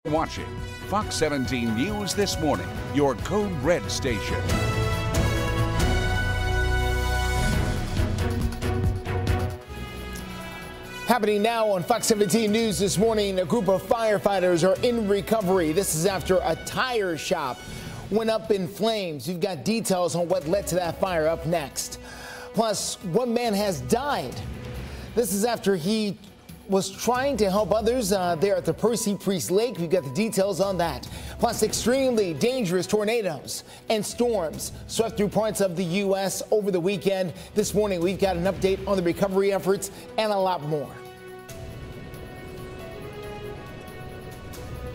Watching Fox 17 News This Morning, your Code Red station. Happening now on Fox 17 News This Morning, a group of firefighters are in recovery. This is after a tire shop went up in flames. You've got details on what led to that fire up next. Plus, one man has died. This is after he was trying to help others there at the Percy Priest Lake. We've got the details on that. Plus, extremely dangerous tornadoes and storms swept through parts of the U.S. over the weekend. This morning, we've got an update on the recovery efforts and a lot more.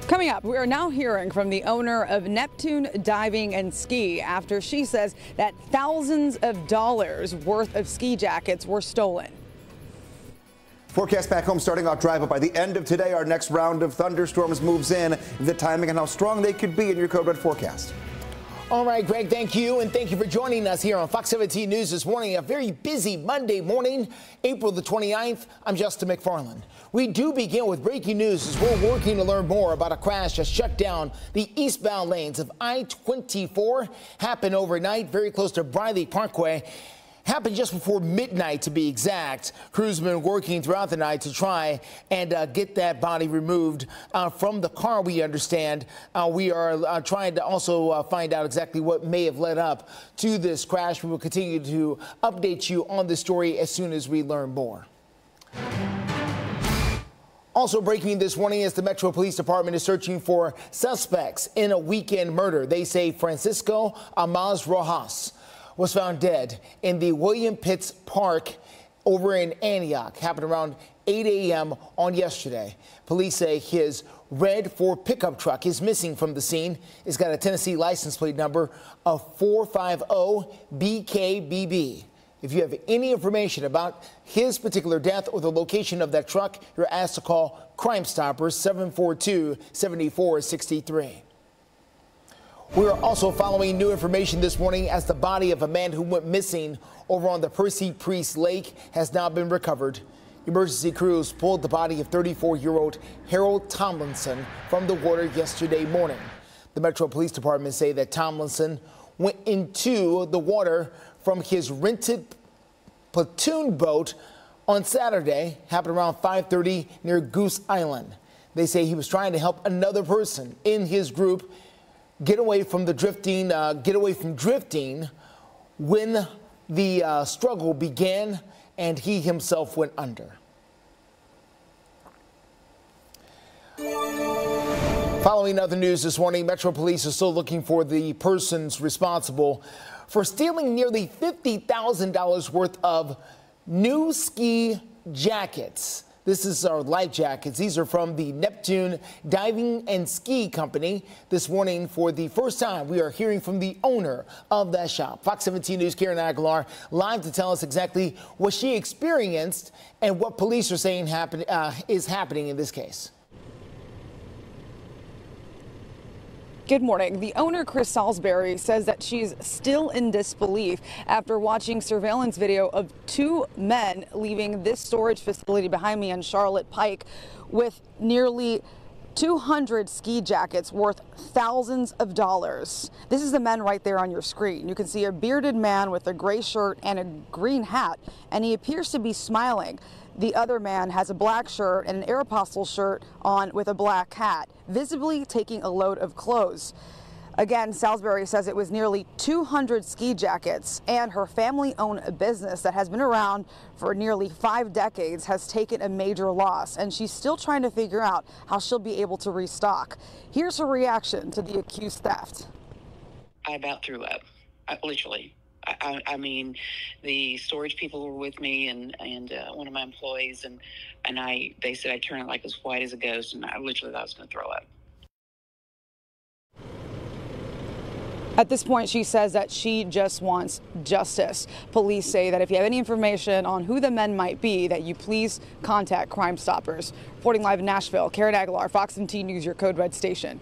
Coming up, we are now hearing from the owner of Neptune Diving and Ski after she says that thousands of dollars worth of ski jackets were stolen. Forecast back home starting off dry, but by the end of today, our next round of thunderstorms moves in. The timing and how strong they could be in your Code Red forecast. All right, Greg, thank you. And thank you for joining us here on Fox 17 News this morning. A very busy Monday morning, April the 29th. I'm Justin McFarland. We do begin with breaking news as we're working to learn more about a crash that shut down the eastbound lanes of I-24. Happened overnight very close to Briley Parkway. Happened just before midnight, to be exact. Crews have been working throughout the night to try and get that body removed from the car, we understand. We are trying to also find out exactly what may have led up to this crash. We will continue to update you on this story as soon as we learn more. Also breaking this morning is the Metro Police Department is searching for suspects in a weekend murder. They say Francisco Amaz Rojas was found dead in the William Pitts Park over in Antioch. Happened around 8 a.m. on yesterday. Police say his red Ford pickup truck is missing from the scene. It's got a Tennessee license plate number of 450BKBB. If you have any information about his particular death or the location of that truck, you're asked to call Crime Stoppers 742-7463. We are also following new information this morning as the body of a man who went missing over on the Percy Priest Lake has now been recovered. Emergency crews pulled the body of 34-year-old Harold Tomlinson from the water yesterday morning. The Metro Police Department say that Tomlinson went into the water from his rented platoon boat on Saturday. Happened around 5:30 near Goose Island. They say he was trying to help another person in his group get away from drifting when the struggle began and he himself went under. Following other news this morning, Metro Police are still looking for the persons responsible for stealing nearly $50,000 worth of new ski jackets. This is our life jackets. These are from the Neptune Diving and Ski Company. This morning, for the first time, we are hearing from the owner of that shop. Fox 17 News' Karen Aguilar live to tell us exactly what she experienced and what police are saying is happening in this case. Good morning. The owner, Chris Salisbury, says that she's still in disbelief after watching surveillance video of two men leaving this storage facility behind me on Charlotte Pike with nearly 200 ski jackets worth thousands of dollars. This is the men right there on your screen. You can see a bearded man with a gray shirt and a green hat, and he appears to be smiling. The other man has a black shirt and an Aeropostale shirt on with a black hat, visibly taking a load of clothes. Again, Salisbury says it was nearly 200 ski jackets, and her family-owned business that has been around for nearly 5 decades has taken a major loss, and she's still trying to figure out how she'll be able to restock. Here's her reaction to the accused theft. I about threw up, literally. I mean, the storage people were with me and one of my employees, and they said I turned like as white as a ghost, and I literally thought I was going to throw up. At this point, she says that she just wants justice. Police say that if you have any information on who the men might be, that you please contact Crime Stoppers. Reporting live in Nashville, Karen Aguilar, Fox 17 News, your Code Red station.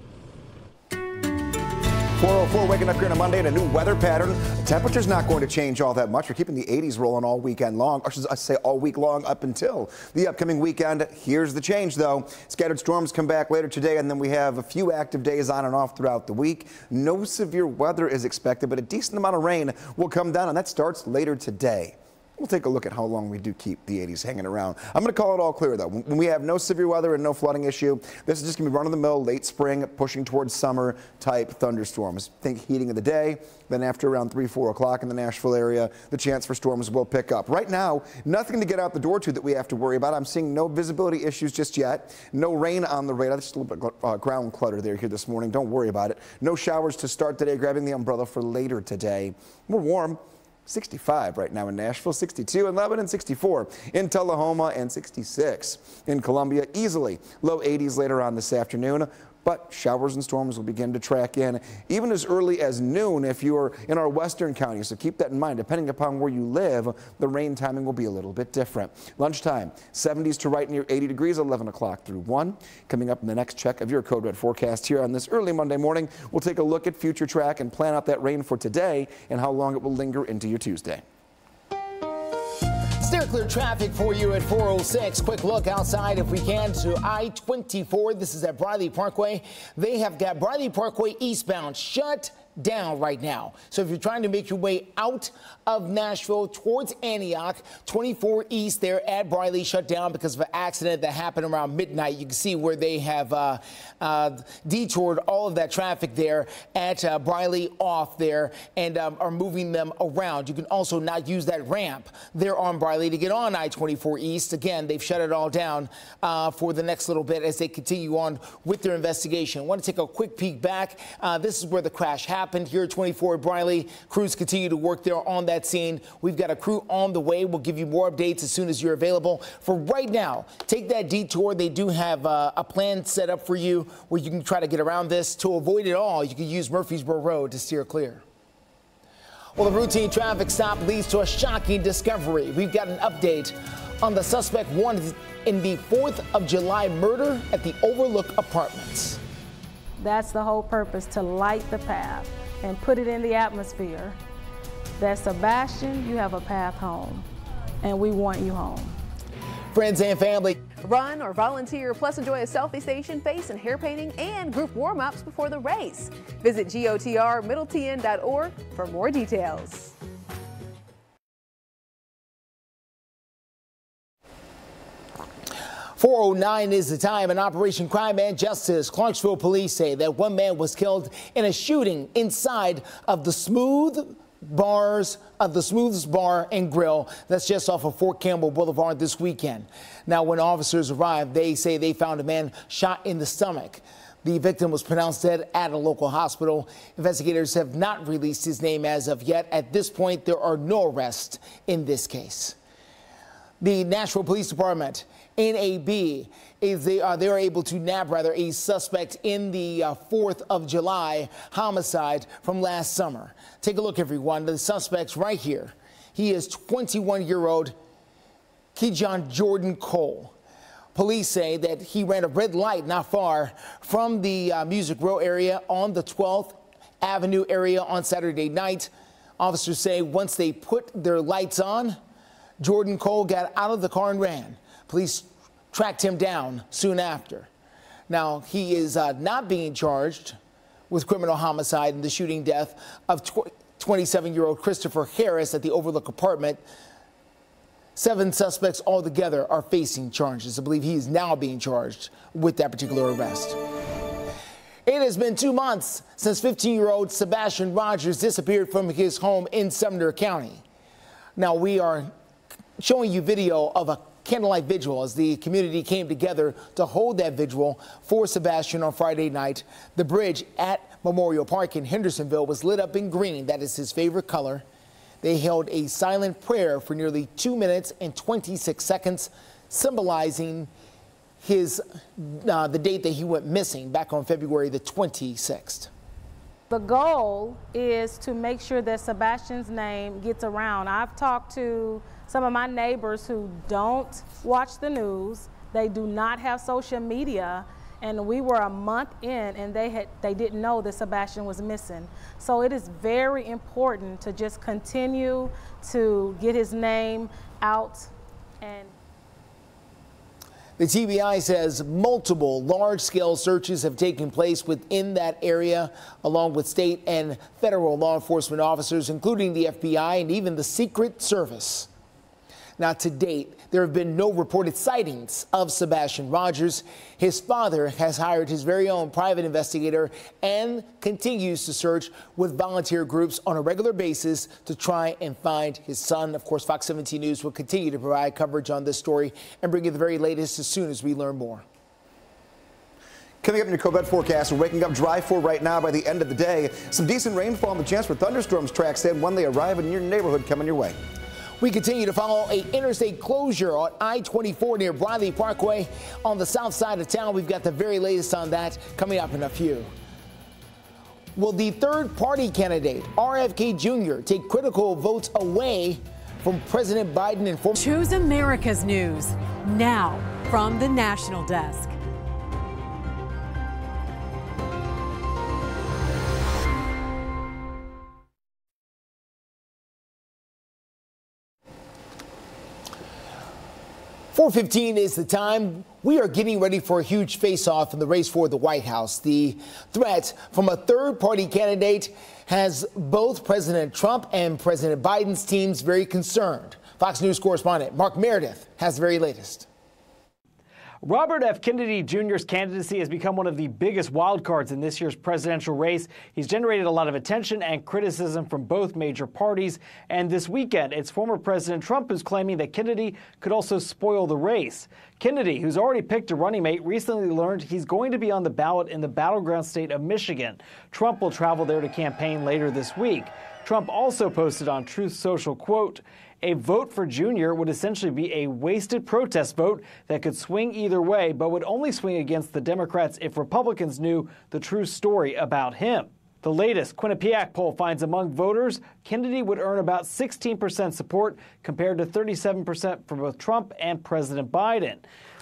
404 waking up here on a Monday in a new weather pattern. The temperature's not going to change all that much. We're keeping the 80s rolling all weekend long, or should I say all week long up until the upcoming weekend. Here's the change, though. Scattered storms come back later today, and then we have a few active days on and off throughout the week. No severe weather is expected, but a decent amount of rain will come down, and that starts later today. We'll take a look at how long we do keep the 80s hanging around. I'm going to call it all clear, though. When we have no severe weather and no flooding issue, this is just going to be run-of-the-mill, late spring, pushing towards summer type thunderstorms. Think heating of the day, then after around 3, 4 o'clock in the Nashville area, the chance for storms will pick up. Right now, nothing to get out the door to that we have to worry about. I'm seeing no visibility issues just yet. No rain on the radar. Just a little bit of ground clutter there here this morning. Don't worry about it. No showers to start today. Grabbing the umbrella for later today. We're warm. 65 right now in Nashville, 62 in Lebanon, 64 in Tullahoma, and 66 in Columbia. Easily low 80s later on this afternoon. But showers and storms will begin to track in even as early as noon if you are in our western counties. So keep that in mind. Depending upon where you live, the rain timing will be a little bit different. Lunchtime, 70s to right near 80 degrees, 11 o'clock through 1. Coming up in the next check of your Code Red forecast here on this early Monday morning, we'll take a look at future track and plan out that rain for today and how long it will linger into your Tuesday. Steer clear traffic for you at 406. Quick look outside if we can to I-24. This is at Briley Parkway. They have got Briley Parkway eastbound shut down right now. So if you're trying to make your way out of Nashville towards Antioch, 24 east there at Briley shut down because of an accident that happened around midnight. You can see where they have detoured all of that traffic there at Briley off there and are moving them around. You can also not use that ramp there on Briley to get on I-24 east. Again, they've shut it all down for the next little bit as they continue on with their investigation. I want to take a quick peek back. This is where the crash happened here at 24 Briley. Crews continue to work there on that scene. We've got a crew on the way. We'll give you more updates as soon as you're available. For right now, take that detour. They do have a plan set up for you where you can try to get around this. To avoid it all, you can use Murfreesboro Road to steer clear. Well, the routine traffic stop leads to a shocking discovery. We've got an update on the suspect wanted in the 4th of July murder at the Overlook Apartments. That's the whole purpose, to light the path and put it in the atmosphere that Sebastian, you have a path home, and we want you home. Friends and family. Run or volunteer, plus enjoy a selfie station, face and hair painting, and group warm-ups before the race. Visit gotrmiddletn.org for more details. .409 is the time in Operation Crime and Justice. Clarksville police say that one man was killed in a shooting inside of the Smoothest Bar and Grill that's just off of Fort Campbell Boulevard this weekend. Now, when officers arrived, they say they found a man shot in the stomach. The victim was pronounced dead at a local hospital. Investigators have not released his name as of yet. At this point, there are no arrests in this case. The Nashville Police Department, NAB, they are able to nab a suspect in the 4th of July homicide from last summer. Take a look, everyone. The suspect's right here. He is 21-year-old Kejon Jordan Cole. Police say that he ran a red light not far from the Music Row area on the 12th Avenue area on Saturday night. Officers say once they put their lights on, Jordan Cole got out of the car and ran. Police tracked him down soon after. Now, he is not being charged with criminal homicide in the shooting death of 27-year-old Christopher Harris at the Overlook apartment. 7 suspects altogether are facing charges. I believe he is now being charged with that particular arrest. It has been 2 months since 15-year-old Sebastian Rogers disappeared from his home in Sumner County. Now, we are showing you video of a candlelight vigil as the community came together to hold that vigil for Sebastian on Friday night. The bridge at Memorial Park in Hendersonville was lit up in green. That is his favorite color. They held a silent prayer for nearly 2 minutes and 26 seconds, symbolizing the date that he went missing back on February the 26th. The goal is to make sure that Sebastian's name gets around. I've talked to some of my neighbors who don't watch the news. They do not have social media, And we were a month in, and they didn't know that Sebastian was missing. So it is very important to just continue to get his name out. And the TBI says multiple large-scale searches have taken place within that area, along with state and federal law enforcement officers, including the FBI and even the Secret Service. Now, to date, there have been no reported sightings of Sebastian Rogers. His father has hired his very own private investigator and continues to search with volunteer groups on a regular basis to try and find his son. Of course, Fox 17 News will continue to provide coverage on this story and bring you the very latest as soon as we learn more. Coming up in your Cookeville forecast, we're waking up dry for right now. By the end of the day, some decent rainfall and the chance for thunderstorms tracks in when they arrive in your neighborhood coming your way. We continue to follow an interstate closure on I-24 near Briley Parkway on the south side of town. We've got the very latest on that coming up in a few. Will the third-party candidate, RFK Jr., take critical votes away from President Biden and former... Choose America's News now from the National Desk. .415 is the time. We are getting ready for a huge face-off in the race for the White House. The threat from a third-party candidate has both President Trump and President Biden's teams very concerned. Fox News correspondent Mark Meredith has the very latest. Robert F. Kennedy Jr.'s candidacy has become one of the biggest wildcards in this year's presidential race. He's generated a lot of attention and criticism from both major parties. And this weekend, it's former President Trump who's claiming that Kennedy could also spoil the race. Kennedy, who's already picked a running mate, recently learned he's going to be on the ballot in the battleground state of Michigan. Trump will travel there to campaign later this week. Trump also posted on Truth Social, quote, "A vote for Jr. would essentially be a wasted protest vote that could swing either way, but would only swing against the Democrats if Republicans knew the true story about him." The latest Quinnipiac poll finds among voters, Kennedy would earn about 16% support compared to 37% for both Trump and President Biden.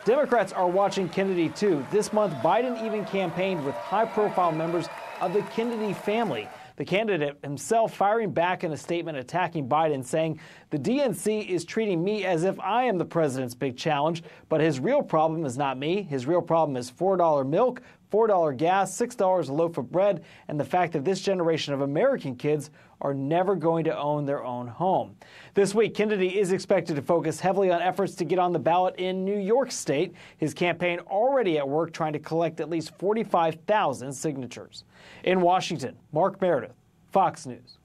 Democrats are watching Kennedy too. This month, Biden even campaigned with high-profile members of the Kennedy family. The candidate himself firing back in a statement attacking Biden, saying, "The DNC is treating me as if I am the president's big challenge, but his real problem is not me. His real problem is $4 milk, $4 gas, $6 a loaf of bread, and the fact that this generation of American kids are never going to own their own home." This week, Kennedy is expected to focus heavily on efforts to get on the ballot in New York State. His campaign already at work trying to collect at least 45,000 signatures. In Washington, Mark Meredith, Fox News.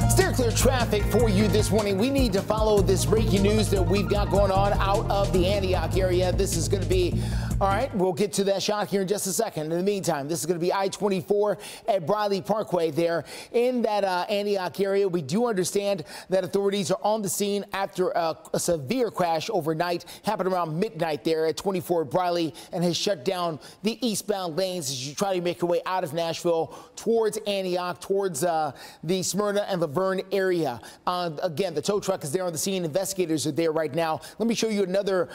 Steer clear traffic for you this morning. We need to follow this breaking news that we've got going on out of the Antioch area. This is going to be, all right, we'll get to that shot here in just a second. In the meantime, this is going to be I-24 at Briley Parkway there in that Antioch area. We do understand that authorities are on the scene after a severe crash overnight. Happened around midnight there at 24 Briley and has shut down the eastbound lanes as you try to make your way out of Nashville towards Antioch, towards the Smyrna and Laverne area. Again, the tow truck is there on the scene. Investigators are there right now. Let me show you another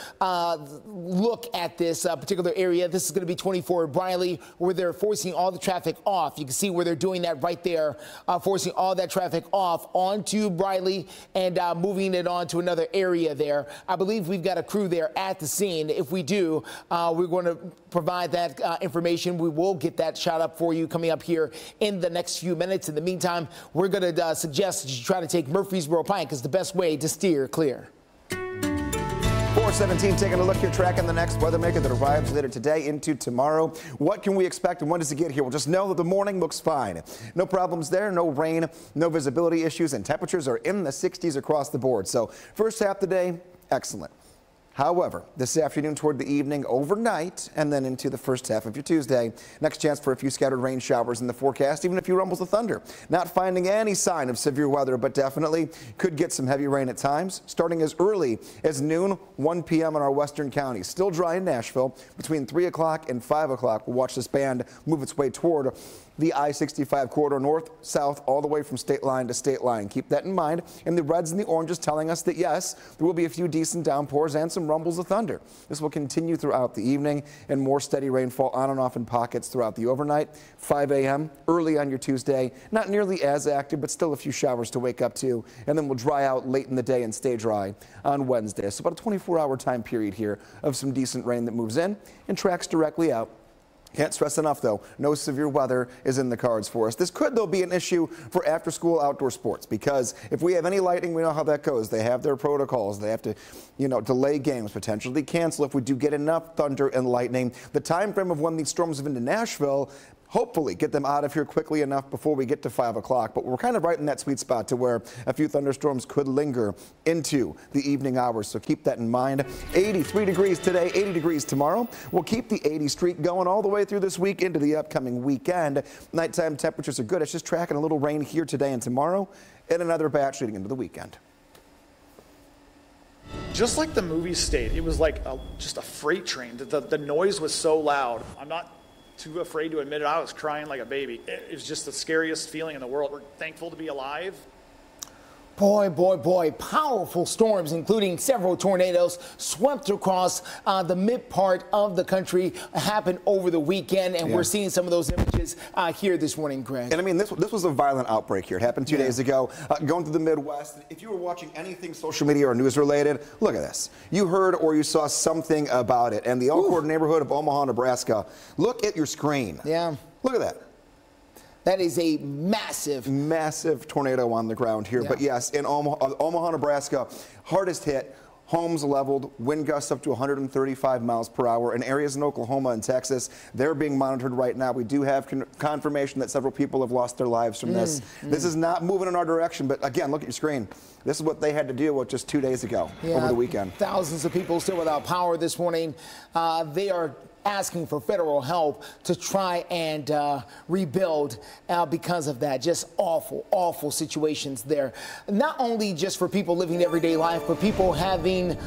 look at this particular area. This is going to be 24 Briley, where they're forcing all the traffic off. You can see where they're doing that right there, forcing all that traffic off onto Briley and moving it on to another area there. I believe we've got a crew there at the scene. If we do, we're going to provide that information. We will get that shot up for you coming up here in the next few minutes. In the meantime, we're going to suggest that you try to take Murfreesboro Pike as the best way to steer clear. 417, taking a look here, tracking the next weather maker that arrives later today into tomorrow. What can we expect and when does it get here? Well, just know that the morning looks fine. No problems there, no rain, no visibility issues, and temperatures are in the 60s across the board. So first half of the day, excellent. However, this afternoon toward the evening, overnight, and then into the first half of your Tuesday, next chance for a few scattered rain showers in the forecast, even a few rumbles of thunder. Not finding any sign of severe weather, but definitely could get some heavy rain at times, starting as early as noon, 1 p.m. in our western counties. Still dry in Nashville. Between 3 o'clock and 5 o'clock, we'll watch this band move its way toward the I-65 corridor north, south, all the way from state line to state line. Keep that in mind. And the reds and the oranges telling us that, yes, there will be a few decent downpours and some some rumbles of thunder. This will continue throughout the evening, and more steady rainfall on and off in pockets throughout the overnight. 5 a.m. early on your Tuesday, not nearly as active, but still a few showers to wake up to, and then we'll dry out late in the day and stay dry on Wednesday. So about a 24-hour time period here of some decent rain that moves in and tracks directly out. Can't stress enough, though, no severe weather is in the cards for us. This could, though, be an issue for after-school outdoor sports, because if we have any lightning, we know how that goes. They have their protocols. They have to, delay games, potentially cancel if we do get enough thunder and lightning. The time frame of when these storms move into Nashville, hopefully get them out of here quickly enough before we get to 5 o'clock. But we're kind of right in that sweet spot to where a few thunderstorms could linger into the evening hours. So keep that in mind. 83 degrees today, 80 degrees tomorrow. We'll keep the 80 streak going all the way through this week into the upcoming weekend. Nighttime temperatures are good. It's just tracking a little rain here today and tomorrow, and another batch leading into the weekend. Just like the movie state, it was like just a freight train. The noise was so loud. I'm not too afraid to admit it. I was crying like a baby. It was just the scariest feeling in the world. We're thankful to be alive. Boy, boy, boy, powerful storms, including several tornadoes, swept across the mid part of the country, happened over the weekend, and we're seeing some of those images here this morning, Greg. And I mean, this was a violent outbreak here. It happened 2 days ago, going through the Midwest. If you were watching anything social media or news related, look at this. You heard or you saw something about it. And the Elkhorn neighborhood of Omaha, Nebraska, look at your screen. Yeah. Look at that. That is a massive tornado on the ground here. But yes, in Omaha, Nebraska, hardest hit. Homes leveled, wind gusts up to 135 miles per hour. In areas in Oklahoma and Texas, they're being monitored right now. We do have confirmation that several people have lost their lives from this. This is not moving in our direction, but again, look at your screen. This is what they had to deal with just 2 days ago over the weekend. Thousands of people still without power this morning. They are asking for federal help to try and rebuild because of that. Just awful situations there. Not only just for people living everyday life, but people having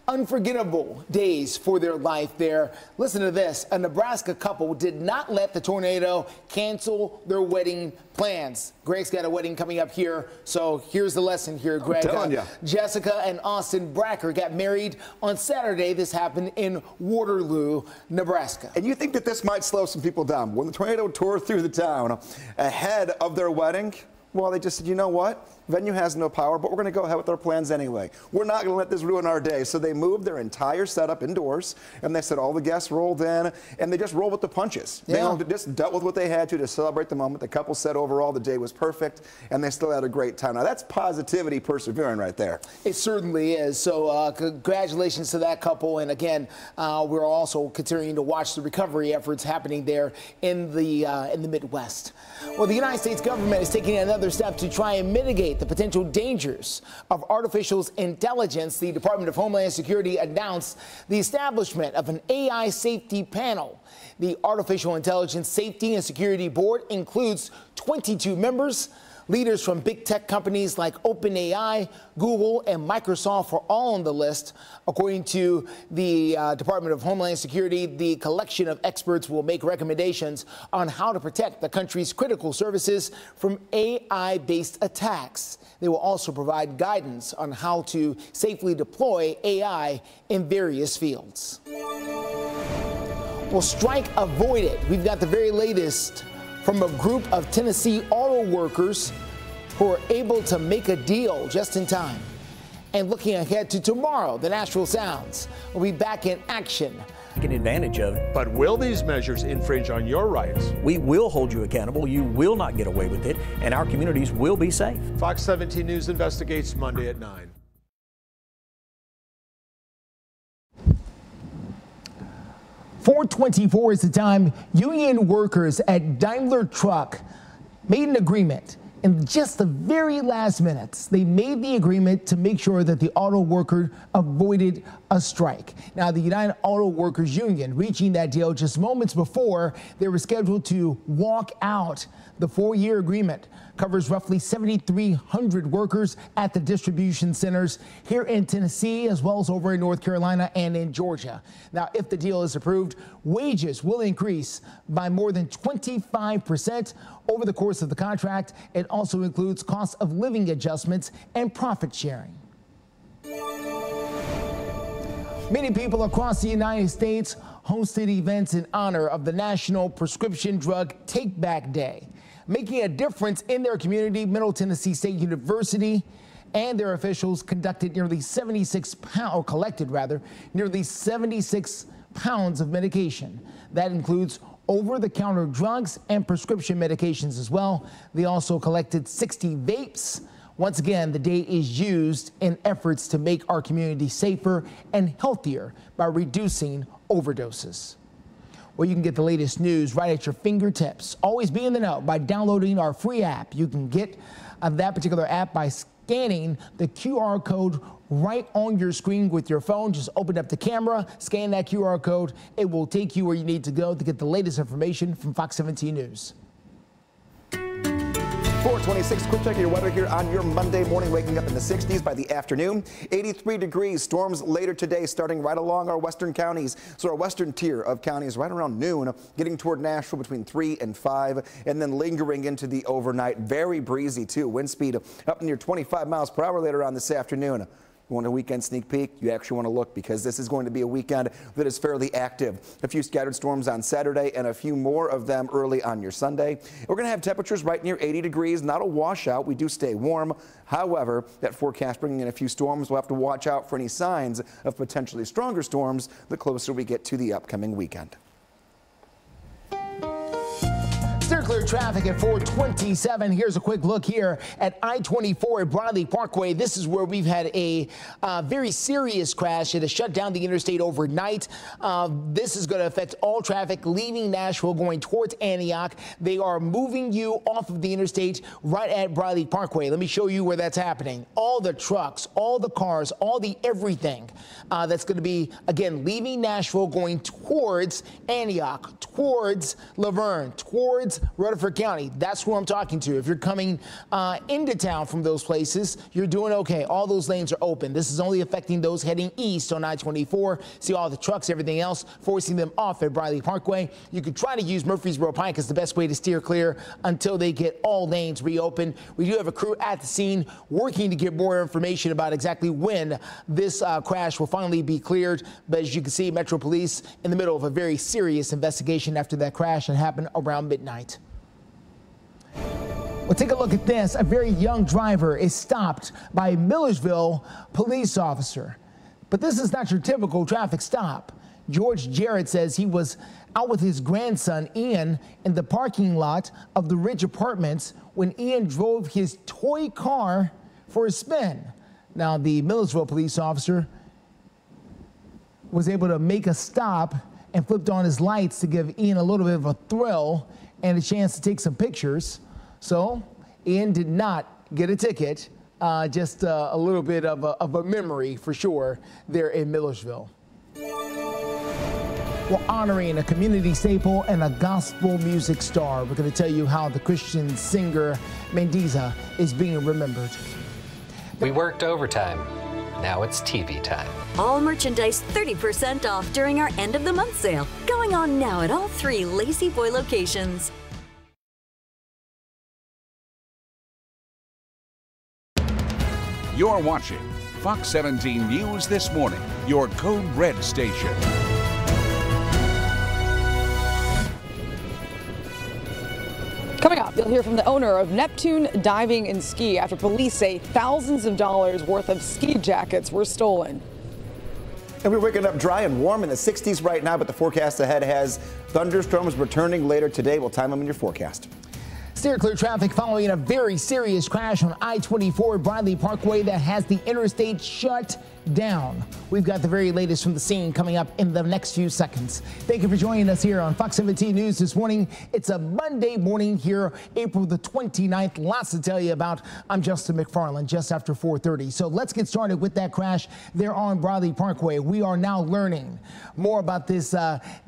unforgettable days for their life there. Listen to this. A Nebraska couple did not let the tornado cancel their wedding plans. Greg's got a wedding coming up here, so here's the lesson here, Greg. I'm telling you. Jessica and Austin Bracker got married on Saturday. This happened in Waterloo, Nebraska. And you think that this might slow some people down. When the tornado tore through the town ahead of their wedding, well, they just said, you know what? Venue has no power, but we're going to go ahead with our plans anyway. We're not going to let this ruin our day. So they moved their entire setup indoors, and they said all the guests rolled in, and they just rolled with the punches. They just dealt with what they had to celebrate the moment. The couple said overall the day was perfect, and they still had a great time. Now, that's positivity persevering right there. It certainly is. So congratulations to that couple. And again, we're also continuing to watch the recovery efforts happening there in the Midwest. Well, the United States government is taking another step to try and mitigate the potential dangers of artificial intelligence. The Department of Homeland Security announced the establishment of an AI safety panel. The Artificial Intelligence Safety and Security Board includes 22 members. Leaders from big tech companies like OpenAI, Google, and Microsoft are all on the list. According to the Department of Homeland Security, the collection of experts will make recommendations on how to protect the country's critical services from AI-based attacks. They will also provide guidance on how to safely deploy AI in various fields. Well, strike avoided. We've got the very latest from a group of Tennessee auto workers who are able to make a deal just in time. And looking ahead to tomorrow, the Nashville Sounds will be back in action. Taken advantage of. But will these measures infringe on your rights? We will hold you accountable. You will not get away with it, and our communities will be safe. Fox 17 News investigates Monday at 9. 4:24 is the time. Union workers at Daimler Truck made an agreement. In just the very last minutes, they made the agreement to make sure that the auto worker avoided a strike. Now, the United Auto Workers Union reaching that deal just moments before they were scheduled to walk out. The 4-year agreement covers roughly 7,300 workers at the distribution centers here in Tennessee, as well as over in North Carolina and in Georgia. Now, if the deal is approved, wages will increase by more than 25% over the course of the contract. It also includes cost of living adjustments and profit sharing. Many people across the United States hosted events in honor of the National Prescription Drug Take Back Day. Making a difference in their community, Middle Tennessee State University and their officials conducted nearly 76 pounds, or collected rather, nearly 76 pounds of medication. That includes over-the-counter drugs and prescription medications as well. They also collected 60 vapes. Once again, the day is used in efforts to make our community safer and healthier by reducing overdoses. Well, you can get the latest news right at your fingertips. Always be in the know by downloading our free app. You can get that particular app by scanning the QR code right on your screen with your phone. Just open up the camera, scan that QR code. It will take you where you need to go to get the latest information from Fox 17 News. 426, quick check of your weather here on your Monday morning, waking up in the 60s by the afternoon. 83 degrees, storms later today starting right along our western counties. So our western tier of counties right around noon, getting toward Nashville between 3 and 5, and then lingering into the overnight. Very breezy too, wind speed up near 25 miles per hour later on this afternoon. You want a weekend sneak peek? You actually want to look, because this is going to be a weekend that is fairly active. A few scattered storms on Saturday and a few more of them early on your Sunday. We're going to have temperatures right near 80 degrees, not a washout. We do stay warm. However, that forecast bringing in a few storms. We'll have to watch out for any signs of potentially stronger storms the closer we get to the upcoming weekend. Steer clear traffic at 427. Here's a quick look here at I-24 at Bradley Parkway. This is where we've had a very serious crash. It has shut down the interstate overnight. This is going to affect all traffic leaving Nashville going towards Antioch. They are moving you off of the interstate right at Bradley Parkway. Let me show you where that's happening. All the trucks, all the cars, all the everything that's going to be, again, leaving Nashville going towards Antioch, towards Laverne, towards Rutherford County. That's who I'm talking to. If you're coming into town from those places, you're doing okay. All those lanes are open. This is only affecting those heading east on I-24. See all the trucks, everything else, forcing them off at Bradley Parkway. You could try to use Murfreesboro Pike as the best way to steer clear until they get all lanes reopened. We do have a crew at the scene working to get more information about exactly when this crash will finally be cleared. But as you can see, Metro Police in the middle of a very serious investigation after that crash that happened around midnight. Well, take a look at this. A very young driver is stopped by a Millersville police officer. But this is not your typical traffic stop. George Jarrett says he was out with his grandson, Ian, in the parking lot of the Ridge Apartments when Ian drove his toy car for a spin. Now, the Millersville police officer was able to make a stop and flipped on his lights to give Ian a little bit of a thrill and a chance to take some pictures. So Ian did not get a ticket, just a little bit of a memory for sure there in Millersville. We're honoring a community staple and a gospel music star. We're going to tell you how the Christian singer Mendiza is being remembered. We worked overtime. Now it's TV time. All merchandise 30% off during our end of the month sale. Going on now at all 3 Lazy Boy locations. You're watching Fox 17 News This Morning, your Code Red station. Coming up, you'll hear from the owner of Neptune Diving and Ski after police say thousands of dollars worth of ski jackets were stolen. And we're waking up dry and warm in the 60s right now, but the forecast ahead has thunderstorms returning later today. We'll time them in your forecast. Steer clear traffic following a very serious crash on I-24 Bradley Parkway that has the interstate shut down. We've got the very latest from the scene coming up in the next few seconds. Thank you for joining us here on Fox 17 News this morning. It's a Monday morning here, April the 29th. Lots to tell you about. I'm Justin McFarland, just after 4:30. So let's get started with that crash there on Bradley Parkway. We are now learning more about this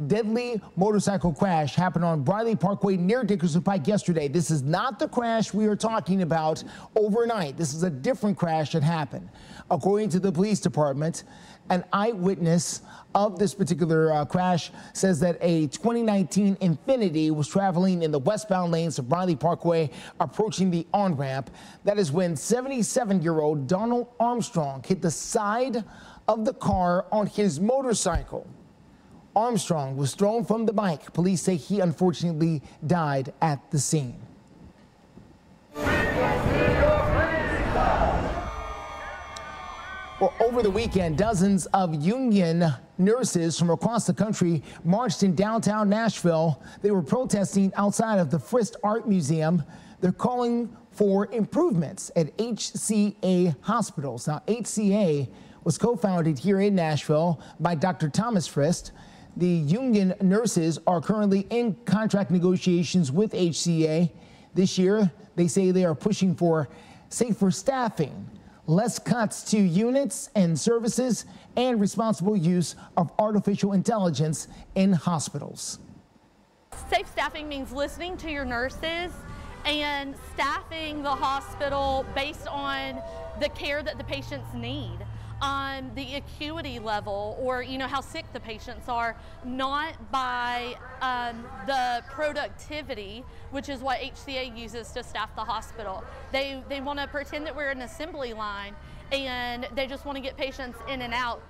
deadly motorcycle crash happened on Bradley Parkway near Dickerson Pike yesterday. This is not the crash we are talking about overnight. This is a different crash that happened. According to the police department, an eyewitness of this particular crash says that a 2019 Infiniti was traveling in the westbound lanes of Bradley Parkway approaching the on-ramp. That is when 77-year-old Donald Armstrong hit the side of the car on his motorcycle. Armstrong was thrown from the bike. Police say he unfortunately died at the scene. Well, over the weekend, dozens of union nurses from across the country marched in downtown Nashville. They were protesting outside of the Frist Art Museum. They're calling for improvements at HCA hospitals. Now, HCA was co-founded here in Nashville by Dr. Thomas Frist. The union nurses are currently in contract negotiations with HCA. This year, they say they are pushing for safer staffing, less cuts to units and services, and responsible use of artificial intelligence in hospitals. Safe staffing means listening to your nurses and staffing the hospital based on the care that the patients need, on the acuity level, or how sick the patients are, not by the productivity, which is what HCA uses to staff the hospital. They want to pretend that we're an assembly line, and they just want to get patients in and out.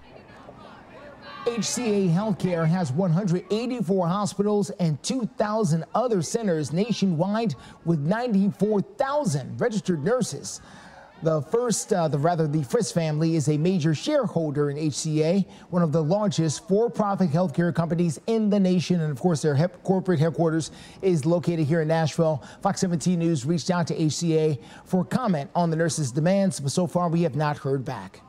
HCA Healthcare has 184 hospitals and 2,000 other centers nationwide with 94,000 registered nurses. The Frist family is a major shareholder in HCA, one of the largest for-profit healthcare companies in the nation. And of course, their corporate headquarters is located here in Nashville. Fox 17 News reached out to HCA for comment on the nurses' demands, but so far we have not heard back.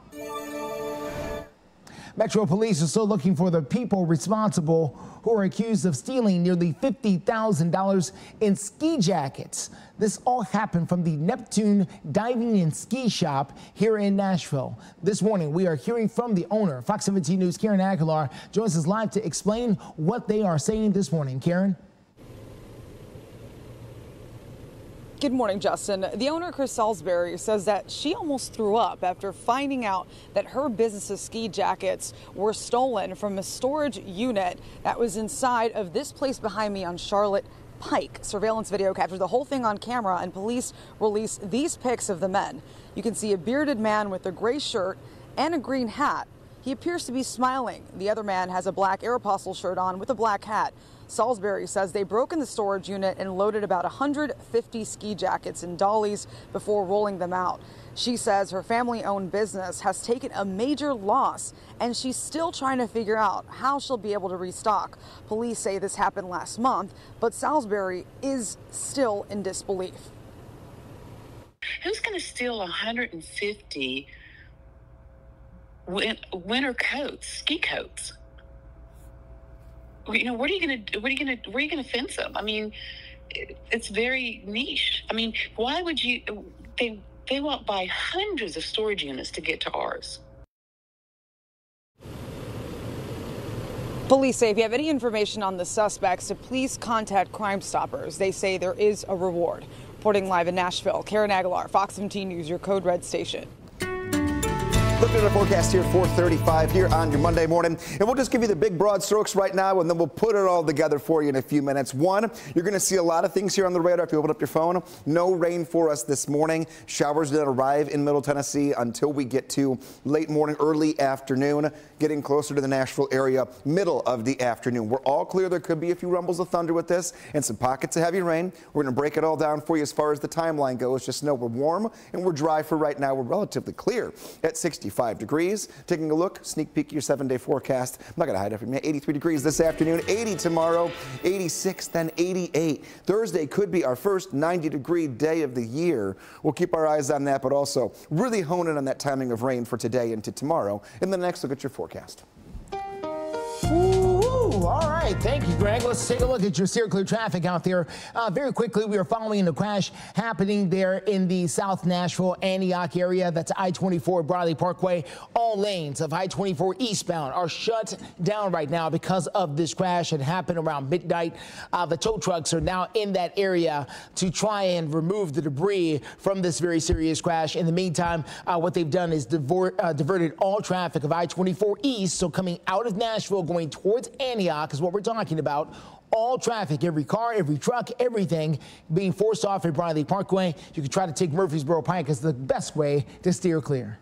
Metro Police are still looking for the people responsible who are accused of stealing nearly $50,000 in ski jackets. This all happened from the Neptune Diving and Ski Shop here in Nashville. This morning, we are hearing from the owner. Fox 17 News' Karen Aguilar joins us live to explain what they are saying this morning. Karen? Good morning, Justin. The owner, Chris Salisbury, says that she almost threw up after finding out that her business's ski jackets were stolen from a storage unit that was inside of this place behind me on Charlotte Pike. Surveillance video captured the whole thing on camera, and police released these pics of the men. You can see a bearded man with a gray shirt and a green hat. He appears to be smiling. The other man has a black Aeropostale shirt on with a black hat. Salisbury says they broke in the storage unit and loaded about 150 ski jackets in dollies before rolling them out. She says her family-owned business has taken a major loss, and she's still trying to figure out how she'll be able to restock. Police say this happened last month, but Salisbury is still in disbelief. Who's going to steal 150 winter coats, ski coats? What are you going to do? Where are you going to fence them? I mean, it's very niche. I mean, why would you? They won't buy hundreds of storage units to get to ours. Police say if you have any information on the suspects, to please contact Crime Stoppers. They say there is a reward. Reporting live in Nashville, Karen Aguilar, Fox 17 News, your Code Red station. Looking at the forecast here at 4:35 here on your Monday morning, and we'll just give you the big broad strokes right now, and then we'll put it all together for you in a few minutes. One, you're going to see a lot of things here on the radar if you open up your phone. No rain for us this morning. Showers didn't arrive in Middle Tennessee until we get to late morning, early afternoon, getting closer to the Nashville area, middle of the afternoon. We're all clear there could be a few rumbles of thunder with this and some pockets of heavy rain. We're going to break it all down for you as far as the timeline goes. Just know we're warm and we're dry for right now. We're relatively clear at 65 degrees. Taking a look, sneak peek at your 7-day forecast. I'm not going to hide it from you. 83 degrees this afternoon, 80 tomorrow, 86, then 88. Thursday could be our first 90-degree day of the year. We'll keep our eyes on that, but also really hone in on that timing of rain for today into tomorrow. And then next, look at your forecast. Ooh, all right. Thank you, Greg. Let's take a look at your steer clear traffic out there. Very quickly, we are following the crash happening there in the South Nashville, Antioch area. That's I-24 Bradley Parkway. All lanes of I-24 eastbound are shut down right now because of this crash. It happened around midnight. The tow trucks are now in that area to try and remove the debris from this very serious crash. In the meantime, what they've done is diverted all traffic of I-24 east, so coming out of Nashville, going towards Antioch is what we're talking about. All traffic, every car, every truck, everything being forced off at Bradley Parkway. You can try to take Murfreesboro Pike as the best way to steer clear.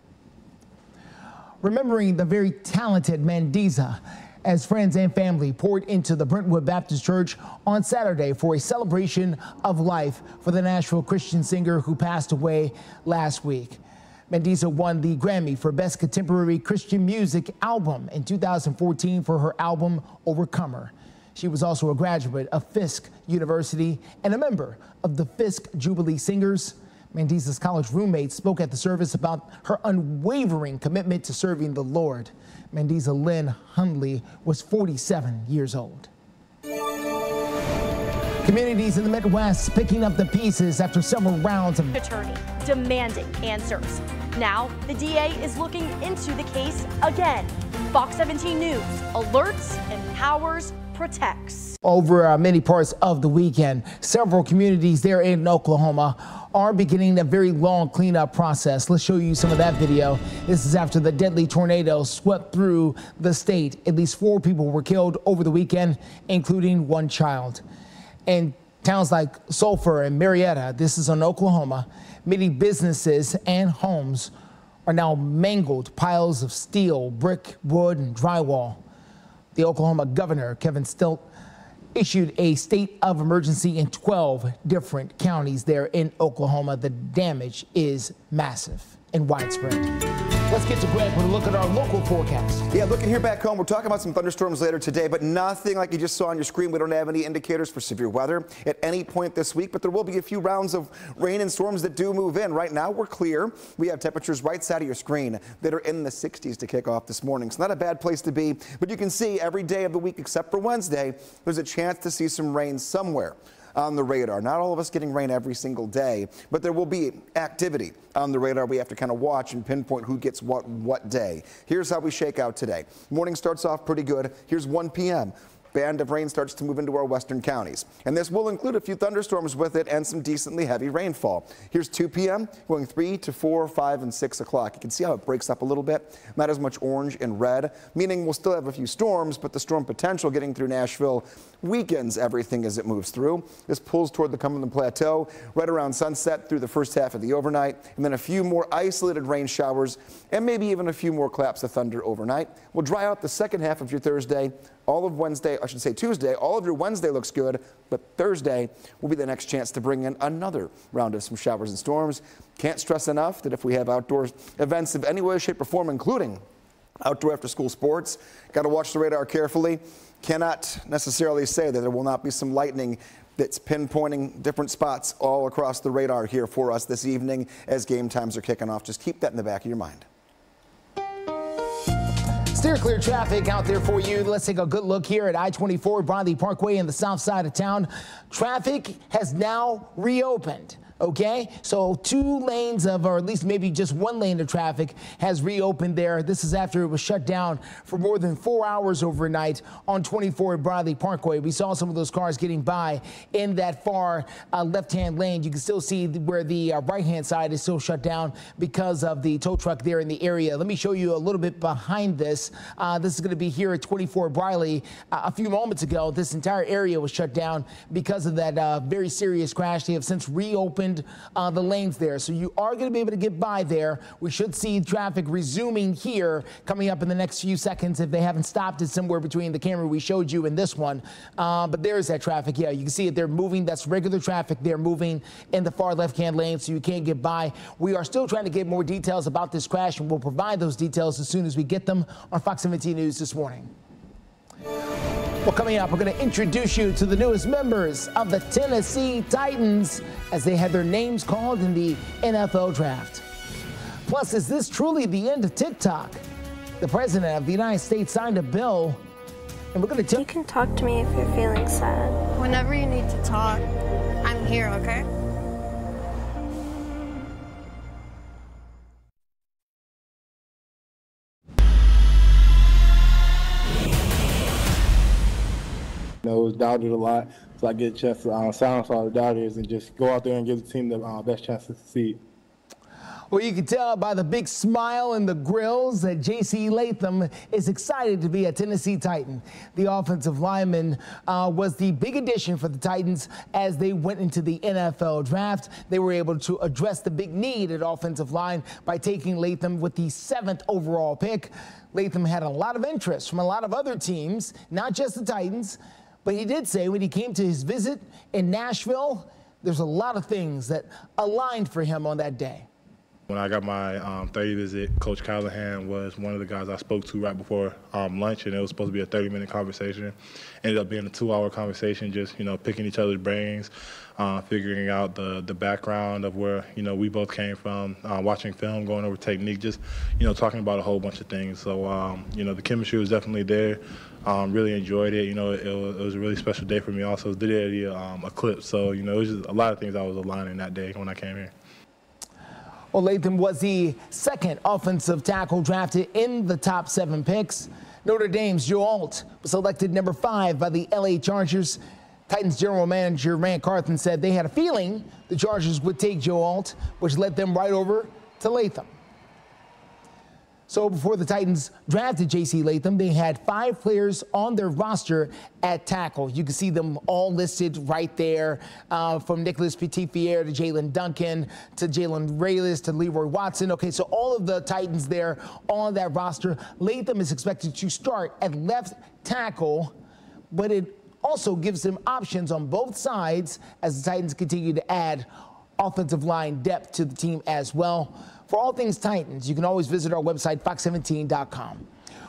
remembering the very talented Mendiza as friends and family poured into the Brentwood Baptist Church on Saturday for a celebration of life for the Nashville Christian singer who passed away last week. Mendiza won the Grammy for Best Contemporary Christian Music Album in 2014 for her album Overcomer. She was also a graduate of Fisk University and a member of the Fisk Jubilee Singers. Mendiza's college roommate spoke at the service about her unwavering commitment to serving the Lord. Mendiza Lynn Hundley was 47 years old. Communities in the Midwest picking up the pieces after several rounds of attorney demanding answers. Now the DA is looking into the case again. Fox 17 News alerts, empowers, protects. Over many parts of the weekend, several communities there in Oklahoma are beginning a very long cleanup process. Let's show you some of that video. This is after the deadly tornado swept through the state. At least 4 people were killed over the weekend, including 1 child. In towns like Sulphur and Marietta, this is in Oklahoma, many businesses and homes are now mangled piles of steel, brick, wood, and drywall. The Oklahoma governor, Kevin Stilt, issued a state of emergency in 12 different counties there in Oklahoma. The damage is massive and widespread. Let's get to Greg with a look at our local forecast. Yeah, looking here back home, we're talking about some thunderstorms later today, but nothing like you just saw on your screen. We don't have any indicators for severe weather at any point this week, but there will be a few rounds of rain and storms that do move in. Right now, we're clear. We have temperatures right side of your screen that are in the 60s to kick off this morning. It's not a bad place to be, but you can see every day of the week except for Wednesday, there's a chance to see some rain somewhere on the radar. Not all of us getting rain every single day, but there will be activity on the radar. We have to kind of watch and pinpoint who gets what day. Here's how we shake out today. Morning starts off pretty good. Here's 1 p.m. Band of rain starts to move into our western counties. And this will include a few thunderstorms with it and some decently heavy rainfall. Here's 2 p.m. going 3 to 4, 5, and 6 o'clock. You can see how it breaks up a little bit. Not as much orange and red, meaning we'll still have a few storms, but the storm potential getting through Nashville weakens everything as it moves through. This pulls toward the Cumberland Plateau right around sunset through the first half of the overnight, and then a few more isolated rain showers and maybe even a few more claps of thunder overnight. We'll dry out the second half of your Thursday. All of Wednesday, I should say Tuesday, all of your Wednesday looks good, but Thursday will be the next chance to bring in another round of some showers and storms. Can't stress enough that if we have outdoor events of any way, shape, or form, including outdoor after-school sports, got to watch the radar carefully. Cannot necessarily say that there will not be some lightning that's pinpointing different spots all across the radar here for us this evening as game times are kicking off. Just keep that in the back of your mind. Steer clear traffic out there for you. Let's take a good look here at I-24 Bradley Parkway in the south side of town. Traffic has now reopened. Okay, so 2 lanes of, or at least maybe just 1 lane of traffic has reopened there. This is after it was shut down for more than 4 hours overnight on 24 Bradley Parkway. We saw some of those cars getting by in that far left-hand lane. You can still see where the right-hand side is still shut down because of the tow truck there in the area. Let me show you a little bit behind this. This is going to be here at 24 Bradley. A few moments ago, this entire area was shut down because of that very serious crash. They have since reopened the lanes there, so you are going to be able to get by there. We should see traffic resuming here coming up in the next few seconds if they haven't stopped it somewhere between the camera we showed you and this one. But there's that traffic. Yeah, you can see it. They're moving. That's regular traffic. They're moving in the far left-hand lane, so you can't get by. We are still trying to get more details about this crash, and we'll provide those details as soon as we get them on Fox 17 News this morning. Well, coming up, we're going to introduce you to the newest members of the Tennessee Titans as they had their names called in the NFL draft. Plus, is this truly the end of TikTok? The president of the United States signed a bill, and we're going to tell you. You can talk to me if you're feeling sad. Whenever you need to talk, I'm here, okay? It was doubted a lot, so I get a chance to silence all the doubters and just go out there and give the team the best chance to succeed. Well, you can tell by the big smile and the grills that J.C. Latham is excited to be a Tennessee Titan. The offensive lineman was the big addition for the Titans as they went into the NFL draft. They were able to address the big need at offensive line by taking Latham with the 7th overall pick. Latham had a lot of interest from a lot of other teams, not just the Titans, but he did say when he came to his visit in Nashville, there's a lot of things that aligned for him on that day. When I got my 30 visit, Coach Callahan was one of the guys I spoke to right before lunch, and it was supposed to be a 30-minute conversation. Ended up being a 2-hour conversation, just, picking each other's brains, figuring out the background of where, we both came from, watching film, going over technique, just, talking about a whole bunch of things. So, the chemistry was definitely there. Really enjoyed it. It was a really special day for me also. It did the eclipse, so, it was just a lot of things I was aligning that day when I came here. Well, Latham was the 2nd offensive tackle drafted in the top 7 picks. Notre Dame's Joe Alt was selected number 5 by the LA Chargers. Titans general manager Rand Carthen said they had a feeling the Chargers would take Joe Alt, which led them right over to Latham. So before the Titans drafted J.C. Latham, they had 5 players on their roster at tackle. You can see them all listed right there, from Nicholas Petit-Fier to Jalen Duncan to Jalen Raylis to Leroy Watson. Okay, so all of the Titans there on that roster. Latham is expected to start at left tackle, but it also gives them options on both sides as the Titans continue to add offensive line depth to the team as well. For all things Titans, you can always visit our website, fox17.com.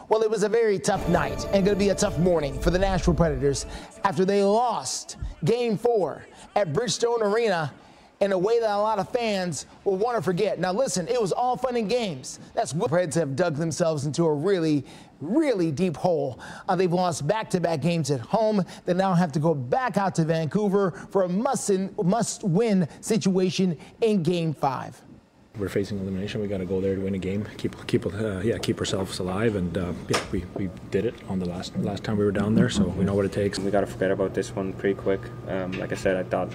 Well, it was a very tough night and going to be a tough morning for the Nashville Predators after they lost Game 4 at Bridgestone Arena in a way that a lot of fans will want to forget. Now, listen, it was all fun and games. That's what the Preds have dug themselves into a really, really deep hole. They've lost back-to-back games at home. They now have to go back out to Vancouver for a must-win situation in Game 5. We're facing elimination. We got to go there to win a game, keep ourselves alive, and we did it on the last time we were down there, so we know what it takes. We got to forget about this one pretty quick. Like I said, I thought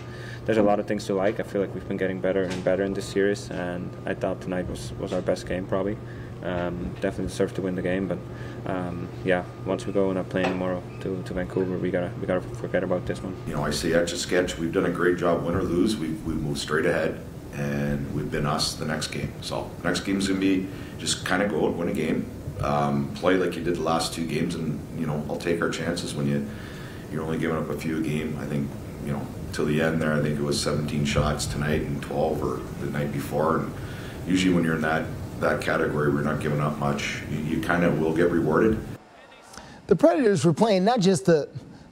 there's a lot of things to like. I feel like we've been getting better and better in this series, and I thought tonight was our best game probably. Definitely deserved to win the game, but once we go and are playing tomorrow to Vancouver, we gotta forget about this one. I say etch-a-sketch. We've done a great job, win or lose. We've moved straight ahead. And we've been us the next game. So the next game's gonna be just kind of go out, win a game, play like you did the last 2 games, and I'll take our chances when you're only giving up a few a game. I think till the end there, I think it was 17 shots tonight and 12 or the night before. And usually when you're in that category, we're not giving up much. You kind of will get rewarded. The Predators were playing not just the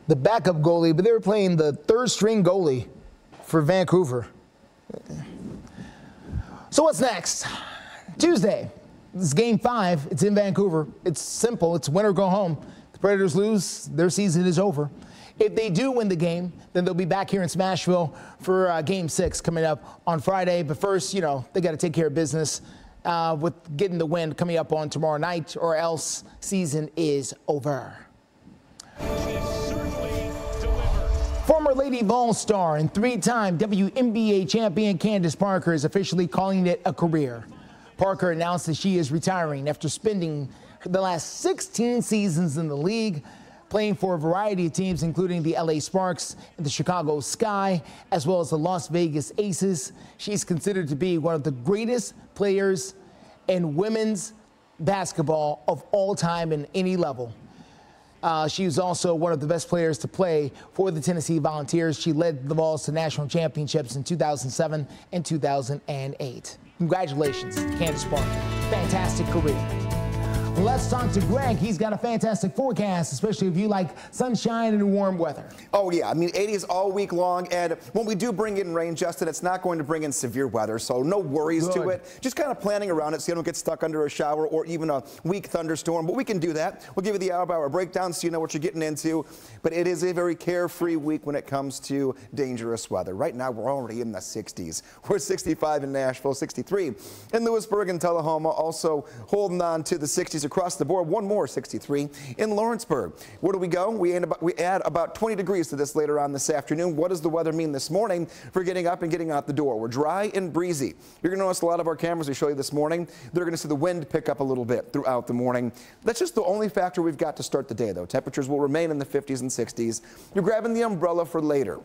backup goalie, but they were playing the 3rd-string goalie for Vancouver. So what's next? Tuesday, this is Game 5. It's in Vancouver. It's simple. It's win or go home. The Predators lose, their season is over. If they do win the game, then they'll be back here in Smashville for Game 6 coming up on Friday. But first, they got to take care of business with getting the win coming up on tomorrow night, or else season is over. Former Lady Vol star and 3-time WNBA champion Candace Parker is officially calling it a career. Parker announced that she is retiring after spending the last 16 seasons in the league, playing for a variety of teams, including the LA Sparks and the Chicago Sky, as well as the Las Vegas Aces. She's considered to be one of the greatest players in women's basketball of all time in any level. She was also one of the best players to play for the Tennessee Volunteers. She led the Vols to national championships in 2007 and 2008. Congratulations, Candace Parker. Fantastic career. Let's talk to Greg. He's got a fantastic forecast, especially if you like sunshine and warm weather. Oh, yeah. I mean, 80s all week long. And when we do bring in rain, Justin, it's not going to bring in severe weather, so no worries to it. Just kind of planning around it so you don't get stuck under a shower or even a weak thunderstorm. But we can do that. We'll give you the hour-by-hour breakdown so you know what you're getting into. But it is a very carefree week when it comes to dangerous weather. Right now, we're already in the 60s. We're 65 in Nashville, 63 in Lewisburg and Tullahoma. Also holding on to the 60s across the board. One more 63 in Lawrenceburg. Where do we go? We add about 20 degrees to this later on this afternoon. What does the weather mean this morning for getting up and getting out the door? We're dry and breezy. You're going to notice a lot of our cameras we show you this morning, they're going to see the wind pick up a little bit throughout the morning. That's just the only factor we've got to start the day, though. Temperatures will remain in the 50s and 60s. You're grabbing the umbrella for later.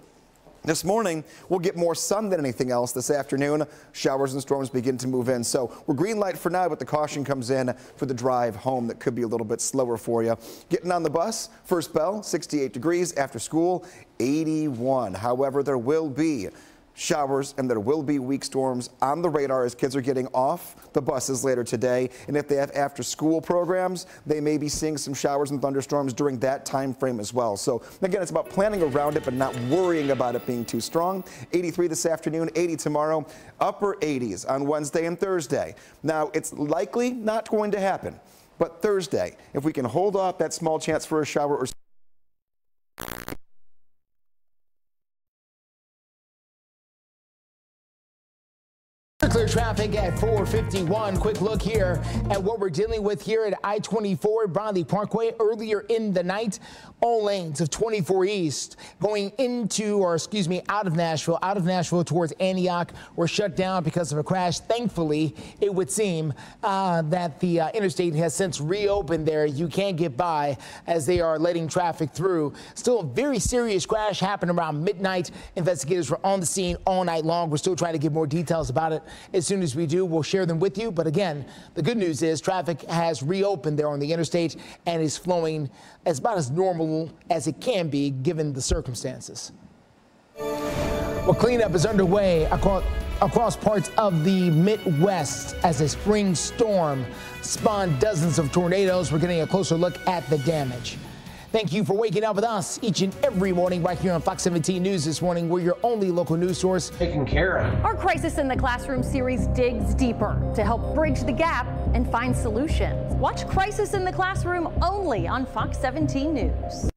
This morning, we'll get more sun than anything else. This afternoon, showers and storms begin to move in. So we're green light for now, but the caution comes in for the drive home that could be a little bit slower for you. Getting on the bus, first bell, 68 degrees. After school, 81. However, there will be showers and there will be weak storms on the radar as kids are getting off the buses later today. And if they have after school programs, they may be seeing some showers and thunderstorms during that time frame as well. So again, it's about planning around it but not worrying about it being too strong. 83 this afternoon, 80 tomorrow, upper 80s on Wednesday and Thursday. Now, it's likely not going to happen, but Thursday, if we can hold off that small chance for a shower or clear traffic at 451. Quick look here at what we're dealing with here at I-24 Bradley Parkway. Earlier in the night, all lanes of 24 East going into, or excuse me, out of Nashville towards Antioch were shut down because of a crash. Thankfully, it would seem that the interstate has since reopened there. You can't get by as they are letting traffic through. Still a very serious crash happened around midnight. Investigators were on the scene all night long. We're still trying to get more details about it. As soon as we do, we'll share them with you. But again, the good news is traffic has reopened there on the interstate and is flowing as about as normal as it can be given the circumstances. Well, cleanup is underway across parts of the Midwest as a spring storm spawned dozens of tornadoes. We're getting a closer look at the damage. Thank you for waking up with us each and every morning right here on Fox 17 News this morning. We're your only local news source taking care of. Our Crisis in the Classroom series digs deeper to help bridge the gap and find solutions. Watch Crisis in the Classroom only on Fox 17 News.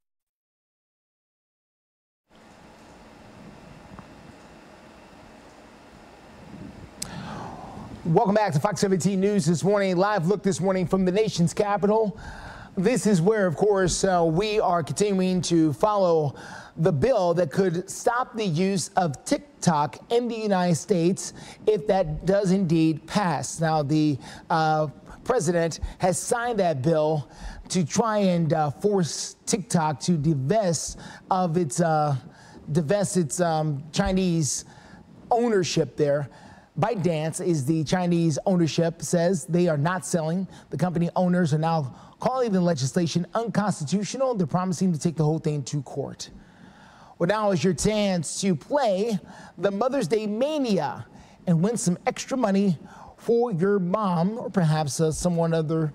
Welcome back to Fox 17 News this morning. Live look this morning from the nation's capital. This is where, of course, we are continuing to follow the bill that could stop the use of TikTok in the United States if that does indeed pass. Now, the president has signed that bill to try and force TikTok to divest its Chinese ownership there. ByteDance is the Chinese ownership, says they are not selling. The company owners are now calling the legislation unconstitutional. They're promising to take the whole thing to court. Well, now is your chance to play the Mother's Day Mania and win some extra money for your mom or perhaps someone other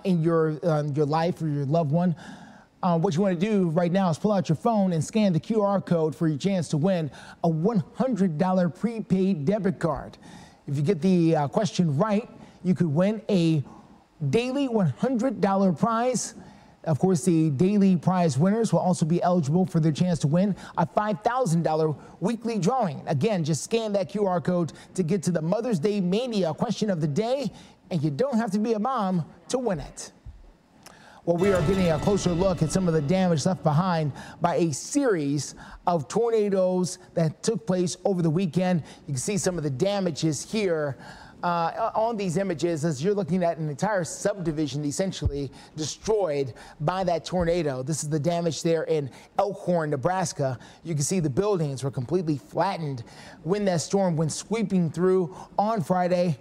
in your life or your loved one. What you want to do right now is pull out your phone and scan the QR code for your chance to win a $100 prepaid debit card. If you get the question right, you could win a daily $100 prize. Of course, the daily prize winners will also be eligible for their chance to win a $5,000 weekly drawing. Again, just scan that QR code to get to the Mother's Day Mania question of the day, and you don't have to be a mom to win it. Well, we are getting a closer look at some of the damage left behind by a series of tornadoes that took place over the weekend. You can see some of the damages here on these images as you're looking at an entire subdivision essentially destroyed by that tornado. This is the damage there in Elkhorn, Nebraska. You can see the buildings were completely flattened when that storm went sweeping through on Friday.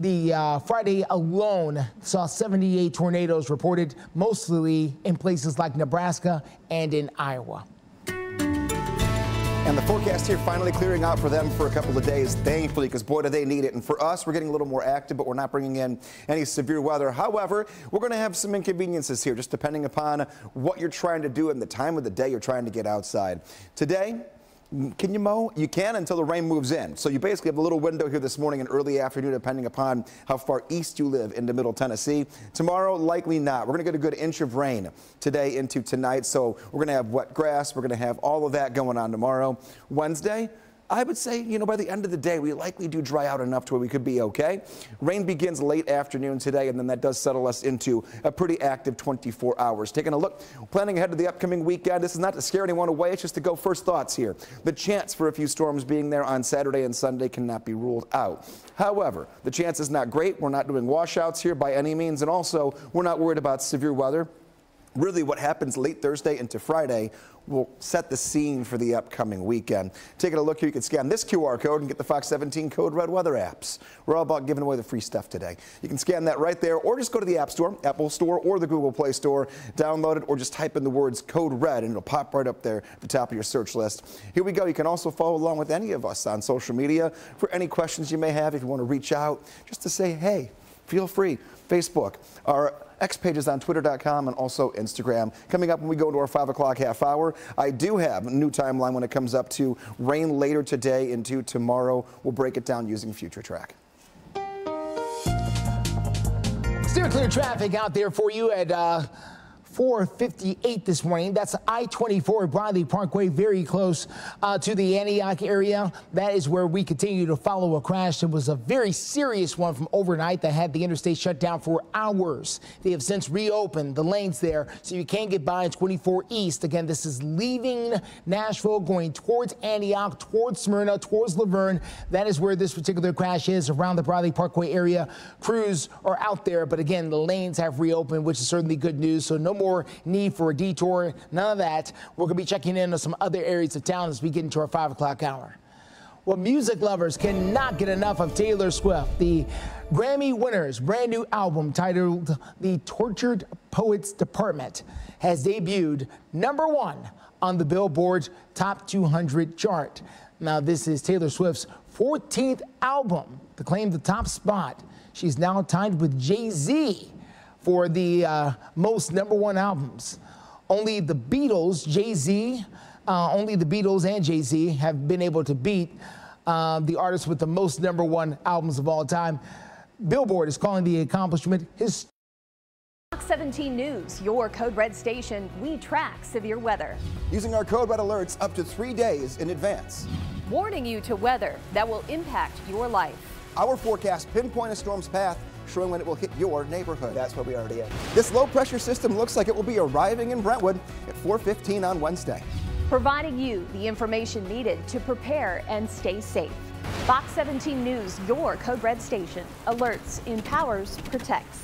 The Friday alone saw 78 tornadoes reported, mostly in places like Nebraska and in Iowa. And the forecast here finally clearing out for them for a couple of days, thankfully, because boy, do they need it. And for us, we're getting a little more active, but we're not bringing in any severe weather. However, we're going to have some inconveniences here, just depending upon what you're trying to do and the time of the day you're trying to get outside. Today, can you mow? You can until the rain moves in. So you basically have a little window here this morning and early afternoon, depending upon how far east you live into Middle Tennessee. Tomorrow, likely not. We're going to get a good inch of rain today into tonight. So we're going to have wet grass. We're going to have all of that going on tomorrow. Wednesday, I would say, by the end of the day, we likely do dry out enough to where we could be okay. Rain begins late afternoon today, and then that does settle us into a pretty active 24 hours. Taking a look, planning ahead to the upcoming weekend. This is not to scare anyone away. It's just to go first thoughts here. The chance for a few storms being there on Saturday and Sunday cannot be ruled out. However, the chance is not great. We're not doing washouts here by any means, and also we're not worried about severe weather. Really, what happens late Thursday into Friday will set the scene for the upcoming weekend. Taking a look here, you can scan this QR code and get the Fox 17 Code Red weather apps. We're all about giving away the free stuff today. You can scan that right there, or just go to the App Store, Apple Store, or the Google Play Store, download it, or just type in the words Code Red, and it'll pop right up there at the top of your search list. Here we go. You can also follow along with any of us on social media for any questions you may have. If you want to reach out, just to say, hey, feel free. Facebook, our X pages on Twitter.com and also Instagram. Coming up when we go into our 5 o'clock half hour, I do have a new timeline when it comes up to rain later today into tomorrow. We'll break it down using Future Track. Steer clear traffic out there for you at 4:58 this morning. That's I-24 Bradley Parkway, very close to the Antioch area. That is where we continue to follow a crash. It was a very serious one from overnight that had the interstate shut down for hours. They have since reopened the lanes there, so you can get by in 24 East. Again, this is leaving Nashville, going towards Antioch, towards Smyrna, towards Laverne. That is where this particular crash is, around the Bradley Parkway area. Crews are out there, but again, the lanes have reopened, which is certainly good news. So no more need for a detour, none of that. We're going to be checking in on some other areas of town as we get into our 5 o'clock hour. Well, music lovers cannot get enough of Taylor Swift. The Grammy winner's brand new album titled The Tortured Poets Department has debuted #1 on the Billboard Top 200 chart. Now, this is Taylor Swift's 14th album to claim the top spot. She's now tied with Jay-Z for the most #1 albums. Only the Beatles, and Jay-Z have been able to beat the artist with the most #1 albums of all time. Billboard is calling the accomplishment historic. Fox 17 News, your Code Red station. We track severe weather. Using our Code Red alerts up to 3 days in advance. Warning you to weather that will impact your life. Our forecast pinpoint a storm's path, showing when it will hit your neighborhood. That's where we already are. This low pressure system looks like it will be arriving in Brentwood at 4:15 on Wednesday. Providing you the information needed to prepare and stay safe. Fox 17 News, your Code Red station. Alerts, empowers, protects.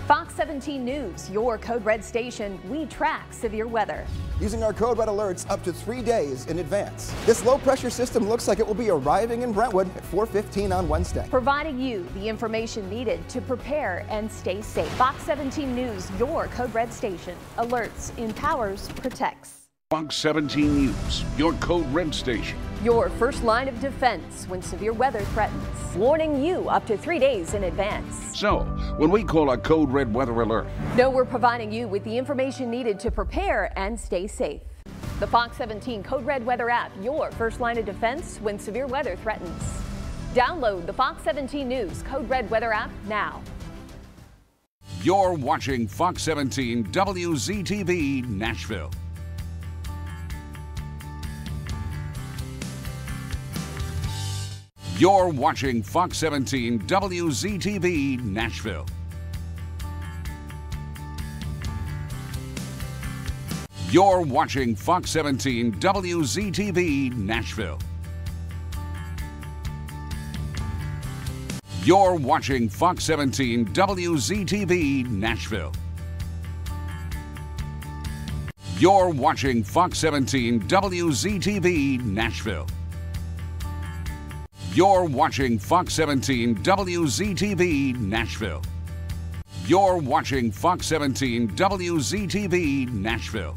Fox 17 News, your Code Red station. We track severe weather. Using our Code Red alerts up to 3 days in advance. This low pressure system looks like it will be arriving in Brentwood at 4:15 on Wednesday. Providing you the information needed to prepare and stay safe. Fox 17 News, your Code Red station. Alerts, empowers, protects. Fox 17 News, your Code Red station. Your first line of defense when severe weather threatens. Warning you up to 3 days in advance. So, when we call a Code Red weather alert, know we're providing you with the information needed to prepare and stay safe. The Fox 17 Code Red weather app, your first line of defense when severe weather threatens. Download the Fox 17 News Code Red weather app now. you're watching Fox 17 WZTV Nashville. You're watching Fox 17 WZTV Nashville. You're watching Fox 17 WZTV Nashville. You're watching Fox 17 WZTV Nashville. You're watching Fox 17 WZTV Nashville. You're watching Fox 17 WZTV Nashville. You're watching Fox 17 WZTV Nashville.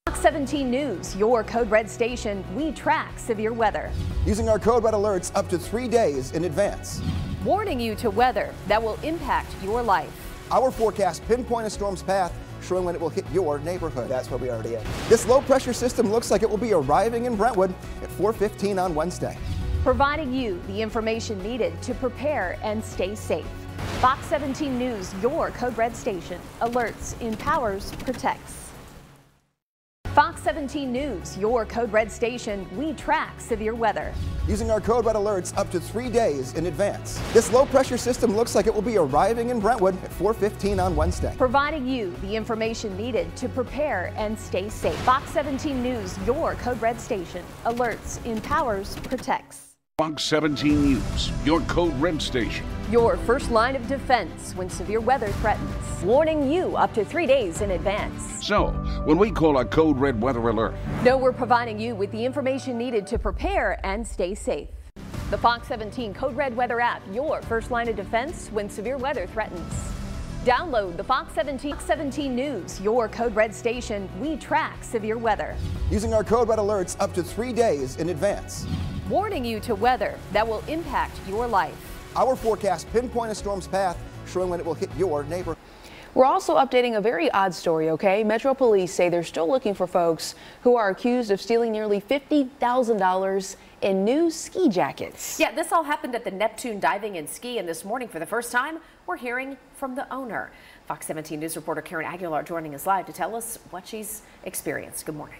Fox 17 News, your Code Red station. We track severe weather. Using our Code Red alerts up to 3 days in advance. Warning you to weather that will impact your life. Our forecast pinpoint a storm's path, showing when it will hit your neighborhood. That's where we already are. This low pressure system looks like it will be arriving in Brentwood at 4:15 on Wednesday. Providing you the information needed to prepare and stay safe. Fox 17 News, your Code Red station. Alerts, empowers, protects. Fox 17 News, your Code Red station, we track severe weather. Using our Code Red alerts up to 3 days in advance. This low pressure system looks like it will be arriving in Brentwood at 4:15 on Wednesday. Providing you the information needed to prepare and stay safe. Fox 17 News, your Code Red station. Alerts, empowers, protects. Fox 17 News, your Code Red station. Your first line of defense when severe weather threatens. Warning you up to 3 days in advance. So, when we call a Code Red weather alert, know we're providing you with the information needed to prepare and stay safe. The Fox 17 Code Red weather app, your first line of defense when severe weather threatens. Download the Fox 17 News, your Code Red station. We track severe weather. Using our Code Red alerts up to 3 days in advance. Warning you to weather that will impact your life. Our forecast pinpoint a storm's path, showing when it will hit your neighborhood. We're also updating a very odd story, okay? Metro Police say they're still looking for folks who are accused of stealing nearly $50,000 in new ski jackets. Yeah, this all happened at the Neptune Diving and Ski, and this morning for the first time, we're hearing from the owner. Fox 17 News reporter Karen Aguilar joining us live to tell us what she's experienced. Good morning.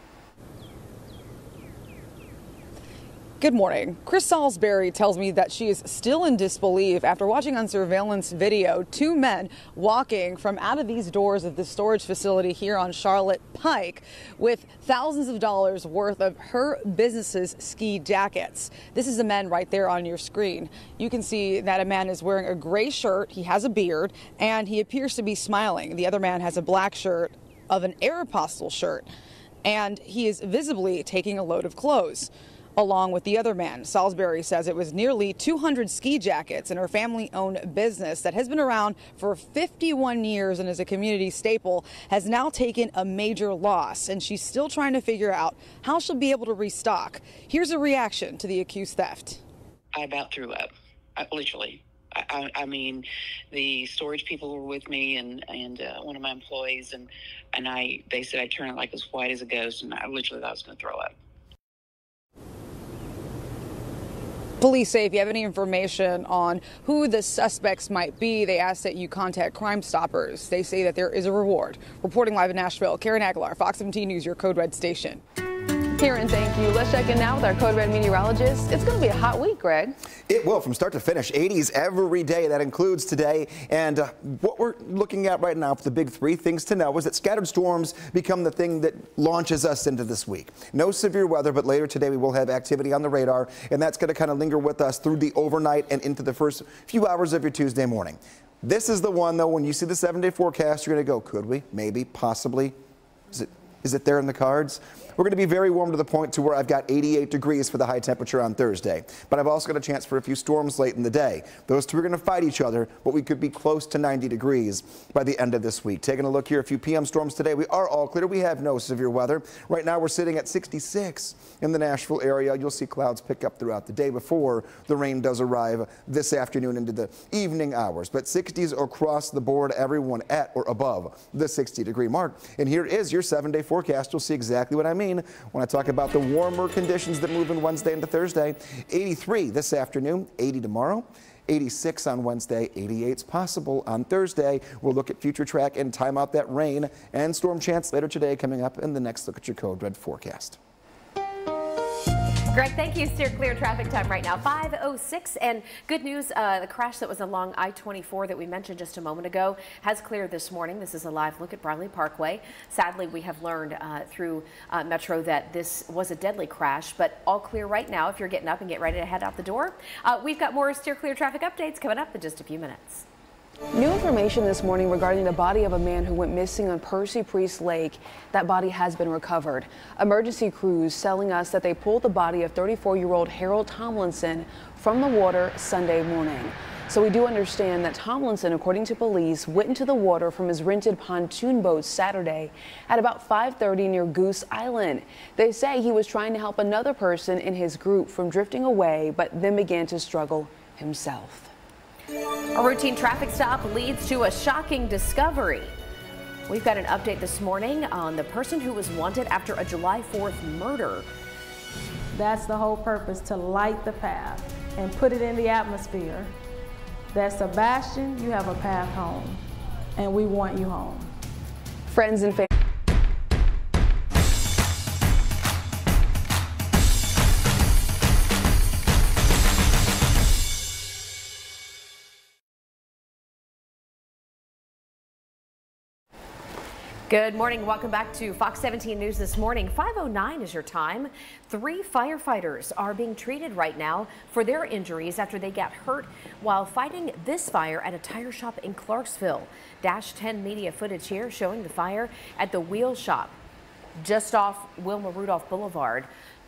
Good morning. Chris Salisbury tells me that she is still in disbelief after watching on surveillance video 2 men walking from out of these doors of the storage facility here on Charlotte Pike with thousands of dollars worth of her business's ski jackets. This is the men right there on your screen. You can see that a man is wearing a gray shirt, he has a beard, and he appears to be smiling. The other man has a black shirt of an Aeropostale shirt, and he is visibly taking a load of clothes. Along with the other man, Salisbury says it was nearly 200 ski jackets in her family-owned business that has been around for 51 years and is a community staple, has now taken a major loss, and she's still trying to figure out how she'll be able to restock. Here's a reaction to the accused theft. I about threw up, literally. I mean, the storage people were with me and one of my employees, and they said I turned like as white as a ghost, and I literally thought I was going to throw up. Police say if you have any information on who the suspects might be, they ask that you contact Crime Stoppers. They say that there is a reward. Reporting live in Nashville, Karen Aguilar, Fox 17 News, your Code Red station. Karen, thank you. Let's check in now with our Code Red meteorologist. It's going to be a hot week, Greg. It will, from start to finish. 80s every day. That includes today. And what we're looking at right now for the big 3 things to know is that scattered storms become the thing that launches us into this week. No severe weather, but later today we will have activity on the radar, and that's going to kind of linger with us through the overnight and into the first few hours of your Tuesday morning. This is the one, though, when you see the 7-day forecast, you're going to go, could we? Maybe, possibly. Is it there in the cards? We're going to be very warm to the point to where I've got 88 degrees for the high temperature on Thursday. But I've also got a chance for a few storms late in the day. Those two are going to fight each other, but we could be close to 90 degrees by the end of this week. Taking a look here, a few PM storms today. We are all clear. We have no severe weather. Right now we're sitting at 66 in the Nashville area. You'll see clouds pick up throughout the day before the rain does arrive this afternoon into the evening hours. But 60s across the board, everyone at or above the 60-degree mark. And here is your 7-day forecast. You'll see exactly what I mean when I talk about the warmer conditions that move in Wednesday into Thursday. 83 this afternoon, 80 tomorrow, 86 on Wednesday, 88's possible on Thursday. We'll look at future track and time out that rain and storm chance later today coming up in the next Look at Your Code Red forecast. Greg, thank you. Steer clear traffic time right now, 5:06. And good news, the crash that was along I-24 that we mentioned just a moment ago has cleared this morning. This is a live look at Briley Parkway. Sadly, we have learned through Metro that this was a deadly crash, but all clear right now if you're getting up and get ready to head out the door. We've got more steer clear traffic updates coming up in just a few minutes. New information this morning regarding the body of a man who went missing on Percy Priest Lake. That body has been recovered. Emergency crews telling us that they pulled the body of 34-year-old Harold Tomlinson from the water Sunday morning. So we do understand that Tomlinson, according to police, went into the water from his rented pontoon boat Saturday at about 5:30 near Goose Island. They say he was trying to help another person in his group from drifting away, but then began to struggle himself. A routine traffic stop leads to a shocking discovery. We've got an update this morning on the person who was wanted after a July 4th murder. That's the whole purpose, to light the path and put it in the atmosphere that Sebastian, you have a path home, and we want you home. Friends and family. Good morning. Welcome back to Fox 17 News this morning. 5:09 is your time. 3 firefighters are being treated right now for their injuries after they got hurt while fighting this fire at a tire shop in Clarksville. Dash 10 media footage here showing the fire at the wheel shop just off Wilma Rudolph Boulevard.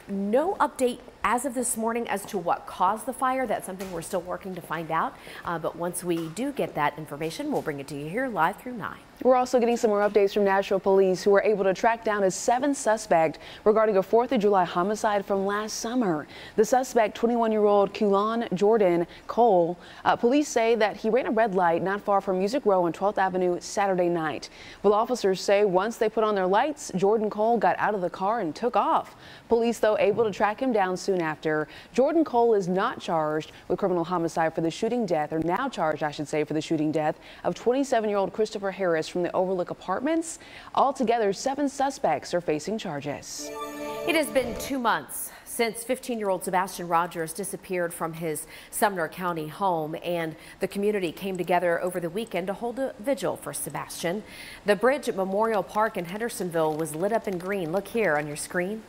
No update as of this morning as to what caused the fire. That's something we're still working to find out. But once we do get that information, we'll bring it to you here live through 9. We're also getting some more updates from Nashville police, who were able to track down a 7th suspect regarding a 4th of July homicide from last summer. The suspect, 21-year-old Kulon Jordan Cole, police say that he ran a red light not far from Music Row on 12th Avenue Saturday night. Well, officers say once they put on their lights, Jordan Cole got out of the car and took off. Police, though, able to track him down soon after. Jordan Cole is not charged with criminal homicide for the shooting death, or now charged, I should say, for the shooting death of 27-year-old Christopher Harris from the Overlook Apartments. Altogether, 7 suspects are facing charges. It has been 2 months since 15-year-old Sebastian Rogers disappeared from his Sumner County home, and the community came together over the weekend to hold a vigil for Sebastian. The bridge at Memorial Park in Hendersonville was lit up in green. Look here on your screen.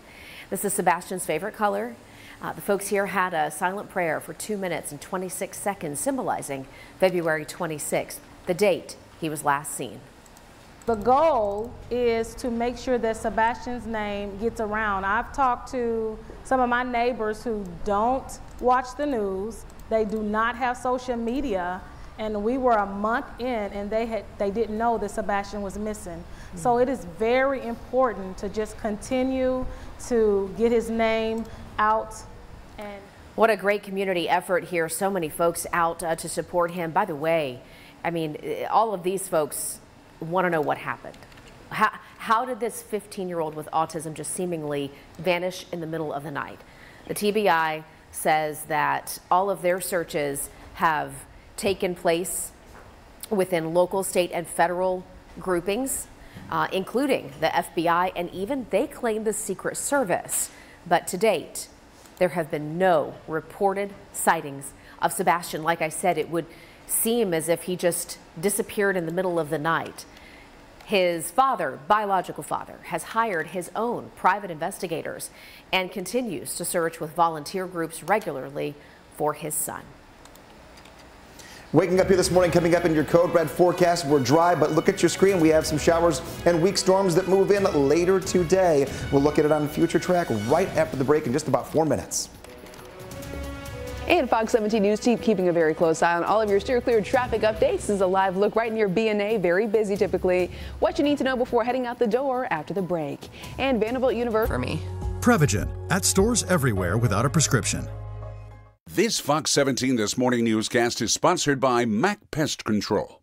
This is Sebastian's favorite color. The folks here had a silent prayer for 2 minutes and 26 seconds, symbolizing February 26th, the date he was last seen. The goal is to make sure that Sebastian's name gets around. I've talked to some of my neighbors who don't watch the news. They do not have social media, and we were a month in and they didn't know that Sebastian was missing. So it is very important to just continue to get his name out. And what a great community effort here. So many folks out to support him. By the way, I mean, all of these folks want to know what happened. How did this 15-year-old with autism just seemingly vanish in the middle of the night? The TBI says that all of their searches have taken place within local, state, and federal groupings, including the FBI, and even they claim the Secret Service. But to date, there have been no reported sightings of Sebastian. Like I said, it would seem as if he just disappeared in the middle of the night. His father, biological father, has hired his own private investigators and continues to search with volunteer groups regularly for his son. Waking up here this morning, coming up in your Code Red forecast, we're dry, but look at your screen. We have some showers and weak storms that move in later today. We'll look at it on Future Track right after the break in just about 4 minutes. And Fox 17 News team keeping a very close eye on all of your steer clear traffic updates. This is a live look right near B&A, very busy typically. What you need to know before heading out the door after the break. And Vanderbilt University. For me. Prevagen at stores everywhere without a prescription. This Fox 17 This Morning newscast is sponsored by Mac Pest Control.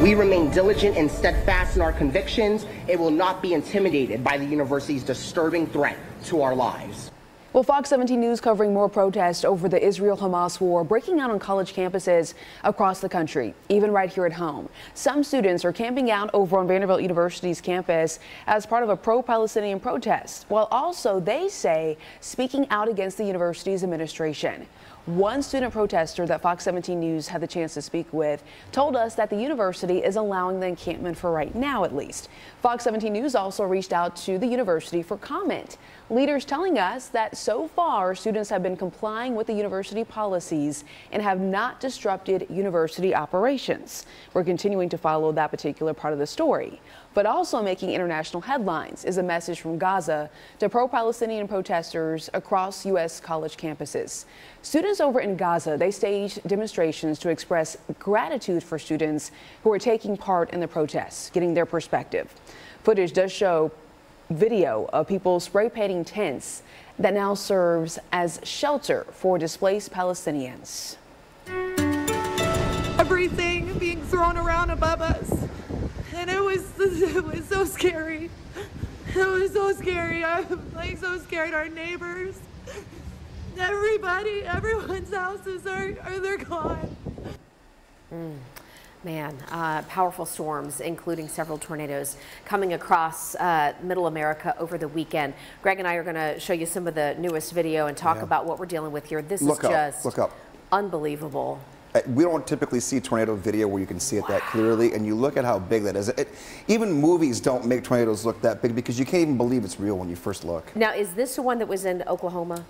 We remain diligent and steadfast in our convictions and will not be intimidated by the university's disturbing threat to our lives. Well, Fox 17 News covering more protests over the Israel-Hamas war breaking out on college campuses across the country, even right here at home. Some students are camping out over on Vanderbilt University's campus as part of a pro-Palestinian protest, while also, they say, speaking out against the university's administration. One student protester that Fox 17 News had the chance to speak with told us that the university is allowing the encampment for right now, at least. Fox 17 News also reached out to the university for comment. Leaders telling us that so far students have been complying with the university policies and have not disrupted university operations. We're continuing to follow that particular part of the story. But also making international headlines is a message from Gaza to pro-Palestinian protesters across U.S. college campuses. Students over in Gaza, they staged demonstrations to express gratitude for students who are taking part in the protests, getting their perspective. Footage does show video of people spray painting tents that now serves as shelter for displaced Palestinians. Everything being thrown around above us. And it was so scary. It was so scary. I'm like so scared. Our neighbors, everybody, everyone's houses they're gone. Man, powerful storms, including several tornadoes, coming across Middle America over the weekend. Greg and I are going to show you some of the newest video and talk about what we're dealing with here. This is just unbelievable. We don't typically see tornado video where you can see it that clearly, and you look at how big that is. Even movies don't make tornadoes look that big because you can't even believe it's real when you first look. Now, is this the one that was in Oklahoma?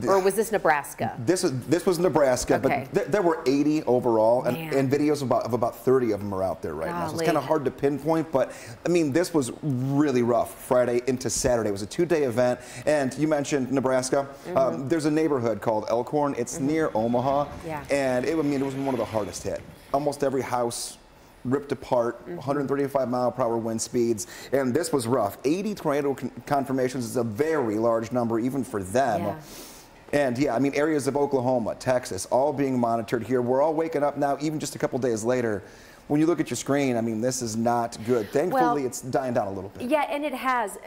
Or was this Nebraska? This was Nebraska, okay. But there were 80 overall, and videos of about 30 of them are out there right now. So it's kind of hard to pinpoint, but I mean, this was really rough Friday into Saturday. It was a 2-day event, and you mentioned Nebraska. There's a neighborhood called Elkhorn. It's near Omaha, and it was one of the hardest hit. Almost every house ripped apart, 135-mile-per-hour wind speeds, and this was rough. 80 tornado confirmations is a very large number even for them. Yeah. And yeah, I mean, areas of Oklahoma, Texas, all being monitored here. We're all waking up now, even just a couple days later. When you look at your screen, I mean, this is not good. Thankfully, it's dying down a little bit. Yeah, and it has.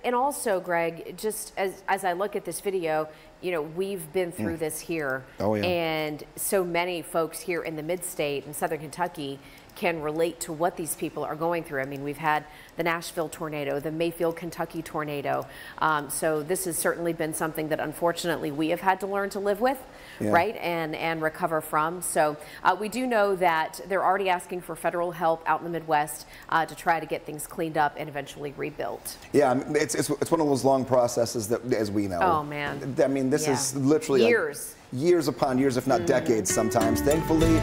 And also, Greg, just as I look at this video, you know, we've been through this here. Oh, yeah. And so many folks here in the mid-state in southern Kentucky can relate to what these people are going through. I mean, we've had the Nashville tornado, the Mayfield, Kentucky tornado. So this has certainly been something that unfortunately we have had to learn to live with, right, and recover from. So we do know that they're already asking for federal help out in the Midwest to try to get things cleaned up and eventually rebuilt. Yeah, I mean, it's one of those long processes that, as we know. Oh, man. I mean, this is literally years. Years upon years, if not decades sometimes. Thankfully,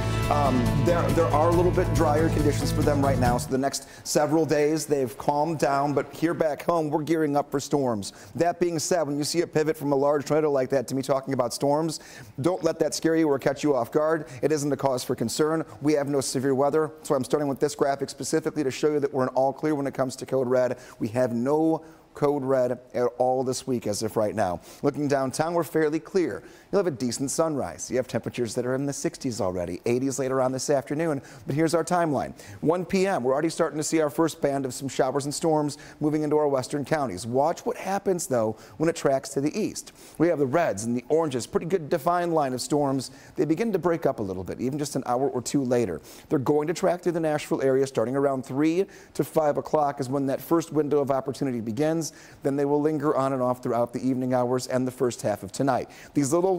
there are a little bit drier conditions for them right now. So the next several days, they've calmed down. But here back home, we're gearing up for storms. That being said, when you see a pivot from a large tornado like that to me talking about storms, don't let that scare you or catch you off guard. It isn't a cause for concern. We have no severe weather. So I'm starting with this graphic specifically to show you that we're in all clear when it comes to code red. We have no code red at all this week as of right now. Looking downtown, we're fairly clear. You'll have a decent sunrise. You have temperatures that are in the 60s already, 80s later on this afternoon. But here's our timeline. 1 p.m., we're already starting to see our first band of some showers and storms moving into our western counties. Watch what happens, though, when it tracks to the east. We have the reds and the oranges, pretty good defined line of storms. They begin to break up a little bit, even just an hour or two later. They're going to track through the Nashville area starting around 3 to 5 o'clock is when that first window of opportunity begins. Then they will linger on and off throughout the evening hours and the first half of tonight. These little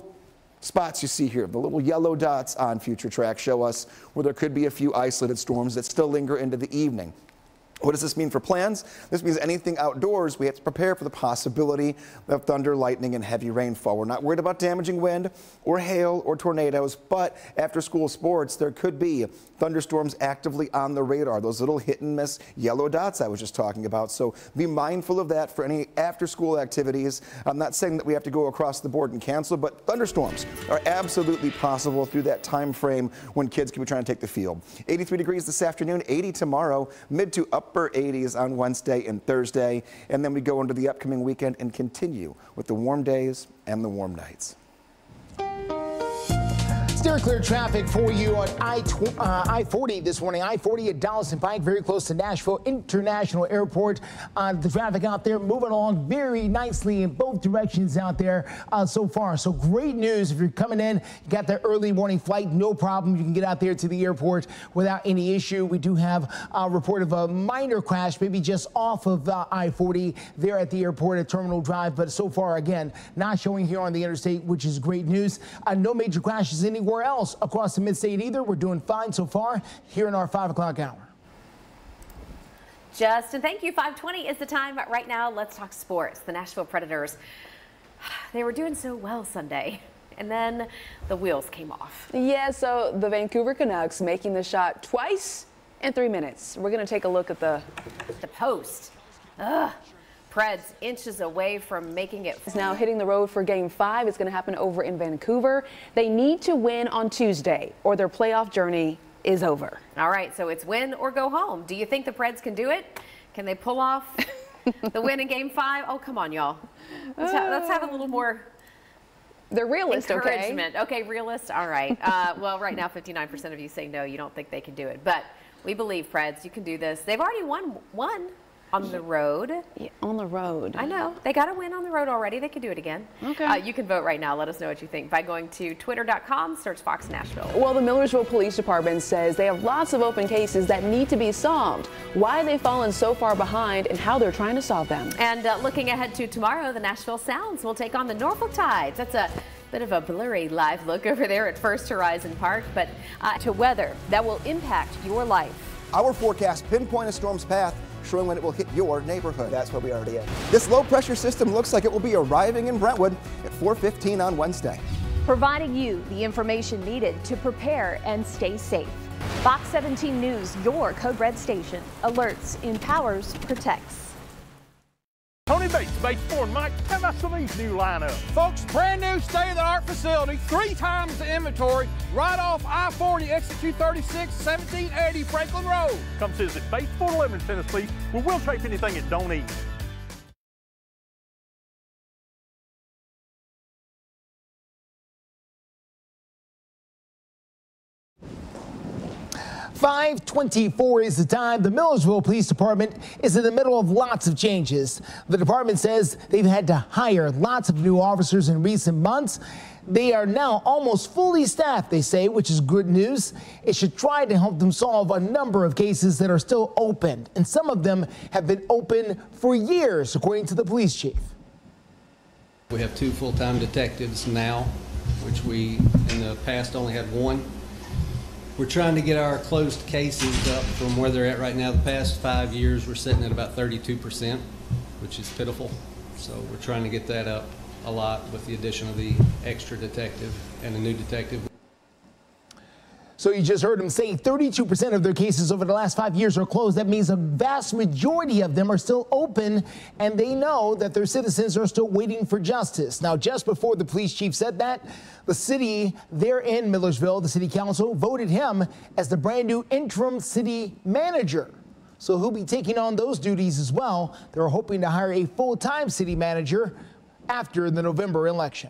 spots you see here, the little yellow dots on future tracks show us where there could be a few isolated storms that still linger into the evening. What does this mean for plans? This means anything outdoors, we have to prepare for the possibility of thunder, lightning, and heavy rainfall. We're not worried about damaging wind or hail or tornadoes, but after school sports, there could be thunderstorms actively on the radar, those little hit and miss yellow dots I was just talking about. So be mindful of that for any after school activities. I'm not saying that we have to go across the board and cancel, but thunderstorms are absolutely possible through that time frame when kids can be trying to take the field. 83 degrees this afternoon, 80 tomorrow, mid to upper 80s on Wednesday and Thursday, and then we go into the upcoming weekend and continue with the warm days and the warm nights. Steer clear traffic for you on I-40 this morning. I-40 at Dallas and Pike, very close to Nashville International Airport. The traffic out there moving along very nicely in both directions out there so far. So great news if you're coming in, you got that early morning flight, no problem. You can get out there to the airport without any issue. We do have a report of a minor crash, maybe just off of I-40 there at the airport at Terminal Drive. But so far, again, not showing here on the interstate, which is great news. No major crashes anywhere else across the mid-state either. We're doing fine so far here in our 5 o'clock hour. Justin, thank you. 5:20 is the time right now. Let's talk sports. The Nashville Predators, they were doing so well Sunday, and then the wheels came off. Yeah, so the Vancouver Canucks making the shot twice in 3 minutes. We're going to take a look at the post. Ugh. Preds inches away from making it. Is now hitting the road for Game 5. It's going to happen over in Vancouver. They need to win on Tuesday or their playoff journey is over. All right, so it's win or go home. Do you think the Preds can do it? Can they pull off the win in Game 5? Oh, come on, y'all. Let's have a little more. They're realist, encouragement. Okay, realist. All right. Well, right now, 59% of you say no, you don't think they can do it. But we believe, Preds, you can do this. They've already won on the road. Yeah, on the road. I know. They got a win on the road already. They could do it again. Okay. You can vote right now. Let us know what you think by going to twitter.com, search Fox Nashville. Well, the Millersville Police Department says they have lots of open cases that need to be solved, why they've fallen so far behind, and how they're trying to solve them. And looking ahead to tomorrow, the Nashville Sounds will take on the Norfolk Tides. That's a Bit of a blurry live look over there at First Horizon Park, but to weather that will impact your life. Our forecast pinpoint a storm's path, showing when it will hit your neighborhood. That's where we already at. This low pressure system looks like it will be arriving in Brentwood at 4:15 on Wednesday. Providing you the information needed to prepare and stay safe. Fox 17 News, your Code Red station. Alerts, empowers, protects. Tony Bates, Bates Ford. Mike, how about some of these new lineup? Folks, brand new state-of-the-art facility, 3 times the inventory, right off I-40, exit 236, 1780 Franklin Road. Come see us at Bates Ford, Lebanon, Tennessee, where we'll take anything it don't eat. .524 is the time. The Millersville Police Department is in the middle of lots of changes. The department says they've had to hire lots of new officers in recent months. They are now almost fully staffed, they say, which is good news. It should try to help them solve a number of cases that are still open, and some of them have been open for years, according to the police chief. We have 2 full-time detectives now, which we in the past only had 1. We're trying to get our closed cases up from where they're at right now. The past 5 years, we're sitting at about 32%, which is pitiful. So we're trying to get that up a lot with the addition of the extra detective and a new detective. So you just heard him say 32% of their cases over the last 5 years are closed. That means a vast majority of them are still open, and they know that their citizens are still waiting for justice. Now, just before the police chief said that, the city there in Millersville, the city council, voted him as the brand new interim city manager. So he'll be taking on those duties as well. They're hoping to hire a full-time city manager after the November election.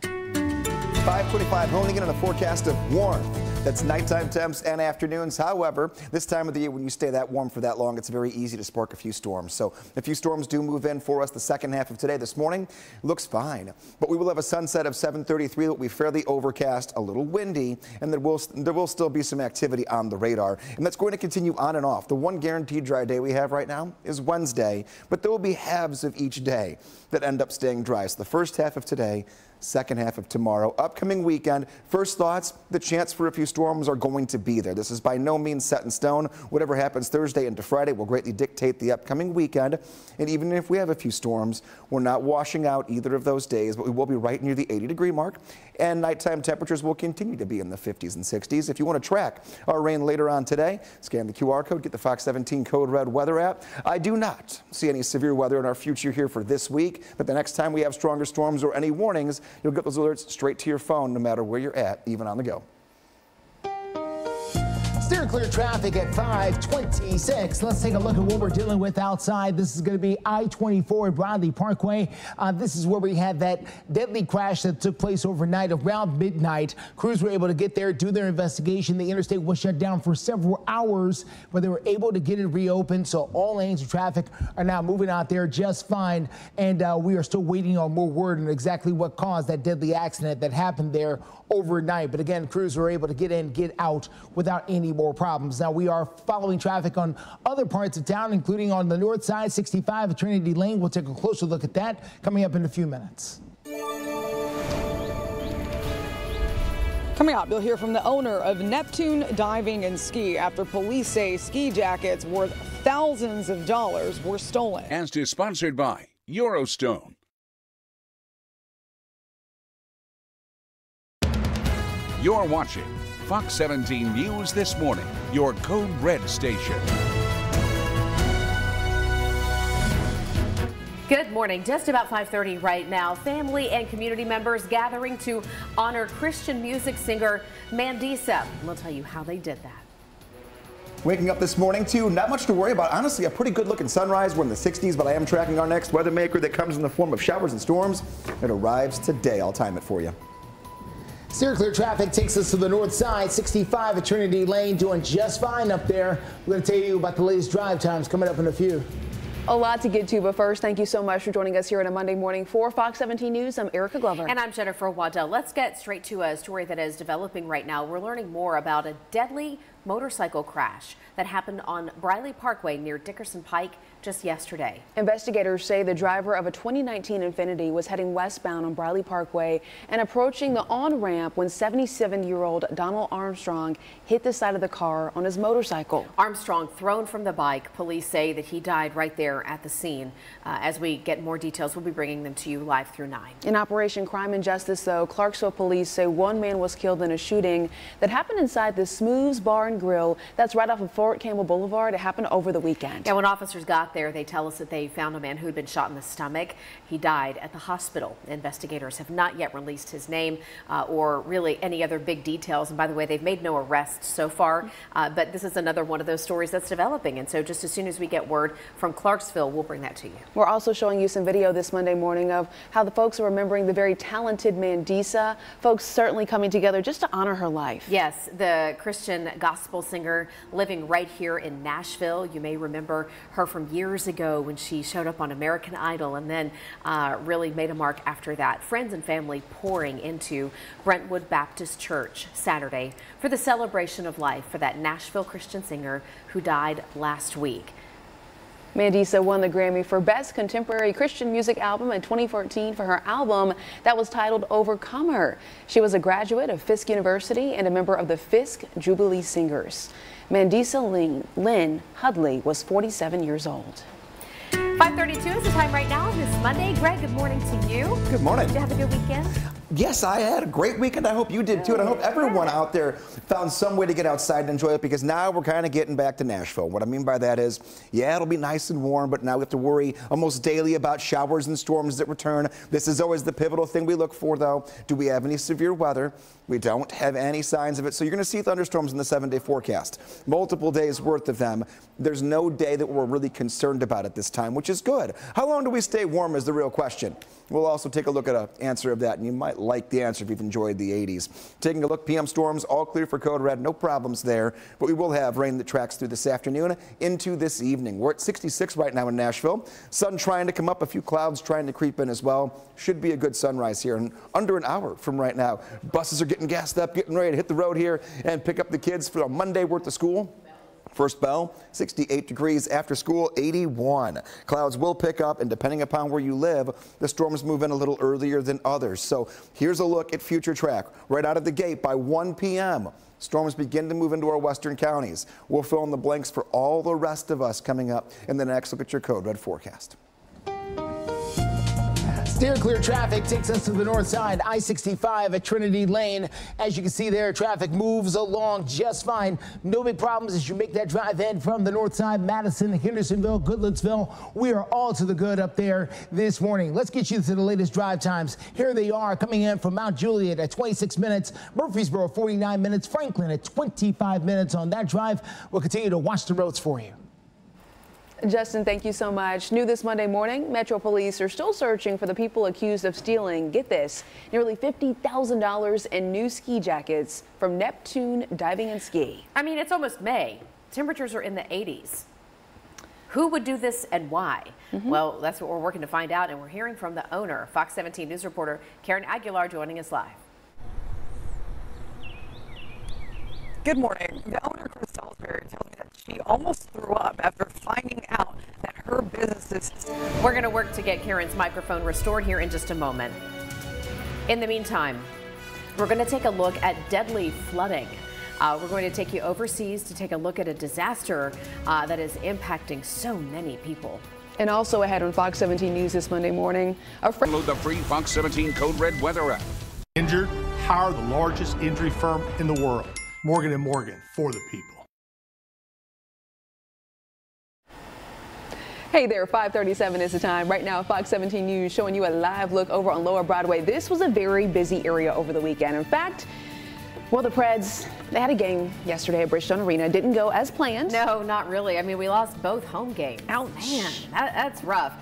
525 honing in on a forecast of warmth. That's nighttime temps and afternoons. However, this time of the year, when you stay that warm for that long, it's very easy to spark a few storms. So a few storms do move in for us the second half of today. This morning looks fine, but we will have a sunset of 7:33 that will be fairly overcast, a little windy, and there will still be some activity on the radar. And that's going to continue on and off. The one guaranteed dry day we have right now is Wednesday, but there will be halves of each day that end up staying dry. So the first half of today, second half of tomorrow. Upcoming weekend, first thoughts, the chance for a few storms are going to be there. This is by no means set in stone. Whatever happens Thursday into Friday will greatly dictate the upcoming weekend. And even if we have a few storms, we're not washing out either of those days, but we will be right near the 80-degree mark. And nighttime temperatures will continue to be in the 50s and 60s. If you want to track our rain later on today, scan the QR code, get the Fox 17 Code Red weather app. I do not see any severe weather in our future here for this week, but the next time we have stronger storms or any warnings, you'll get those alerts straight to your phone no matter where you're at, even on the go. Steer clear traffic at 526. Let's take a look at what we're dealing with outside. This is going to be I-24 Bradley Parkway. This is where we had that deadly crash that took place overnight around midnight. Crews were able to get there, do their investigation. The interstate was shut down for several hours, but they were able to get it reopened. So all lanes of traffic are now moving out there just fine. And we are still waiting on more word on exactly what caused that deadly accident that happened there overnight. But again, crews were able to get in, get out without any more problems. Now we are following traffic on other parts of town, including on the north side, 65 at Trinity Lane. We'll take a closer look at that coming up in a few minutes. Coming up, you'll hear from the owner of Neptune Diving and Ski after police say ski jackets worth thousands of dollars were stolen. AST is sponsored by Eurostone. You're watching Fox 17 News This Morning, your Code Red station. Good morning. Just about 5:30 right now. Family and community members gathering to honor Christian music singer Mandisa. We'll tell you how they did that. Waking up this morning too, not much to worry about. Honestly, a pretty good looking sunrise. We're in the 60s, but I am tracking our next weather maker that comes in the form of showers and storms. It arrives today. I'll time it for you. Steer clear traffic takes us to the north side, 65 at Trinity Lane, doing just fine up there. We're going to tell you about the latest drive times coming up in a few. A lot to get to, but first, thank you so much for joining us here on a Monday morning for Fox 17 News. I'm Erica Glover. And I'm Jennifer Waddell. Let's get straight to a story that is developing right now. We're learning more about a deadly motorcycle crash that happened on Briley Parkway near Dickerson Pike just yesterday. Investigators say the driver of a 2019 Infiniti was heading westbound on Briley Parkway and approaching the on-ramp when 77-year-old Donald Armstrong hit the side of the car on his motorcycle. Armstrong thrown from the bike. Police say that he died right there at the scene. As we get more details, we'll be bringing them to you live through 9. In Operation Crime and Justice, though, Clarksville police say one man was killed in a shooting that happened inside the Smooth's Bar and Grill. That's right off of Fort Campbell Boulevard. It happened over the weekend. Yeah, when officers got there, they tell us that they found a man who had been shot in the stomach. He died at the hospital. Investigators have not yet released his name or really any other big details. And by the way, they've made no arrests so far, but this is another one of those stories that's developing. And so just as soon as we get word from Clarksville, we'll bring that to you. We're also showing you some video this Monday morning of how the folks are remembering the very talented Mandisa. Folks certainly coming together just to honor her life. Yes, the Christian gospel singer living right here in Nashville. You may remember her from years ago when she showed up on American Idol and then really made a mark after that. Friends and family pouring into Brentwood Baptist Church Saturday for the celebration of life for that Nashville Christian singer who died last week. Mandisa won the Grammy for Best Contemporary Christian Music Album in 2014 for her album that was titled Overcomer. She was a graduate of Fisk University and a member of the Fisk Jubilee Singers. Mandisa Lynn Hudley was 47 years old. 5:32 is the time right now on this Monday. Greg, good morning to you. Good morning. Did you have a good weekend? Yes, I had a great weekend. I hope you did too. And I hope everyone out there found some way to get outside and enjoy it, because now we're kind of getting back to Nashville. What I mean by that is, yeah, it'll be nice and warm, but now we have to worry almost daily about showers and storms that return. This is always the pivotal thing we look for, though. Do we have any severe weather? We don't have any signs of it. So you're going to see thunderstorms in the 7-day forecast. Multiple days worth of them. There's no day that we're really concerned about at this time, which is good. How long do we stay warm is the real question. We'll also take a look at an answer of that, and you might like the answer if you've enjoyed the 80s. Taking a look, PM storms all clear for code red, no problems there, but we will have rain that tracks through this afternoon into this evening. We're at 66 right now in Nashville. Sun trying to come up, a few clouds trying to creep in as well. Should be a good sunrise here in under an hour from right now. Buses are getting gassed up, getting ready to hit the road here and pick up the kids for a Monday worth of school. First bell, 68 degrees. After school, 81. Clouds will pick up, and depending upon where you live, the storms move in a little earlier than others. So here's a look at future track. Right out of the gate by 1 p.m., storms begin to move into our western counties. We'll fill in the blanks for all the rest of us coming up in the next look at your code red forecast. Steer clear traffic takes us to the north side, I-65 at Trinity Lane. As you can see there, traffic moves along just fine. No big problems as you make that drive in from the north side, Madison, Hendersonville, Goodlettsville. We are all to the good up there this morning. Let's get you to the latest drive times. Here they are coming in from Mount Juliet at 26 minutes, Murfreesboro 49 minutes, Franklin at 25 minutes on that drive. We'll continue to watch the roads for you. Justin, thank you so much. New this Monday morning, Metro Police are still searching for the people accused of stealing, get this, nearly $50,000 in new ski jackets from Neptune Diving and Ski. I mean, it's almost May. Temperatures are in the 80s. Who would do this and why? Well, that's what we're working to find out, and we're hearing from the owner. Fox 17 News reporter Karen Aguilar joining us live. Good morning. The owner, Chris Salisbury, tells me that she almost threw up after finding out that her businesses. We're going to work to get Karen's microphone restored here in just a moment. In the meantime, we're going to take a look at deadly flooding. We're going to take you overseas to take a look at a disaster that is impacting so many people. And also ahead on Fox 17 News this Monday morning. Download the free Fox 17 Code Red weather app. Injured, hire the largest injury firm in the world. Morgan & Morgan, for the people. Hey there, 5:37 is the time. Right now, Fox 17 News showing you a live look over on Lower Broadway. This was a very busy area over the weekend. In fact, well, the Preds, they had a game yesterday at Bridgestone Arena. Didn't go as planned. No, not really. I mean, we lost both home games. Ouch. Man, that's rough.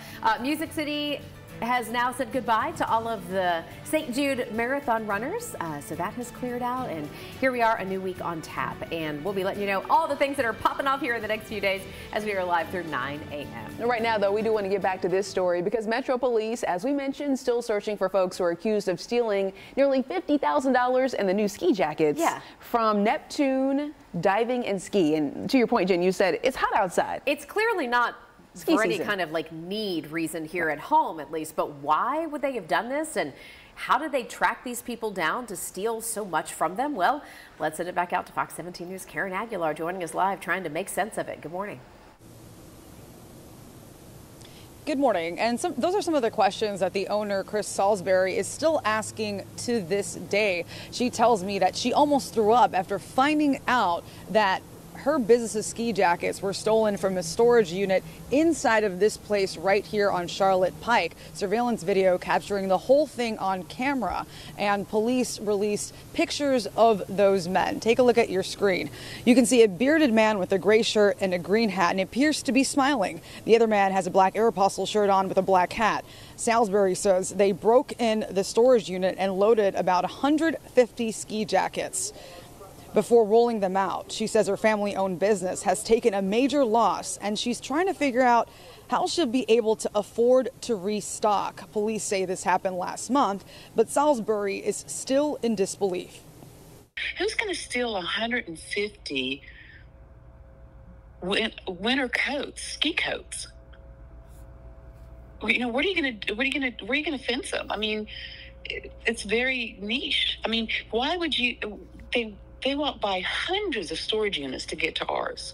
Music City has now said goodbye to all of the St. Jude Marathon runners, so that has cleared out, and here we are, a new week on tap, and we'll be letting you know all the things that are popping off here in the next few days as we are live through 9 a.m. Right now, though, we do want to get back to this story because Metro Police, as we mentioned, still searching for folks who are accused of stealing nearly $50,000 in the new ski jackets from Neptune Diving and Ski. And to your point, Jen, you said it's hot outside. It's clearly not ski for any season. kind of like need reason here at home, at least, but why would they have done this, and how did they track these people down to steal so much from them? Well, let's send it back out to Fox 17 News' Karen Aguilar joining us live, trying to make sense of it. Good morning. Good morning. And those are some of the questions that the owner, Chris Salisbury, is still asking to this day. She tells me that she almost threw up after finding out that her business's ski jackets were stolen from a storage unit inside of this place right here on Charlotte Pike. Surveillance video capturing the whole thing on camera, and police released pictures of those men. Take a look at your screen. You can see a bearded man with a gray shirt and a green hat and appears to be smiling. The other man has a black Aeropostale shirt on with a black hat. Salisbury says they broke in the storage unit and loaded about 150 ski jackets before rolling them out. She says her family-owned business has taken a major loss, and she's trying to figure out how she'll be able to afford to restock. Police say this happened last month, but Salisbury is still in disbelief. Who's going to steal 150 winter coats, ski coats? You know, where are you going to fence them? I mean, it's very niche. I mean, why would you? They won't buy hundreds of storage units to get to ours.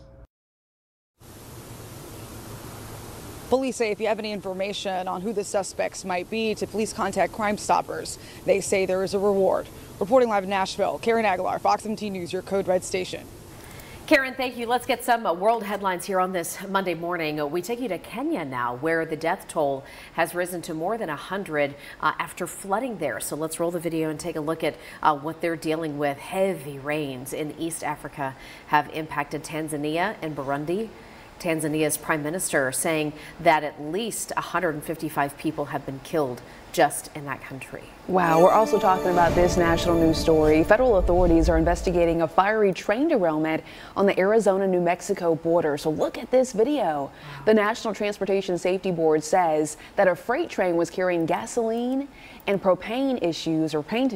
Police say if you have any information on who the suspects might be, to please contact Crime Stoppers. They say there is a reward. Reporting live in Nashville, Karen Aguilar, Fox 17 News, your Code Red station. Karen, thank you. Let's get some world headlines here on this Monday morning. We take you to Kenya now, where the death toll has risen to more than 100 after flooding there. So let's roll the video and take a look at what they're dealing with. Heavy rains in East Africa have impacted Tanzania and Burundi. Tanzania's prime minister saying that at least 155 people have been killed just in that country. Wow, we're also talking about this national news story. Federal authorities are investigating a fiery train derailment on the Arizona-New Mexico border. So look at this video. The National Transportation Safety Board says that a freight train was carrying gasoline and propane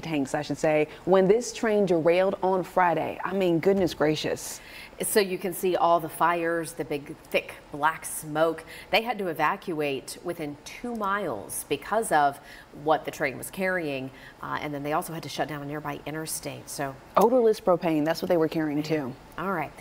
tanks, I should say, when this train derailed on Friday. I mean, goodness gracious. So you can see all the fires, the big, thick black smoke. They had to evacuate within 2 miles because of what the train was carrying. And then they also had to shut down a nearby interstate. So odorless propane, that's what they were carrying too. All right.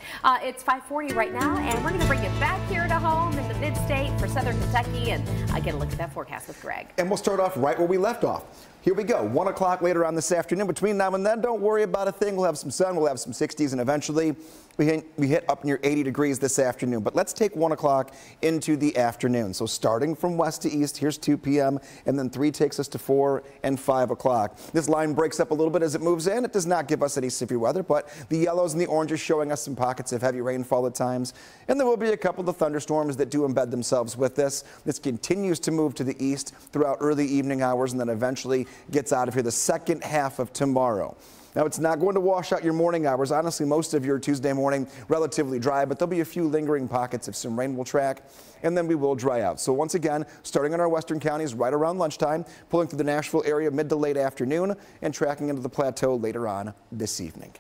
It's 5:40 right now, and we're going to bring you back here to home in the mid-state for Southern Kentucky and get a look at that forecast with Greg. And we'll start off right where we left off. Here we go. 1 o'clock later on this afternoon. Between now and then, don't worry about a thing. We'll have some sun. We'll have some 60s, and eventually we hit up near 80 degrees this afternoon. But let's take 1 o'clock into the afternoon. So starting from west to east, here's 2 p.m., and then 3 takes us to 4 and 5 o'clock. This line breaks up a little bit as it moves in. It does not give us any severe weather, but the yellows and the oranges showing us some pockets of heavy rainfall at times. And there will be a couple of thunderstorms that do embed themselves with this. This continues to move to the east throughout early evening hours and then eventually gets out of here the second half of tomorrow. Now, it's not going to wash out your morning hours. Honestly, most of your Tuesday morning relatively dry, but there'll be a few lingering pockets of some rain will track, and then we will dry out. So once again, starting in our western counties right around lunchtime, pulling through the Nashville area mid to late afternoon, and tracking into the plateau later on this evening.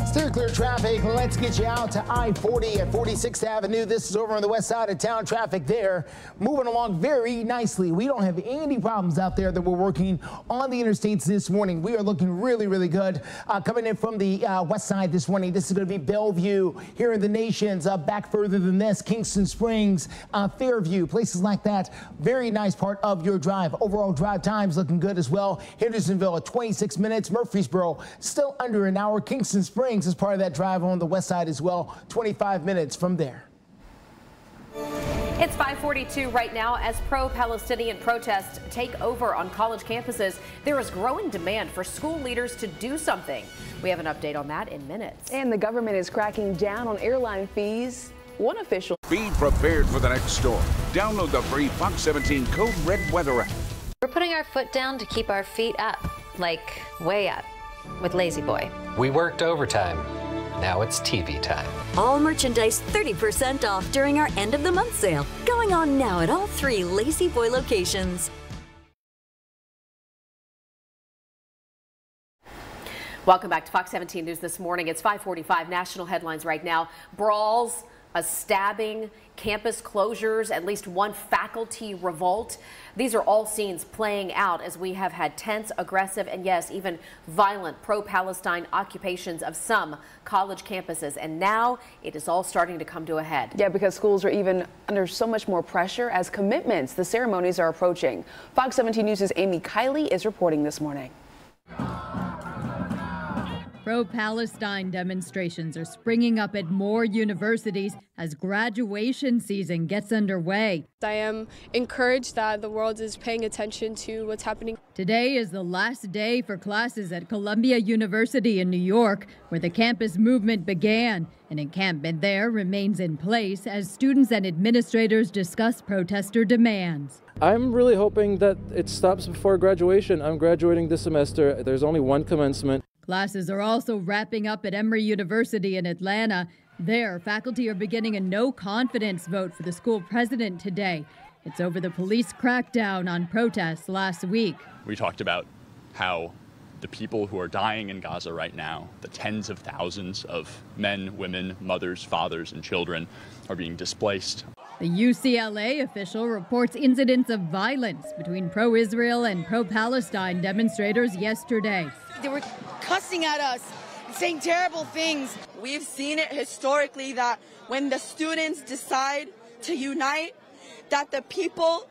Steer clear traffic. Let's get you out to I-40 at 46th Avenue. This is over on the west side of town. Traffic there moving along very nicely. We don't have any problems out there that we're working on the interstates this morning. We are looking really, really good. Coming in from the west side this morning, this is going to be Bellevue here in the Nations. Back further than this, Kingston Springs, Fairview, places like that. Very nice part of your drive. Overall drive times looking good as well. Hendersonville at 26 minutes. Murfreesboro still under an hour. Kingston Springs is part of that drive on the west side as well. 25 minutes from there. It's 5:42 right now. As pro-Palestinian protests take over on college campuses, there is growing demand for school leaders to do something. We have an update on that in minutes. And the government is cracking down on airline fees. One official Be prepared for the next storm. Download the free Fox 17 Code Red Weather app. We're putting our foot down to keep our feet up, like way up, with Lazy Boy. We worked overtime. Now it's TV time. All merchandise 30% off during our end of the month sale. Going on now at all 3 Lazy Boy locations. Welcome back to Fox 17 News this morning. It's 5:45. National headlines right now. Brawls, a stabbing, campus closures, at least one faculty revolt. These are all scenes playing out as we have had tense, aggressive, and yes, even violent pro-Palestine occupations of some college campuses. And now it is all starting to come to a head. Yeah, because schools are even under so much more pressure as commitments. The ceremonies are approaching. Fox 17 News' Amy Kiley is reporting this morning. Pro-Palestine demonstrations are springing up at more universities as graduation season gets underway. I am encouraged that the world is paying attention to what's happening. Today is the last day for classes at Columbia University in New York, where the campus movement began. An encampment there remains in place as students and administrators discuss protester demands. I'm really hoping that it stops before graduation. I'm graduating this semester. There's only one commencement. Classes are also wrapping up at Emory University in Atlanta. There, faculty are beginning a no-confidence vote for the school president today. It's over the police crackdown on protests last week. We talked about how the people who are dying in Gaza right now, the tens of thousands of men, women, mothers, fathers, and children are being displaced. The UCLA official reports incidents of violence between pro-Israel and pro-Palestine demonstrators yesterday. They were cussing at us, saying terrible things. We've seen it historically that when the students decide to unite, that the people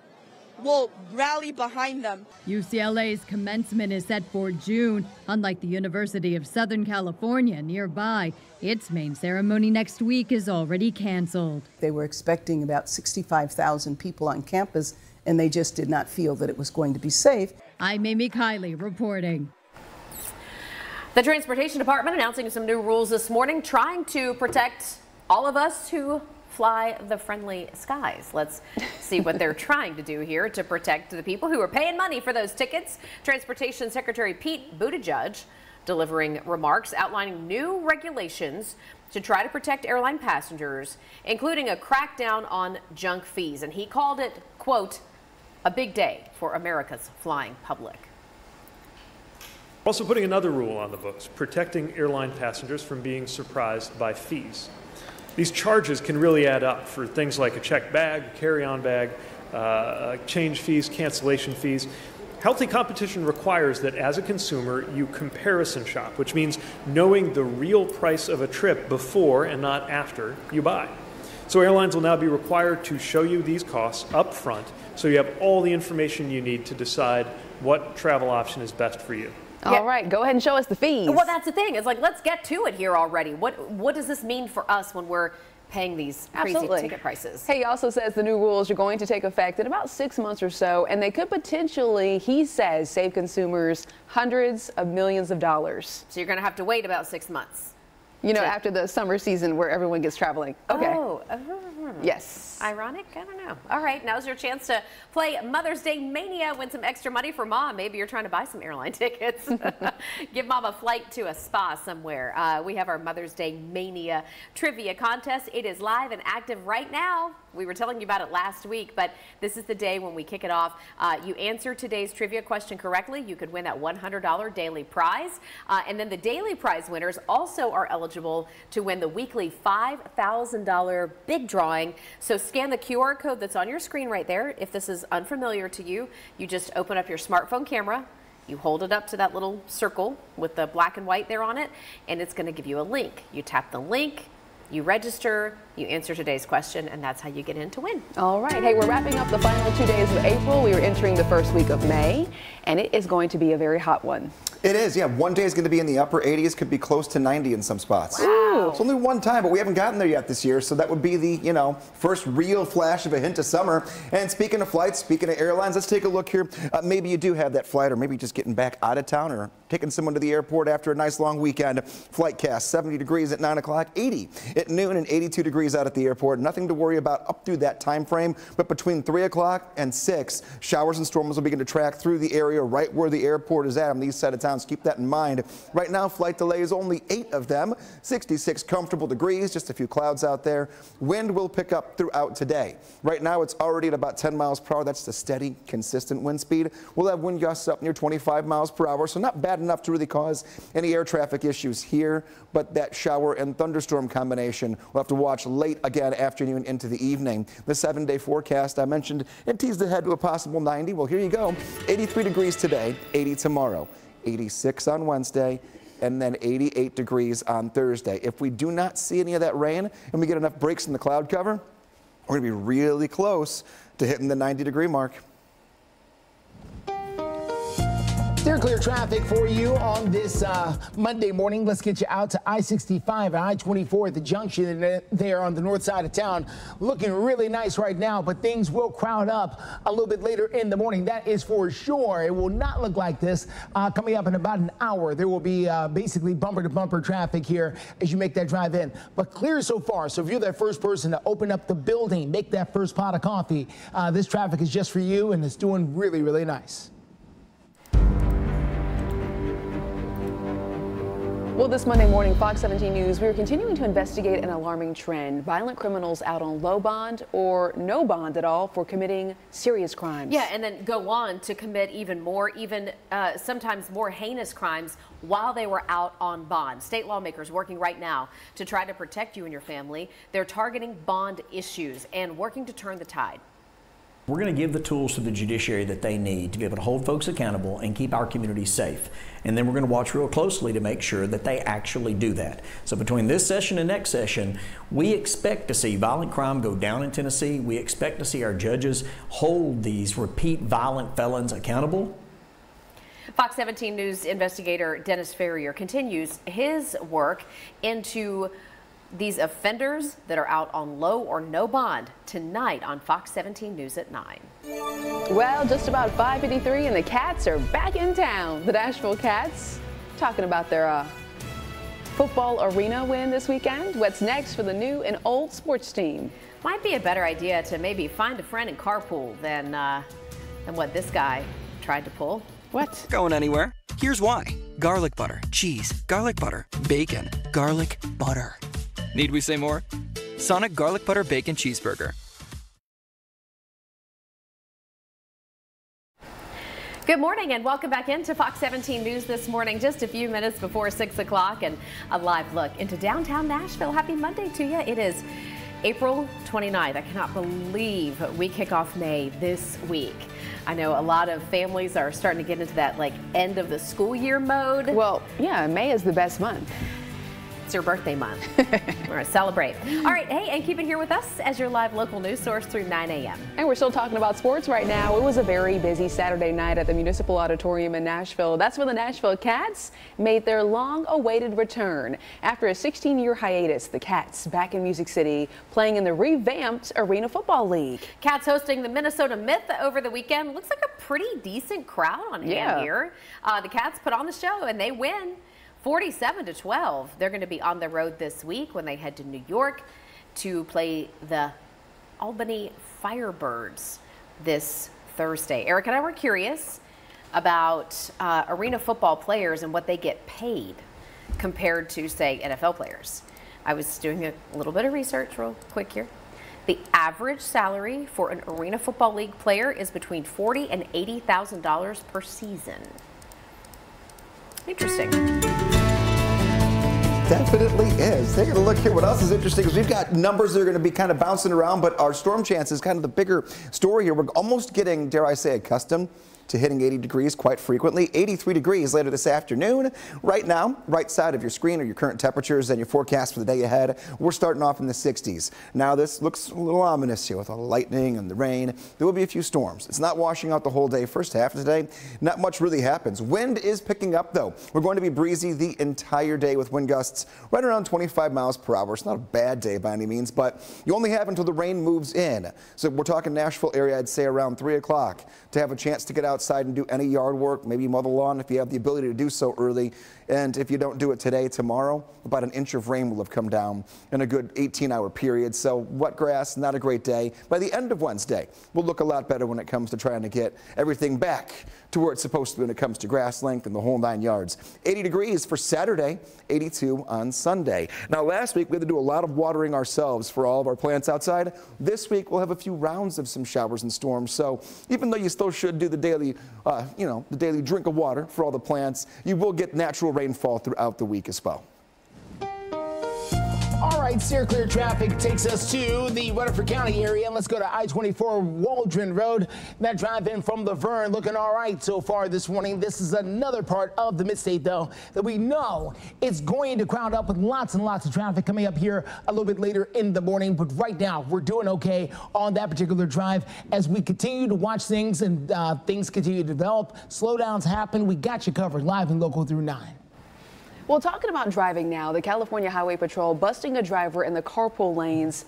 will rally behind them. UCLA's commencement is set for June. Unlike the University of Southern California nearby, its main ceremony next week is already canceled. They were expecting about 65,000 people on campus, and they just did not feel that it was going to be safe. I'm Amy Kiley reporting. The Transportation Department announcing some new rules this morning, trying to protect all of us who fly the friendly skies. Let's see what they're trying to do here to protect the people who are paying money for those tickets. Transportation Secretary Pete Buttigieg delivering remarks outlining new regulations to try to protect airline passengers, including a crackdown on junk fees. And he called it, quote, a big day for America's flying public. Also putting another rule on the books, protecting airline passengers from being surprised by fees. These charges can really add up for things like a checked bag, a carry-on bag, change fees, cancellation fees. Healthy competition requires that as a consumer, you comparison shop, which means knowing the real price of a trip before and not after you buy. So airlines will now be required to show you these costs up front, so you have all the information you need to decide what travel option is best for you. All right, go ahead and show us the fees. Well, that's the thing. It's like, let's get to it here already. What does this mean for us when we're paying these crazy ticket prices? Hey, he also says the new rules are going to take effect in about 6 months or so, and they could potentially, he says, save consumers hundreds of millions of dollars. So you're going to have to wait about 6 months. You know, after the summer season where everyone gets traveling. Okay. Oh. Yes. Ironic? I don't know. All right, now's your chance to play Mother's Day Mania. Win some extra money for mom. Maybe you're trying to buy some airline tickets. Give mom a flight to a spa somewhere. We have our Mother's Day Mania trivia contest. It is live and active right now. We were telling you about it last week, but this is the day when we kick it off. You answer today's trivia question correctly, you could win that $100 daily prize. And then the daily prize winners also are eligible to win the weekly $5,000 big drawing. So scan the QR code that's on your screen right there. If this is unfamiliar to you, you just open up your smartphone camera, you hold it up to that little circle with the black and white there on it, and it's going to give you a link. You tap the link, you register, you answer today's question, and that's how you get in to win. All right. Hey, we're wrapping up the final 2 days of April. We are entering the first week of May, and it is going to be a very hot one. It is, yeah. One day is going to be in the upper 80s, could be close to 90 in some spots. Wow. No. It's only one time, but we haven't gotten there yet this year, so that would be the, first real flash of a hint of summer. And speaking of flights, speaking of airlines, let's take a look here. Maybe you do have that flight, or maybe just getting back out of town, or taking someone to the airport after a nice long weekend. Flight cast, 70 degrees at 9 o'clock, 80 at noon, and 82 degrees out at the airport. Nothing to worry about up through that time frame, but between 3 o'clock and 6, showers and storms will begin to track through the area right where the airport is at on the east side of town. So keep that in mind. Right now, flight delays, only 8 of them, 66 comfortable degrees, just a few clouds out there. Wind will pick up throughout today. Right now, it's already at about 10 miles per hour. That's the steady, consistent wind speed. We'll have wind gusts up near 25 miles per hour, so not bad enough to really cause any air traffic issues here, but that shower and thunderstorm combination we'll have to watch late again afternoon into the evening. The 7-day forecast I mentioned, it teased ahead to a possible 90. Well, here you go. 83 degrees today, 80 tomorrow, 86 on Wednesday, and then 88 degrees on Thursday. If we do not see any of that rain and we get enough breaks in the cloud cover, we're going to be really close to hitting the 90-degree mark. Steer clear traffic for you on this Monday morning. Let's get you out to I-65 and I-24 at the junction there on the north side of town. Looking really nice right now, but things will crowd up a little bit later in the morning. That is for sure. It will not look like this coming up in about an hour. There will be basically bumper-to-bumper traffic here as you make that drive in. But clear so far. So if you're that first person to open up the building, make that first pot of coffee, this traffic is just for you, and it's doing really, really nice. Well, this Monday morning, Fox 17 News, we are continuing to investigate an alarming trend. Violent criminals out on low bond or no bond at all for committing serious crimes. Yeah, and then go on to commit even more, sometimes more heinous crimes while they were out on bond. State lawmakers working right now to try to protect you and your family. They're targeting bond issues and working to turn the tide. We're going to give the tools to the judiciary that they need to be able to hold folks accountable and keep our community safe. And then we're going to watch real closely to make sure that they actually do that. So between this session and next session, we expect to see violent crime go down in Tennessee. We expect to see our judges hold these repeat violent felons accountable. Fox 17 News investigator Dennis Ferrier continues his work into these offenders that are out on low or no bond tonight on Fox 17 News at 9. Well, just about 5:53 and the Cats are back in town. The Nashville Cats talking about their football arena win this weekend. What's next for the new and old sports team? Might be a better idea to maybe find a friend and carpool than what this guy tried to pull. What? Going anywhere? Here's why. Garlic butter, cheese, garlic butter, bacon, garlic butter. Need we say more? Sonic Garlic Butter Bacon Cheeseburger. Good morning and welcome back into Fox 17 News this morning, just a few minutes before 6 o'clock, and a live look into downtown Nashville. Happy Monday to you. It is April 29th. I cannot believe we kick off May this week. I know a lot of families are starting to get into that end of the school year mode. Well, yeah, May is the best month. It's your birthday month. We're going to celebrate. All right, hey, and keep it here with us as your live local news source through 9 a.m. And we're still talking about sports right now. It was a very busy Saturday night at the Municipal Auditorium in Nashville. That's where the Nashville Cats made their long-awaited return. After a 16-year hiatus, the Cats back in Music City playing in the revamped Arena Football League. Cats hosting the Minnesota Myth over the weekend. Looks like a pretty decent crowd on hand here. The Cats put on the show and they win 47-12. They're going to be on the road this week when they head to New York to play the Albany Firebirds this Thursday. Eric and I were curious about arena football players and what they get paid compared to, say, NFL players. I was doing a little bit of research real quick here. The average salary for an Arena Football League player is between $40,000 and $80,000 per season. Interesting. Definitely is. Take a look here. What else is interesting is we've got numbers that are going to be kind of bouncing around, but our storm chance is kind of the bigger story here. We're almost getting, dare I say, accustomed to hitting 80 degrees quite frequently. 83 degrees later this afternoon. Right now, right side of your screen are your current temperatures and your forecast for the day ahead. We're starting off in the 60s. Now this looks a little ominous here with all the lightning and the rain. There will be a few storms. It's not washing out the whole day. First half of the day, not much really happens. Wind is picking up though. We're going to be breezy the entire day with wind gusts right around 25 miles per hour. It's not a bad day by any means, but you only have until the rain moves in. So we're talking Nashville area, I'd say around 3 o'clock to have a chance to get outside and do any yard work, maybe mow the lawn if you have the ability to do so early. And if you don't do it today, tomorrow, about an inch of rain will have come down in a good 18-hour period. So wet grass, not a great day. By the end of Wednesday, we'll look a lot better when it comes to trying to get everything back to where it's supposed to be when it comes to grass length and the whole 9 yards. 80 degrees for Saturday, 82 on Sunday. Now last week we had to do a lot of watering ourselves for all of our plants outside. This week we'll have a few rounds of some showers and storms. So even though you still should do the daily, the daily drink of water for all the plants, you will get natural rainfall throughout the week as well. All right, steer clear traffic takes us to the Rutherford County area. Let's go to I-24 Waldron Road. That drive in from Laverne looking all right so far this morning. This is another part of the midstate, though, that we know it's going to crowd up with lots and lots of traffic coming up here a little bit later in the morning. But right now, we're doing okay on that particular drive as we continue to watch things and things continue to develop. Slowdowns happen. We got you covered live and local through 9. Well, talking about driving now, the California Highway Patrol busting a driver in the carpool lanes,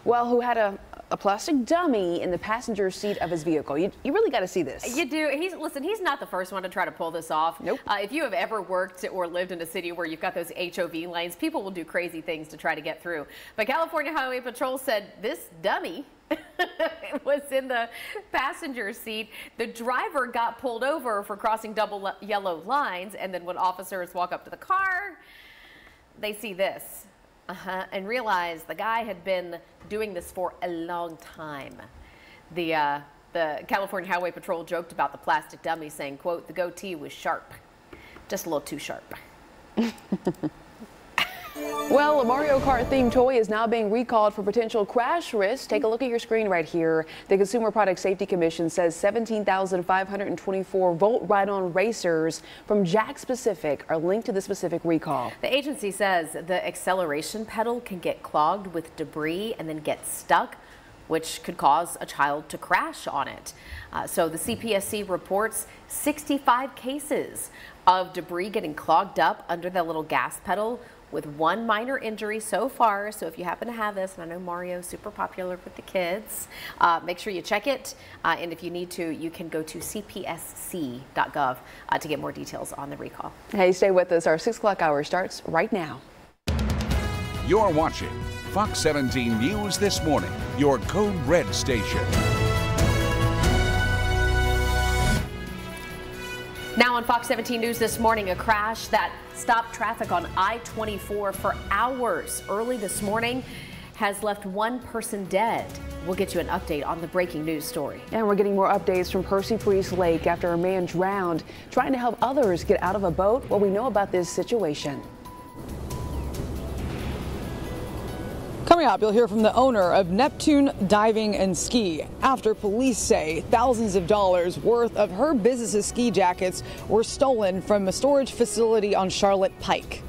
well, who had a plastic dummy in the passenger seat of his vehicle. You really got to see this. You do. Listen, he's not the first one to try to pull this off. Nope. If you have ever worked or lived in a city where you've got those HOV lanes, people will do crazy things to try to get through. But California Highway Patrol said this dummy was in the passenger seat. The driver got pulled over for crossing double yellow lines, and then when officers walk up to the car, they see this and realize the guy had been doing this for a long time. The California Highway Patrol joked about the plastic dummy, saying, quote, the goatee was sharp, just a little too sharp. Well, a Mario Kart themed toy is now being recalled for potential crash risk. Take a look at your screen right here. The Consumer Product Safety Commission says 17,524 Volt Ride-On racers from Jack Pacific are linked to the specific recall. The agency says the acceleration pedal can get clogged with debris and then get stuck, which could cause a child to crash on it. So the CPSC reports 65 cases of debris getting clogged up under the little gas pedal, with one minor injury so far. So if you happen to have this, and I know Mario's super popular with the kids, make sure you check it. And if you need to, you can go to cpsc.gov to get more details on the recall. Hey, stay with us. Our 6 o'clock hour starts right now. You're watching Fox 17 News This Morning, your Code Red station. Now on Fox 17 News This Morning, a crash that stopped traffic on I-24 for hours early this morning has left one person dead. We'll get you an update on the breaking news story. And we're getting more updates from Percy Priest Lake after a man drowned trying to help others get out of a boat. What we know about this situation. Coming up, you'll hear from the owner of Neptune Diving and Ski after police say thousands of dollars worth of her business's ski jackets were stolen from a storage facility on Charlotte Pike.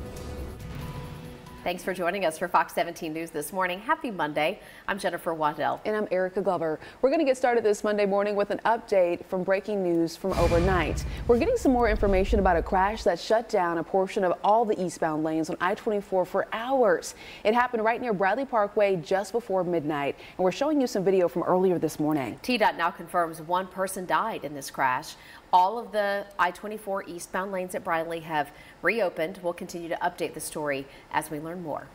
Thanks for joining us for Fox 17 News This Morning. Happy Monday. I'm Jennifer Waddell. And I'm Erica Glover. We're going to get started this Monday morning with an update from breaking news from overnight. We're getting some more information about a crash that shut down a portion of all the eastbound lanes on I-24 for hours. It happened right near Bradley Parkway just before midnight. And we're showing you some video from earlier this morning. TDOT now confirms one person died in this crash. All of the I-24 eastbound lanes at Bradley have reopened. We'll continue to update the story as we learn more.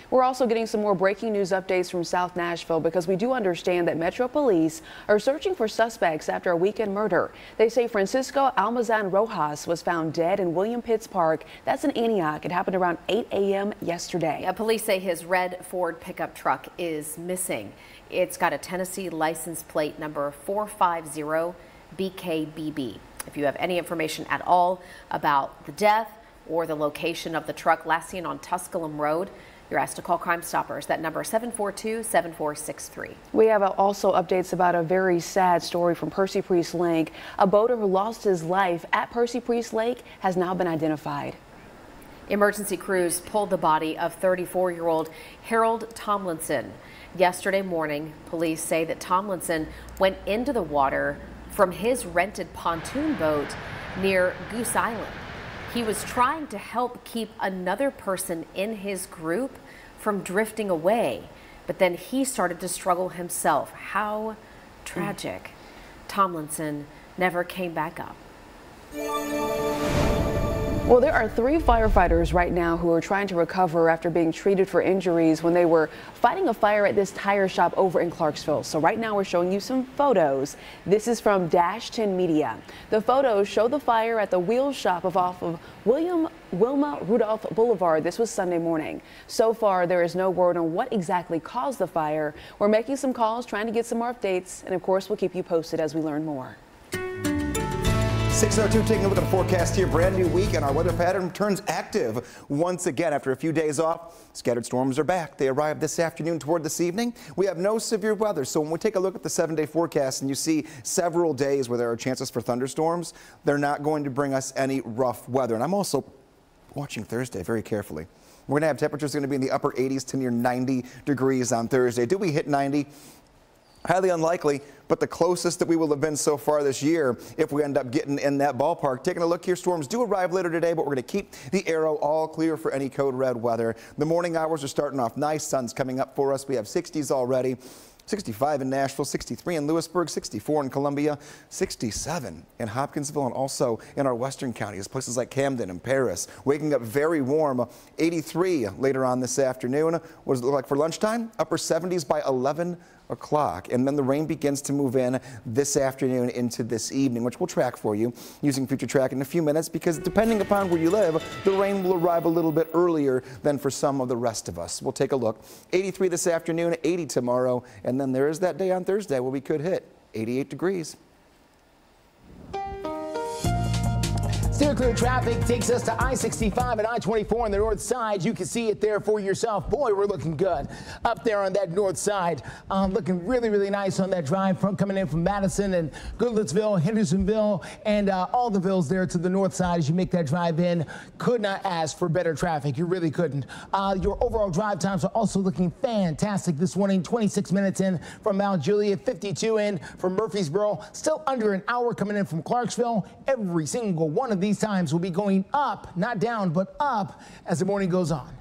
We're also getting some more breaking news updates from South Nashville because we do understand that Metro Police are searching for suspects after a weekend murder. They say Francisco Almazan Rojas was found dead in William Pitts Park. That's in Antioch. It happened around 8 a.m. yesterday. Yeah, police say his red Ford pickup truck is missing. It's got a Tennessee license plate number 450BKBB. If you have any information at all about the death or the location of the truck last seen on Tusculum Road, You're asked to call Crime Stoppers. That number 742-7463. We have also updates about a very sad story from Percy Priest Lake. A boater who lost his life at Percy Priest Lake has now been identified. Emergency crews pulled the body of 34-year-old Harold Tomlinson. Yesterday morning, police say that Tomlinson went into the water from his rented pontoon boat near Goose Island. He was trying to help keep another person in his group from drifting away, but then he started to struggle himself. How tragic. Tomlinson never came back up. Well, there are 3 firefighters right now who are trying to recover after being treated for injuries when they were fighting a fire at this tire shop over in Clarksville. So right now we're showing you some photos. This is from Dash 10 Media. The photos show the fire at the wheel shop off of Wilma Rudolph Boulevard. This was Sunday morning. So far, there is no word on what exactly caused the fire. We're making some calls, trying to get some more updates, and of course, we'll keep you posted as we learn more. 6:02, taking a look at the forecast here. Brand new week, and our weather pattern turns active once again after a few days off. Scattered storms are back. They arrived this afternoon toward this evening. We have no severe weather, so when we take a look at the 7-day forecast and you see several days where there are chances for thunderstorms, they're not going to bring us any rough weather. And I'm also watching Thursday very carefully. We're going to have temperatures going to be in the upper 80s to near 90 degrees on Thursday. Do we hit 90? Highly unlikely, but the closest that we will have been so far this year if we end up getting in that ballpark. Taking a look here, storms do arrive later today, but we're going to keep the arrow all clear for any code red weather. The morning hours are starting off nice. Sun's coming up for us. We have 60s already. 65 in Nashville, 63 in Lewisburg, 64 in Columbia, 67 in Hopkinsville, and also in our western counties, places like Camden and Paris. Waking up very warm, 83 later on this afternoon. What does it look like for lunchtime? Upper 70s by 11 o'clock, and then the rain begins to move in this afternoon into this evening, which we'll track for you using Future Track in a few minutes, because depending upon where you live, the rain will arrive a little bit earlier than for some of the rest of us. We'll take a look. 83 this afternoon, 80 tomorrow, and then there is that day on Thursday where we could hit 88 degrees. Steer clear traffic takes us to I-65 and I-24 on the north side. You can see it there for yourself. Boy, we're looking good up there on that north side. Looking really, really nice on that drive from coming in from Madison and Goodlettsville, Hendersonville, and all the villes there to the north side as you make that drive in. Could not ask for better traffic. You really couldn't. Your overall drive times are also looking fantastic this morning. 26 minutes in from Mount Juliet, 52 in from Murfreesboro. Still under an hour coming in from Clarksville. Every single one of these times will be going up, not down, but up as the morning goes on.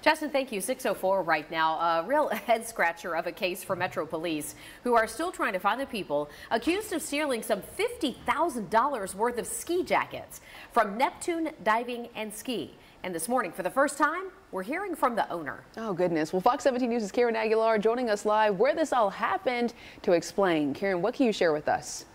Justin, thank you. 6:04 right now. A real head scratcher of a case for Metro Police, who are still trying to find the people accused of stealing some $50,000 worth of ski jackets from Neptune Diving and Ski. And this morning, for the first time, we're hearing from the owner. Oh, goodness. Well, Fox 17 News' Karen Aguilar joining us live where this all happened to explain. Karen, what can you share with us?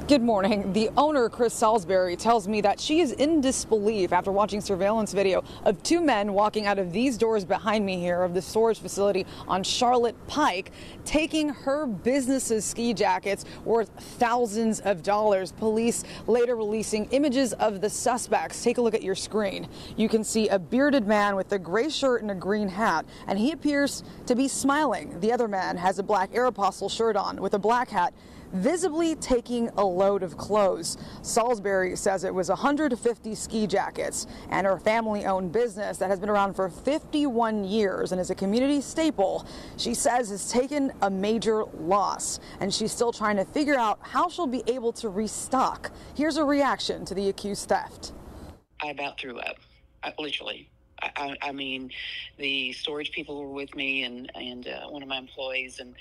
Good morning. The owner, Chris Salisbury, tells me that she is in disbelief after watching surveillance video of 2 men walking out of these doors behind me here of the storage facility on Charlotte Pike, taking her business's ski jackets worth thousands of dollars. Police later releasing images of the suspects. Take a look at your screen. You can see a bearded man with a gray shirt and a green hat, and he appears to be smiling. The other man has a black Aeropostale shirt on with a black hat, visibly taking a load of clothes. Salisbury says it was 150 ski jackets, and her family-owned business that has been around for 51 years and is a community staple, she says has taken a major loss, and she's still trying to figure out how she'll be able to restock. Here's a reaction to the accused theft. I about threw up, literally. I mean, the storage people were with me and one of my employees, and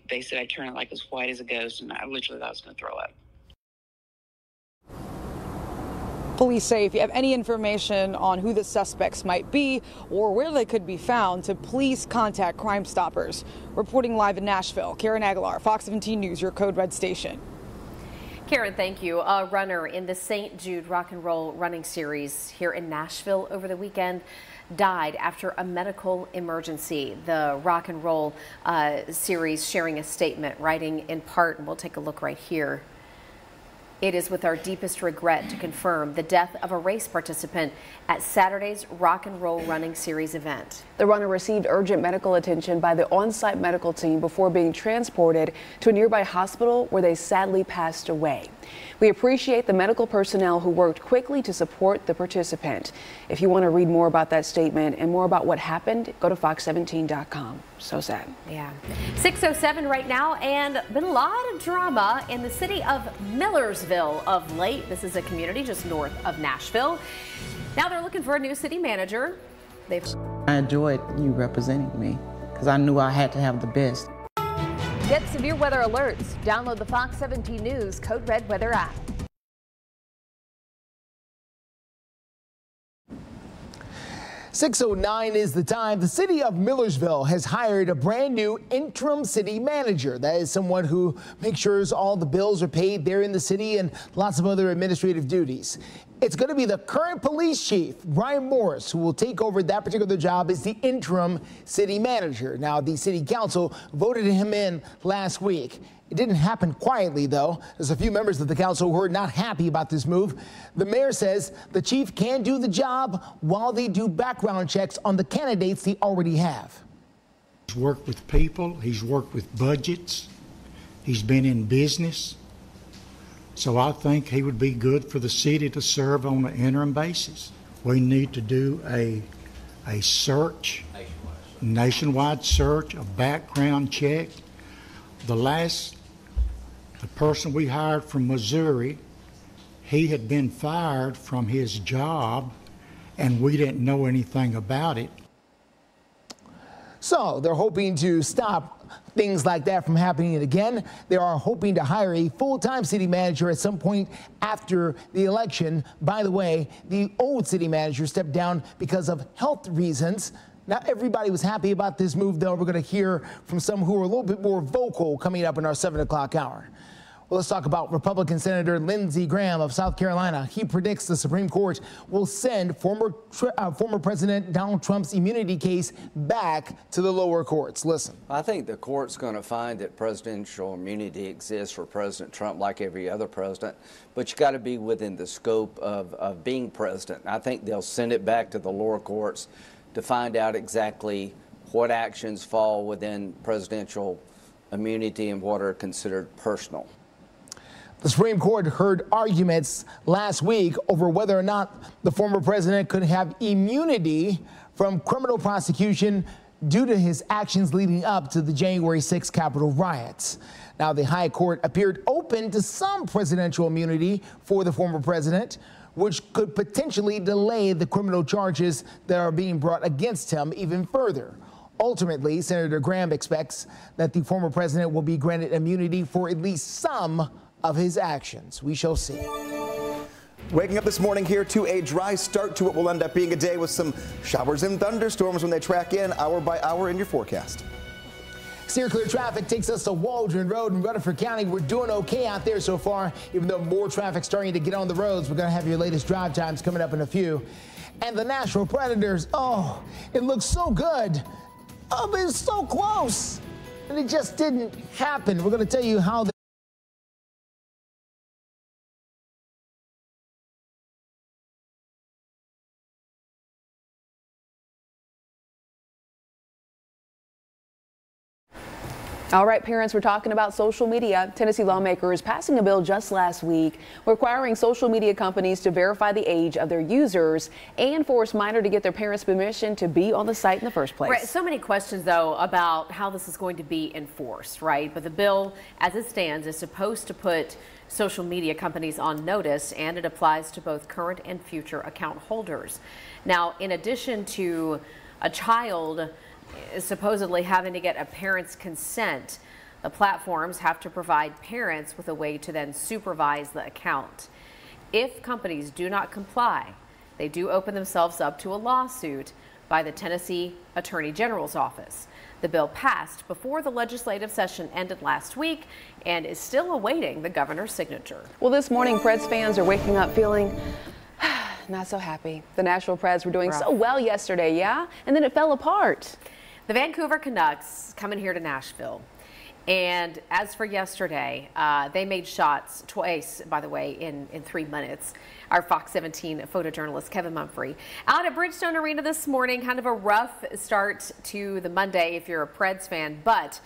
they said I turned like as white as a ghost, and I literally thought I was going to throw up. Police say if you have any information on who the suspects might be or where they could be found, to please contact Crime Stoppers. Reporting live in Nashville, Karen Aguilar, Fox 17 News, your Code Red station. Karen, thank you. A runner in the St. Jude Rock and Roll running series here in Nashville over the weekend died after a medical emergency. The Rock and Roll series sharing a statement, writing in part, and we'll take a look right here. It is with our deepest regret to confirm the death of a race participant at Saturday's Rock and Roll Running Series event. The runner received urgent medical attention by the on-site medical team before being transported to a nearby hospital where they sadly passed away. We appreciate the medical personnel who worked quickly to support the participant. If you want to read more about that statement and more about what happened, go to fox17.com. So sad. Yeah. 6:07 right now, and been a lot of drama in the city of Millersville of late. This is a community just north of Nashville. Now they're looking for a new city manager. I enjoyed you representing me because I knew I had to have the best. Get severe weather alerts. Download the Fox 17 News Code Red Weather app. .09 is the time. The city of Millersville has hired a brand new interim city manager. That is someone who makes sure all the bills are paid there in the city and lots of other administrative duties. It's going to be the current police chief, Brian Morris, who will take over that particular job as the interim city manager. Now, the city council voted him in last week. It didn't happen quietly, though. There's a few members of the council who are not happy about this move. The mayor says the chief can do the job while they do background checks on the candidates they already have. He's worked with people. He's worked with budgets. He's been in business. So I think he would be good for the city to serve on an interim basis. We need to do a search, nationwide search, a background check. The person we hired from Missouri, he had been fired from his job and we didn't know anything about it. So they're hoping to stop things like that from happening again. They are hoping to hire a full-time city manager at some point after the election. By the way, the old city manager stepped down because of health reasons. Not everybody was happy about this move, though. We're going to hear from some who are a little bit more vocal coming up in our 7 o'clock hour. Well, let's talk about Republican Senator Lindsey Graham of South Carolina. He predicts the Supreme Court will send former President Donald Trump's immunity case back to the lower courts. Listen. I think the court's going to find that presidential immunity exists for President Trump like every other president, but you got to be within the scope of being president. I think they'll send it back to the lower courts to find out exactly what actions fall within presidential immunity and what are considered personal. The Supreme Court heard arguments last week over whether or not the former president could have immunity from criminal prosecution due to his actions leading up to the January 6th Capitol riots. Now, the High Court appeared open to some presidential immunity for the former president, which could potentially delay the criminal charges that are being brought against him even further. Ultimately, Senator Graham expects that the former president will be granted immunity for at least some of his actions. We shall see. Waking up this morning here to a dry start to what will end up being a day with some showers and thunderstorms when they track in hour by hour in your forecast. Steer clear traffic takes us to Waldron Road in Rutherford County. We're doing okay out there so far, even though more traffic starting to get on the roads. We're going to have your latest drive times coming up in a few. And the Nashville Predators, oh, it looks so good. Oh, but it's so close. And it just didn't happen. We're going to tell you how All right, parents, we're talking about social media. Tennessee lawmakers passing a bill just last week requiring social media companies to verify the age of their users and force minors to get their parents' permission to be on the site in the first place. Right. So many questions, though, about how this is going to be enforced, right? But the bill, as it stands, is supposed to put social media companies on notice, and it applies to both current and future account holders. Now, in addition to a child supposedly having to get a parent's consent, the platforms have to provide parents with a way to then supervise the account. If companies do not comply, they do open themselves up to a lawsuit by the Tennessee Attorney General's office. The bill passed before the legislative session ended last week and is still awaiting the governor's signature. Well, this morning, Preds fans are waking up feeling not so happy. The Nashville Preds were doing so well yesterday, yeah? And then it fell apart. The Vancouver Canucks coming here to Nashville. And as for yesterday, they made shots twice, by the way, in 3 minutes. Our Fox 17 photojournalist Kevin Mumphrey out at Bridgestone Arena this morning. Kind of a rough start to the Monday if you're a Preds fan, but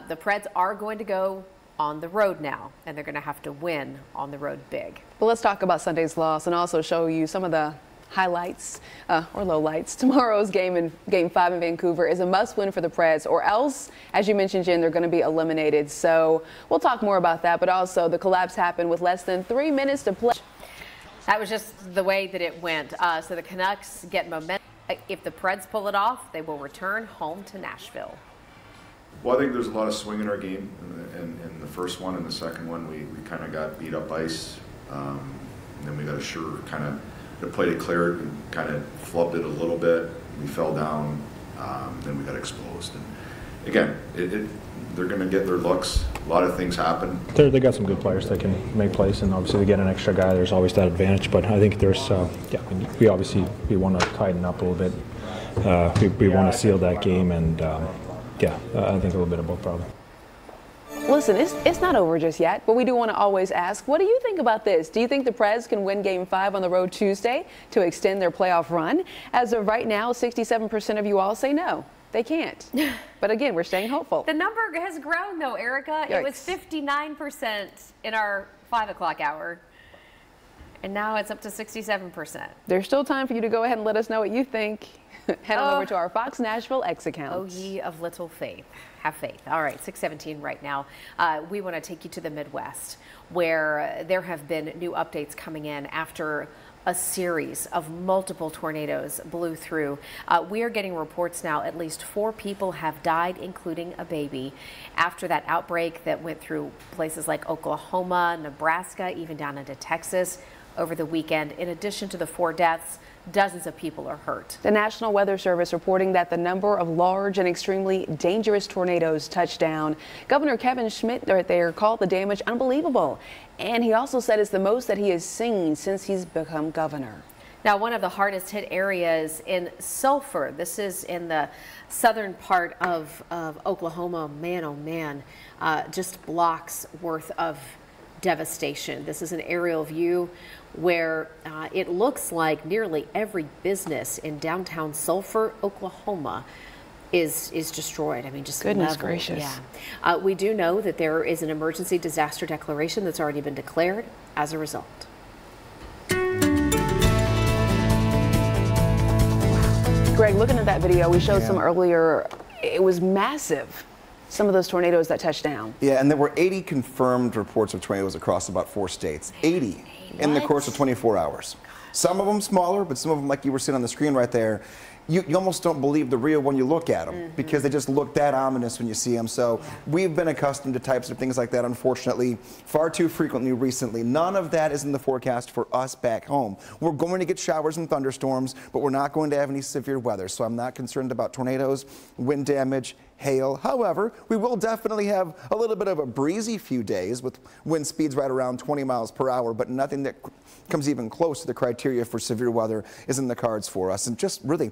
the Preds are going to go on the road now, and they're going to have to win on the road big. Well, let's talk about Sunday's loss and also show you some of the highlights or lowlights. Tomorrow's game in Game 5 in Vancouver is a must-win for the Preds, or else, as you mentioned, Jen, they're going to be eliminated. So we'll talk more about that, but also the collapse happened with less than 3 minutes to play. That was just the way that it went. So the Canucks get momentum. If the Preds pull it off, they will return home to Nashville. Well, I think there's a lot of swing in our game. In the first one and the second one, we kind of got beat up ice. And then we got a sure kind of the play declared and kind of flubbed it a little bit. We fell down, then we got exposed. And again, they're going to get their looks. A lot of things happen. They got some good players that can make plays, and obviously they get an extra guy. There's always that advantage. But I think there's, we want to tighten up a little bit. We want to seal that game, and I think a little bit of both probably. Listen, it's not over just yet, but we do want to always ask, what do you think about this? Do you think the Preds can win Game 5 on the road Tuesday to extend their playoff run? As of right now, 67% of you all say no, they can't. But again, we're staying hopeful. The number has grown, though, Erica. Yikes. It was 59% in our 5 o'clock hour, and now it's up to 67%. There's still time for you to go ahead and let us know what you think. Head on over to our Fox Nashville X account. Oh, ye of little faith. Have faith. All right, 6:17 right now. We want to take you to the Midwest, where there have been new updates coming in after a series of multiple tornadoes blew through. We are getting reports now at least 4 people have died, including a baby, after that outbreak that went through places like Oklahoma, Nebraska, even down into Texas over the weekend. In addition to the 4 deaths, dozens of people are hurt. The National Weather Service reporting that the number of large and extremely dangerous tornadoes touched down. Governor Kevin Schmidt right there called the damage unbelievable. And he also said it's the most that he has seen since he's become governor. Now, one of the hardest hit areas in Sulphur, this is in the southern part of Oklahoma, man, oh man, just blocks worth of devastation. This is an aerial view where it looks like nearly every business in downtown Sulphur, Oklahoma is destroyed. I mean, just goodness leveled. gracious. Yeah. We do know that there is an emergency disaster declaration that's already been declared as a result. Greg, looking at that video, we showed some earlier. It was massive. Some of those tornadoes that touched down. Yeah, and there were 80 confirmed reports of tornadoes across about 4 states. 80 in the course of 24 hours. Some of them smaller, but some of them, like you were seeing on the screen right there, you almost don't believe the real when you look at them because they just look that ominous when you see them. So we've been accustomed to types of things like that, unfortunately, far too frequently recently. None of that is in the forecast for us back home. We're going to get showers and thunderstorms, but we're not going to have any severe weather. So I'm not concerned about tornadoes, wind damage, hail. However, we will definitely have a little bit of a breezy few days with wind speeds right around 20 miles per hour, but nothing that comes even close to the criteria for severe weather is in the cards for us. And just really,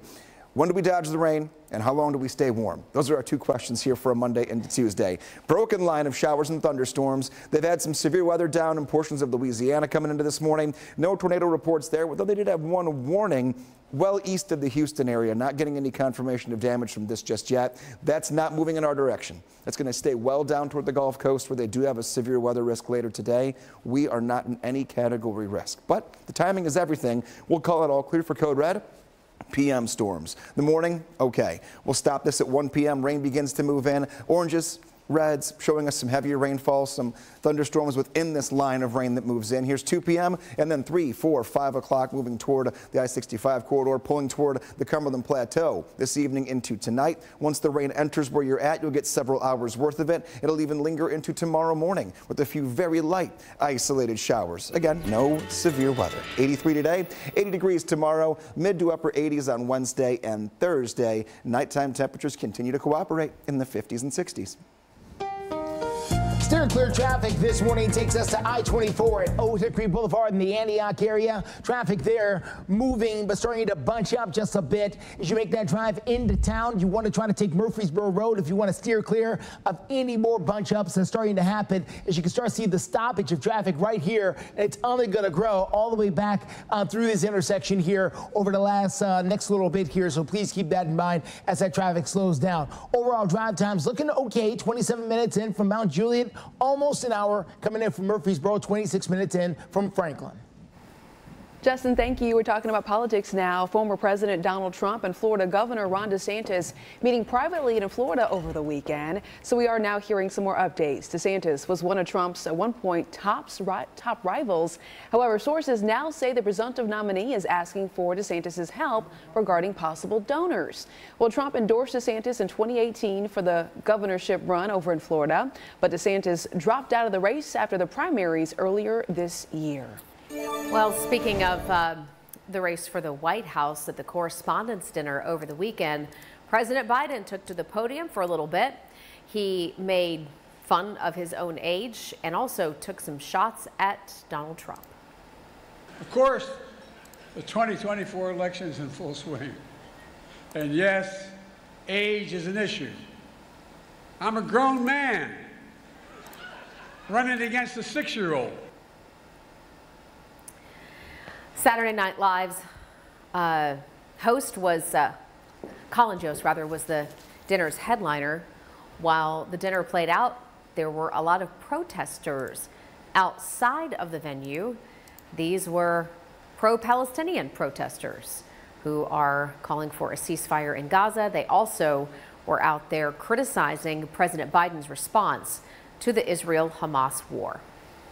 when do we dodge the rain and how long do we stay warm? Those are our 2 questions here for a Monday and Tuesday. Broken line of showers and thunderstorms. They've had some severe weather down in portions of Louisiana coming into this morning. No tornado reports there, though they did have one warning well east of the Houston area. Not getting any confirmation of damage from this just yet. That's not moving in our direction. That's going to stay well down toward the Gulf Coast where they do have a severe weather risk later today. We are not in any category risk. But the timing is everything. We'll call it all clear for Code Red. PM storms. The morning, okay. We'll stop this at 1 p.m. Rain begins to move in. Oranges, reds, showing us some heavier rainfall, some thunderstorms within this line of rain that moves in. Here's 2 p.m. and then 3, 4, 5 o'clock moving toward the I-65 corridor, pulling toward the Cumberland Plateau this evening into tonight. Once the rain enters where you're at, you'll get several hours worth of it. It'll even linger into tomorrow morning with a few very light isolated showers. Again, no severe weather. 83 today, 80 degrees tomorrow, mid to upper 80s on Wednesday and Thursday. Nighttime temperatures continue to cooperate in the 50s and 60s. Steer clear traffic this morning takes us to I-24 at Old Hickory Boulevard in the Antioch area. Traffic there moving but starting to bunch up just a bit. As you make that drive into town, you want to try to take Murfreesboro Road if you want to steer clear of any more bunch ups that's starting to happen. As you can start to see the stoppage of traffic right here, it's only going to grow all the way back through this intersection here over the last next little bit here. So please keep that in mind as that traffic slows down. Overall drive times looking okay. 27 minutes in from Mount Juliet. Almost an hour coming in from Murfreesboro, 26 minutes in from Franklin. Justin, thank you. We're talking about politics now. Former President Donald Trump and Florida Governor Ron DeSantis meeting privately in Florida over the weekend. So we are now hearing some more updates. DeSantis was one of Trump's at one point top rivals. However, sources now say the presumptive nominee is asking for DeSantis' help regarding possible donors. Well, Trump endorsed DeSantis in 2018 for the governorship run over in Florida, but DeSantis dropped out of the race after the primaries earlier this year. Well, speaking of the race for the White House, at the Correspondents' Dinner over the weekend, President Biden took to the podium for a little bit. He made fun of his own age and also took some shots at Donald Trump. Of course, the 2024 election is in full swing. And yes, age is an issue. I'm a grown man running against a 6-year-old. Saturday Night Live's host was, Colin Jost rather, was the dinner's headliner. While the dinner played out, there were a lot of protesters outside of the venue. These were pro-Palestinian protesters who are calling for a ceasefire in Gaza. They also were out there criticizing President Biden's response to the Israel-Hamas war.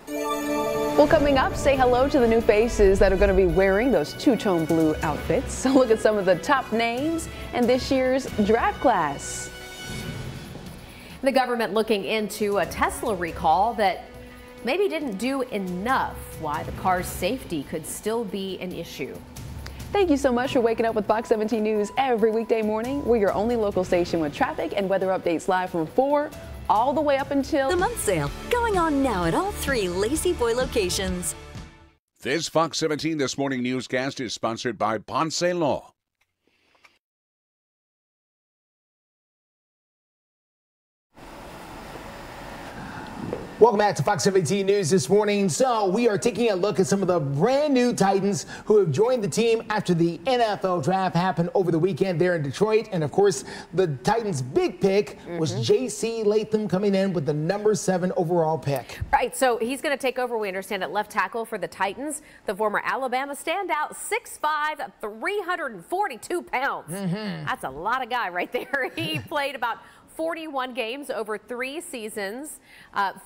Well, coming up, say hello to the new faces that are going to be wearing those two-tone blue outfits. So look at some of the top names in this year's draft class. The government looking into a Tesla recall that maybe didn't do enough. Why the car's safety could still be an issue. Thank you so much for waking up with Fox 17 News every weekday morning. We're your only local station with traffic and weather updates live from 4 all the way up until the month sale going on now at all 3 Lazy Boy locations. This Fox 17 This Morning newscast is sponsored by Ponce Law. Welcome back to Fox 17 News this morning. So we are taking a look at some of the brand new Titans who have joined the team after the NFL draft happened over the weekend there in Detroit. And of course, the Titans' big pick was J.C. Latham coming in with the number 7 overall pick. Right, so he's going to take over, we understand, at left tackle for the Titans. The former Alabama standout, 6'5", 342 pounds. That's a lot of guy right there. He played about 41 games over 3 seasons.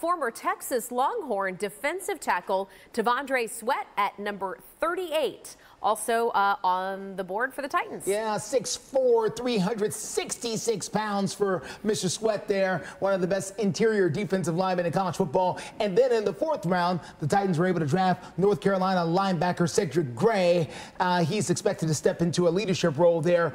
Former Texas Longhorn defensive tackle T'Vondre Sweat at number 38. Also on the board for the Titans. Yeah, 6'4", 366 pounds for Mr. Sweat there. One of the best interior defensive linemen in college football. And then in the 4th round, the Titans were able to draft North Carolina linebacker Cedric Gray. He's expected to step into a leadership role there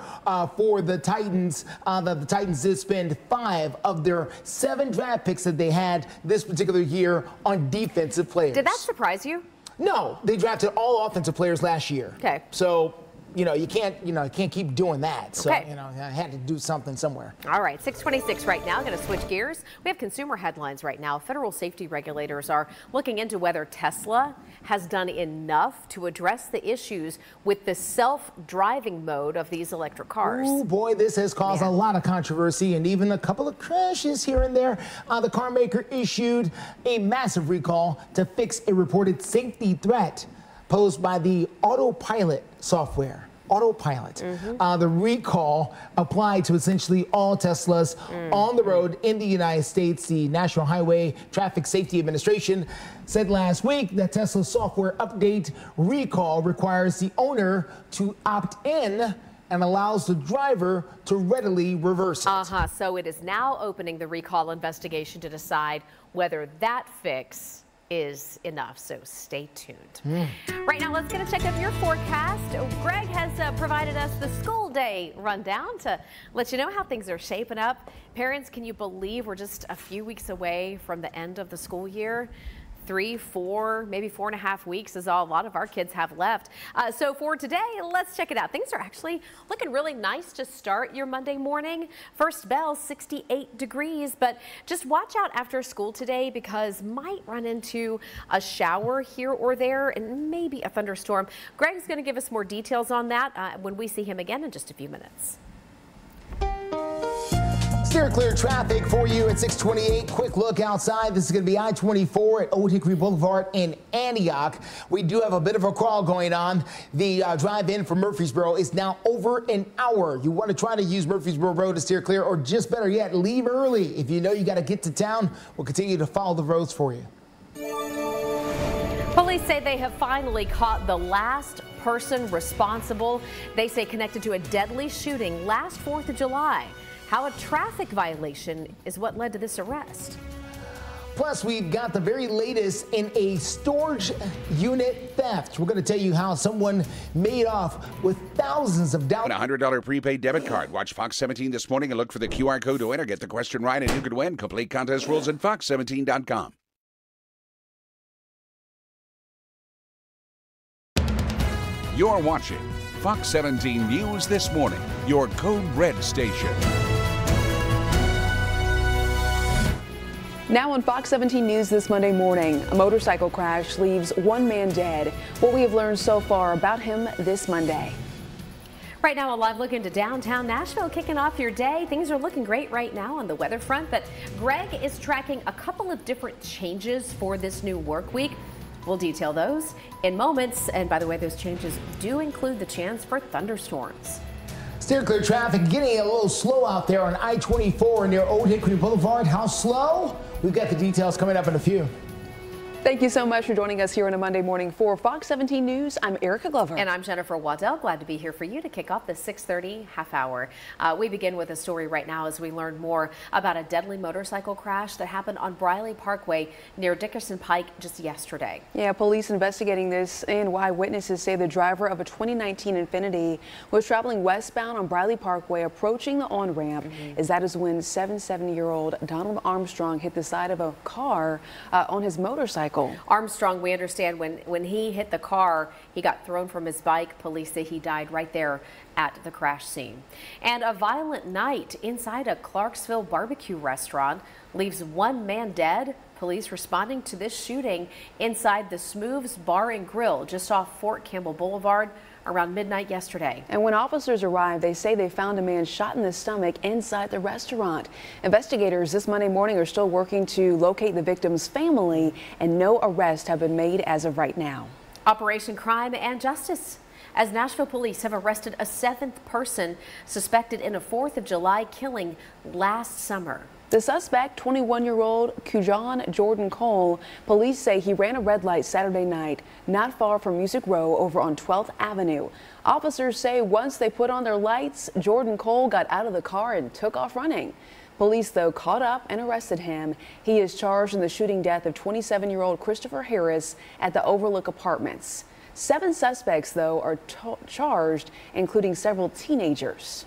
for the Titans. The Titans did spend 5 of their 7 draft picks that they had this particular year on defensive players. Did that surprise you? No, they drafted all offensive players last year. Okay. So, you can't keep doing that. So, okay. I had to do something somewhere. All right, 6:26 right now. Going to switch gears. We have consumer headlines right now. Federal safety regulators are looking into whether Tesla has done enough to address the issues with the self-driving mode of these electric cars. Oh boy, this has caused a lot of controversy and even a couple of crashes here and there. The car maker issued a massive recall to fix a reported safety threat posed by the autopilot software. Autopilot. The recall applied to essentially all Teslas on the road in the United States. The National Highway Traffic Safety Administration said last week that Tesla's software update recall requires the owner to opt in and allows the driver to readily reverse it. So it is now opening the recall investigation to decide whether that fix is enough, so stay tuned. Right now, let's get a check of your forecast. Greg has provided us the school day rundown to let you know how things are shaping up. Parents, can you believe we're just a few weeks away from the end of the school year? 3, 4, maybe 4.5 weeks is all a lot of our kids have left. So for today, let's check it out. Things are actually looking really nice to start your Monday morning. First bell, 68 degrees, but just watch out after school today because might run into a shower here or there and maybe a thunderstorm. Greg's going to give us more details on that when we see him again in just a few minutes. Steer clear traffic for you at 628. Quick look outside. This is going to be I-24 at Old Hickory Boulevard in Antioch. We do have a bit of a crawl going on. The drive in from Murfreesboro is now over an hour. You want to try to use Murfreesboro Road to steer clear, or just better yet, leave early. If you know you got to get to town, we'll continue to follow the roads for you. Police say they have finally caught the last person responsible. They say connected to a deadly shooting last 4th of July. How a traffic violation is what led to this arrest. Plus, we've got the very latest in a storage unit theft. We're going to tell you how someone made off with thousands of dollars. A $100 prepaid debit card. Watch Fox 17 this morning and look for the QR code to enter. Get the question right and you could win. Complete contest rules at fox17.com. You're watching Fox 17 News This Morning, your Code Red station. Now on Fox 17 News this Monday morning, a motorcycle crash leaves one man dead. What we have learned so far about him this Monday. Right now, a live look into downtown Nashville, kicking off your day. Things are looking great right now on the weather front, but Greg is tracking a couple of different changes for this new work week. We'll detail those in moments. And by the way, those changes do include the chance for thunderstorms. Steer clear traffic getting a little slow out there on I-24 near Old Hickory Boulevard. How slow? We've got the details coming up in a few. Thank you so much for joining us here on a Monday morning for Fox 17 News. I'm Erica Glover. And I'm Jennifer Waddell. Glad to be here for you to kick off the 6:30 half hour. We begin with a story right now as we learn more about a deadly motorcycle crash that happened on Briley Parkway near Dickson Pike just yesterday. Yeah, police investigating this and why witnesses say the driver of a 2019 Infiniti was traveling westbound on Briley Parkway approaching the on-ramp. As that is when 77-year-old Donald Armstrong hit the side of a car on his motorcycle. Armstrong, we understand, when he hit the car, he got thrown from his bike. Police say he died right there at the crash scene. And a violent night inside a Clarksville barbecue restaurant leaves one man dead. Police responding to this shooting inside the Smooth's Bar and Grill just off Fort Campbell Boulevard around midnight yesterday. And when officers arrived, they say they found a man shot in the stomach inside the restaurant. Investigators this Monday morning are still working to locate the victim's family, and no arrests have been made as of right now. Operation Crime and Justice, as Nashville police have arrested a 7th person suspected in a 4th of July killing last summer. The suspect, 21-year-old Kujan Jordan Cole, police say he ran a red light Saturday night not far from Music Row over on 12th Avenue. Officers say once they put on their lights, Jordan Cole got out of the car and took off running. Police, though, caught up and arrested him. He is charged in the shooting death of 27-year-old Christopher Harris at the Overlook Apartments. 7 suspects, though, are charged, including several teenagers.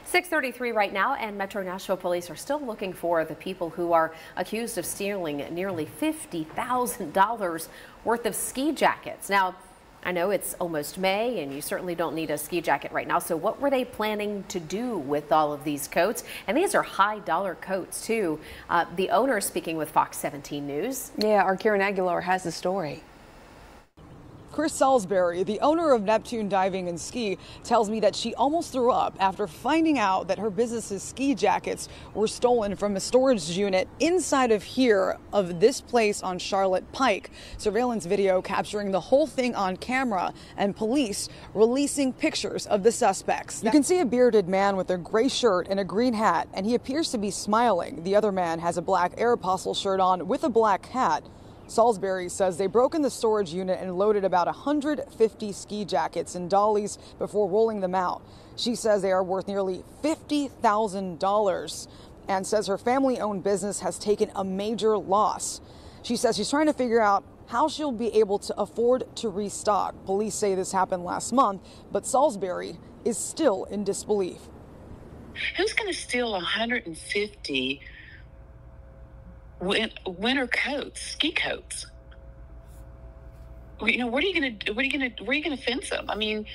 6:33 right now, and Metro Nashville police are still looking for the people who are accused of stealing nearly $50,000 worth of ski jackets. Now, I know it's almost May, and you certainly don't need a ski jacket right now. So what were they planning to do with all of these coats? And these are high-dollar coats, too. The owner speaking with Fox 17 News. Yeah, our Karen Aguilar has the story. Chris Salisbury, the owner of Neptune Diving and Ski, tells me that she almost threw up after finding out that her business's ski jackets were stolen from a storage unit inside of this place on Charlotte Pike. Surveillance video capturing the whole thing on camera, and police releasing pictures of the suspects. You can see a bearded man with a gray shirt and a green hat, and he appears to be smiling. The other man has a black Aeropostale shirt on with a black hat. Salisbury says they broke in the storage unit and loaded about 150 ski jackets and dollies before rolling them out. She says they are worth nearly $50,000 and says her family-owned business has taken a major loss. She says she's trying to figure out how she'll be able to afford to restock. Police say this happened last month, but Salisbury is still in disbelief. Who's going to steal 150 winter coats, ski coats? You know, what are you going to fence them? I mean,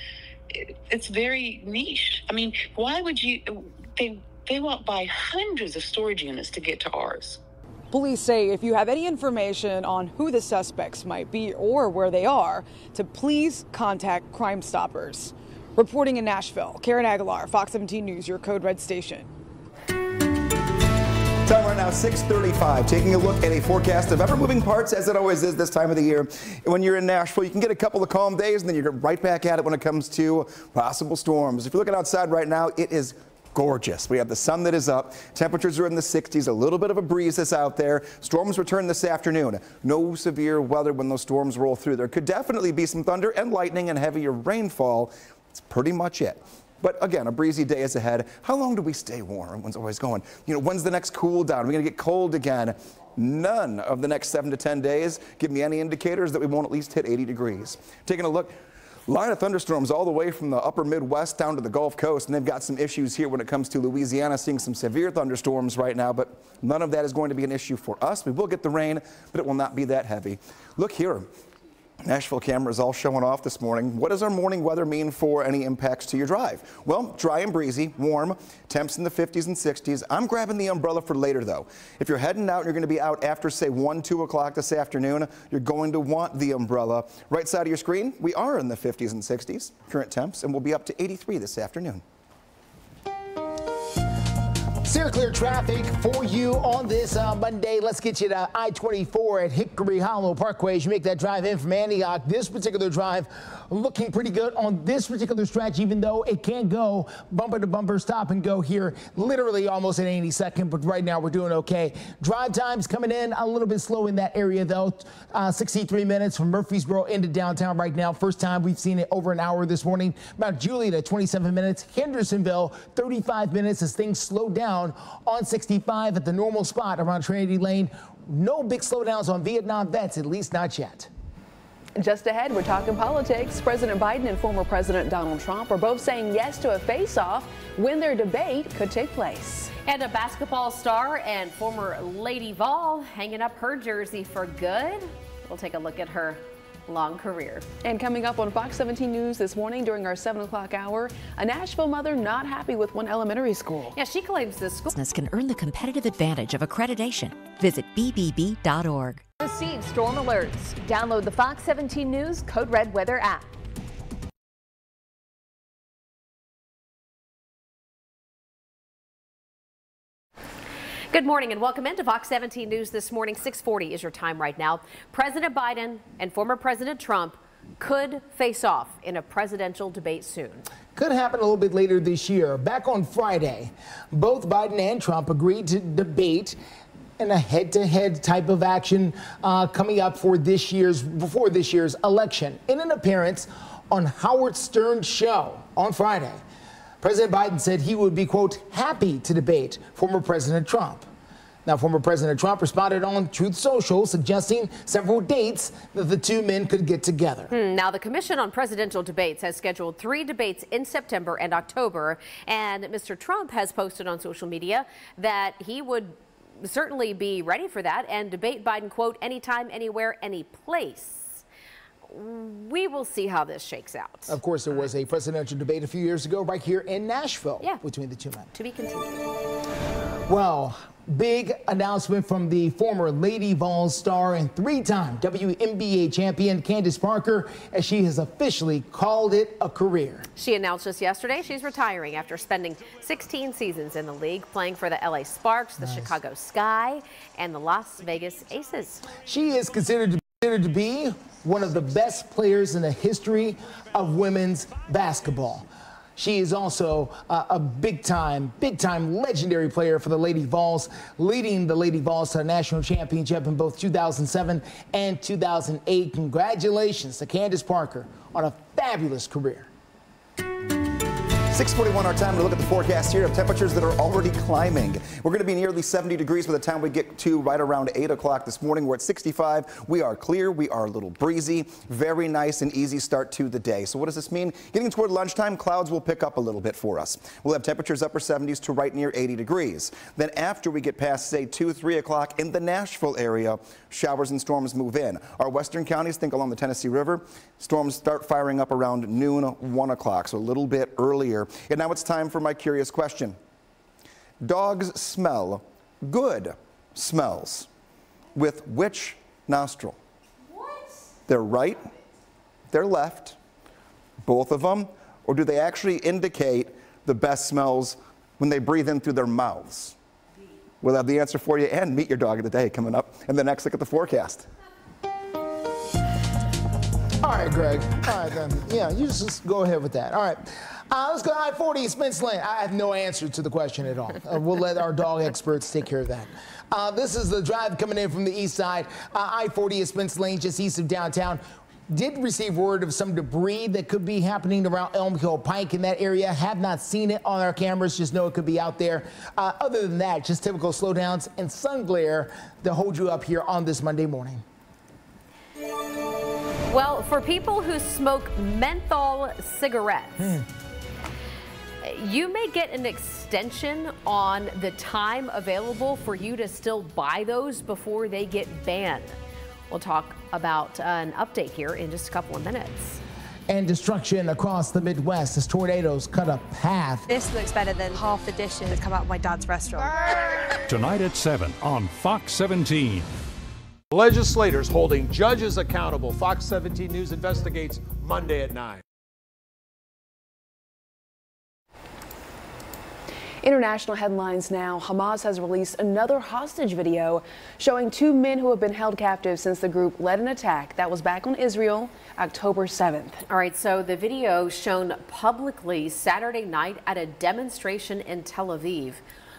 it's very niche. I mean, why would you? They won't buy hundreds of storage units to get to ours. Police say if you have any information on who the suspects might be or where they are, to please contact Crime Stoppers. Reporting in Nashville, Karen Aguilar, Fox 17 News, your Code Red station. Time right now, 6:35. Taking a look at a forecast of ever-moving parts, as it always is this time of the year. When you're in Nashville, you can get a couple of calm days, and then you're right back at it when it comes to possible storms. If you're looking outside right now, it is gorgeous. We have the sun that is up. Temperatures are in the 60s. A little bit of a breeze that's out there. Storms return this afternoon. No severe weather when those storms roll through. There could definitely be some thunder and lightning and heavier rainfall. That's pretty much it. But again, a breezy day is ahead. How long do we stay warm? Everyone's always going, you know, when's the next cool down? Are we going to get cold again? None of the next 7 to 10 days give me any indicators that we won't at least hit 80 degrees. Taking a look, line of thunderstorms all the way from the upper Midwest down to the Gulf Coast, and they've got some issues here when it comes to Louisiana, seeing some severe thunderstorms right now, but none of that is going to be an issue for us. We will get the rain, but it will not be that heavy. Look here. Nashville cameras all showing off this morning. What does our morning weather mean for any impacts to your drive? Well, dry and breezy, warm, temps in the 50s and 60s. I'm grabbing the umbrella for later, though. If you're heading out and you're going to be out after, say, 1, 2 o'clock this afternoon, you're going to want the umbrella. Right side of your screen, we are in the 50s and 60s, current temps, and we'll be up to 83 this afternoon. Steer clear traffic for you on this Monday. Let's get you to I-24 at Hickory Hollow Parkway as you make that drive in from Antioch. This particular drive looking pretty good on this particular stretch, even though it can go bumper to bumper, stop and go here literally almost in any second, but right now we're doing okay. Drive times coming in a little bit slow in that area, though. 63 minutes from Murfreesboro into downtown right now. First time we've seen it over an hour this morning. About Juliet at 27 minutes. Hendersonville, 35 minutes as things slow down on 65 at the normal spot around Trinity Lane. No big slowdowns on Vietnam vets, at least not yet. Just ahead, we're talking politics. President Biden and former President Donald Trump are both saying yes to a face-off when their debate could take place. And a basketball star and former Lady Vol hanging up her jersey for good. We'll take a look at her long career. And coming up on Fox 17 News this morning during our 7 o'clock hour, a Nashville mother not happy with one elementary school. Yeah, she claims the school business can earn the competitive advantage of accreditation. Visit bbb.org. Receive storm alerts. Download the Fox 17 News Code Red Weather app. Good morning and welcome into Fox 17 News this morning. 6:40 is your time right now. President Biden and former President Trump could face off in a presidential debate soon. Could happen a little bit later this year. Back on Friday, both Biden and Trump agreed to debate in a head-to-head type of action coming up before this year's election. In an appearance on Howard Stern's show on Friday, President Biden said he would be, quote, happy to debate former President Trump. Now, former President Trump responded on Truth Social, suggesting several dates that the two men could get together. Now, the Commission on Presidential Debates has scheduled 3 debates in September and October, and Mr. Trump has posted on social media that he would certainly be ready for that and debate Biden, quote, anytime, anywhere, any place. We will see how this shakes out. Of course, there was a presidential debate a few years ago right here in Nashville between the two men. To be continued. Well, big announcement from the former Lady Vols star and 3-time WNBA champion Candace Parker as she has officially called it a career. She announced just yesterday she's retiring after spending 16 seasons in the league, playing for the LA Sparks, the Chicago Sky, and the Las Vegas Aces. She is considered to be one of the best players in the history of women's basketball. She is also a big-time legendary player for the Lady Vols, leading the Lady Vols to a national championship in both 2007 and 2008. Congratulations to Candace Parker on a fabulous career. 6:41 our time to look at the forecast here of temperatures that are already climbing. We're going to be nearly 70 degrees by the time we get to right around 8 o'clock this morning. We're at 65. We are clear. We are a little breezy. Very nice and easy start to the day. So what does this mean? Getting toward lunchtime, clouds will pick up a little bit for us. We'll have temperatures upper 70s to right near 80 degrees. Then after we get past, say, 2, 3 o'clock in the Nashville area, showers and storms move in. Our western counties, think along the Tennessee River, storms start firing up around noon, 1 o'clock, so a little bit earlier. And now it's time for my curious question. Dogs smell good smells with which nostril? What? Their right, their left, both of them, or do they actually indicate the best smells when they breathe in through their mouths? We'll have the answer for you and meet your dog of the day coming up in the next look at the forecast. All right, Greg. All right, then. Yeah, you just go ahead with that. All right. Let's go I-40 Spence Lane. I have no answer to the question at all. We'll let our dog experts take care of that. This is the drive coming in from the east side. I-40 Spence Lane, just east of downtown. Did receive word of some debris that could be happening around Elm Hill Pike in that area. Have not seen it on our cameras, just know it could be out there. Other than that, just typical slowdowns and sun glare that hold you up here on this Monday morning. Well, for people who smoke menthol cigarettes, you may get an extension on the time available for you to still buy those before they get banned. We'll talk about an update here in just a couple of minutes. And destruction across the Midwest as tornadoes cut a path. This looks better than half the dishes that come out of my dad's restaurant. Tonight at 7 on Fox 17. Legislators holding judges accountable. Fox 17 News investigates Monday at 9. International headlines now. Hamas has released another hostage video showing 2 men who have been held captive since the group led an attack that was back on Israel October 7th. All right, so the video shown publicly Saturday night at a demonstration in Tel Aviv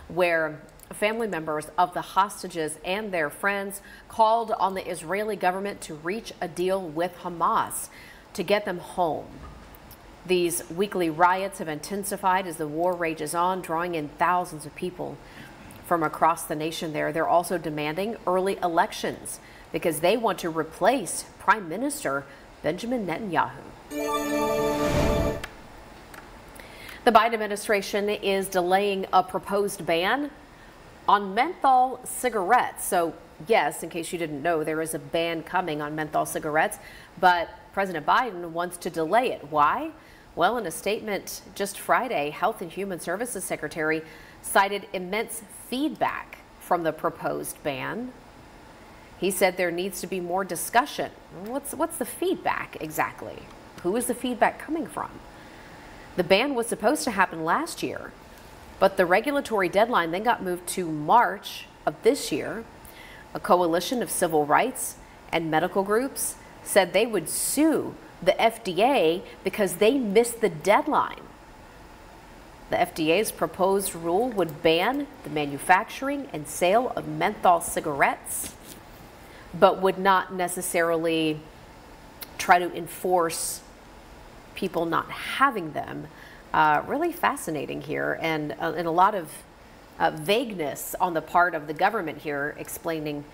where family members of the hostages and their friends called on the Israeli government to reach a deal with Hamas to get them home. These weekly riots have intensified as the war rages on, drawing in thousands of people from across the nation there. They're also demanding early elections because they want to replace Prime Minister Benjamin Netanyahu. The Biden administration is delaying a proposed ban on menthol cigarettes. So yes, in case you didn't know, there is a ban coming on menthol cigarettes, but President Biden wants to delay it. Why? Well, in a statement just Friday, Health and Human Services Secretary cited immense feedback from the proposed ban. He said there needs to be more discussion. What's the feedback exactly? Who is the feedback coming from? The ban was supposed to happen last year, but the regulatory deadline then got moved to March of this year. A coalition of civil rights and medical groups said they would sue the FDA because they missed the deadline. The FDA's proposed rule would ban the manufacturing and sale of menthol cigarettes, but would not necessarily try to enforce people not having them. Really fascinating here, and a lot of vagueness on the part of the government here explaining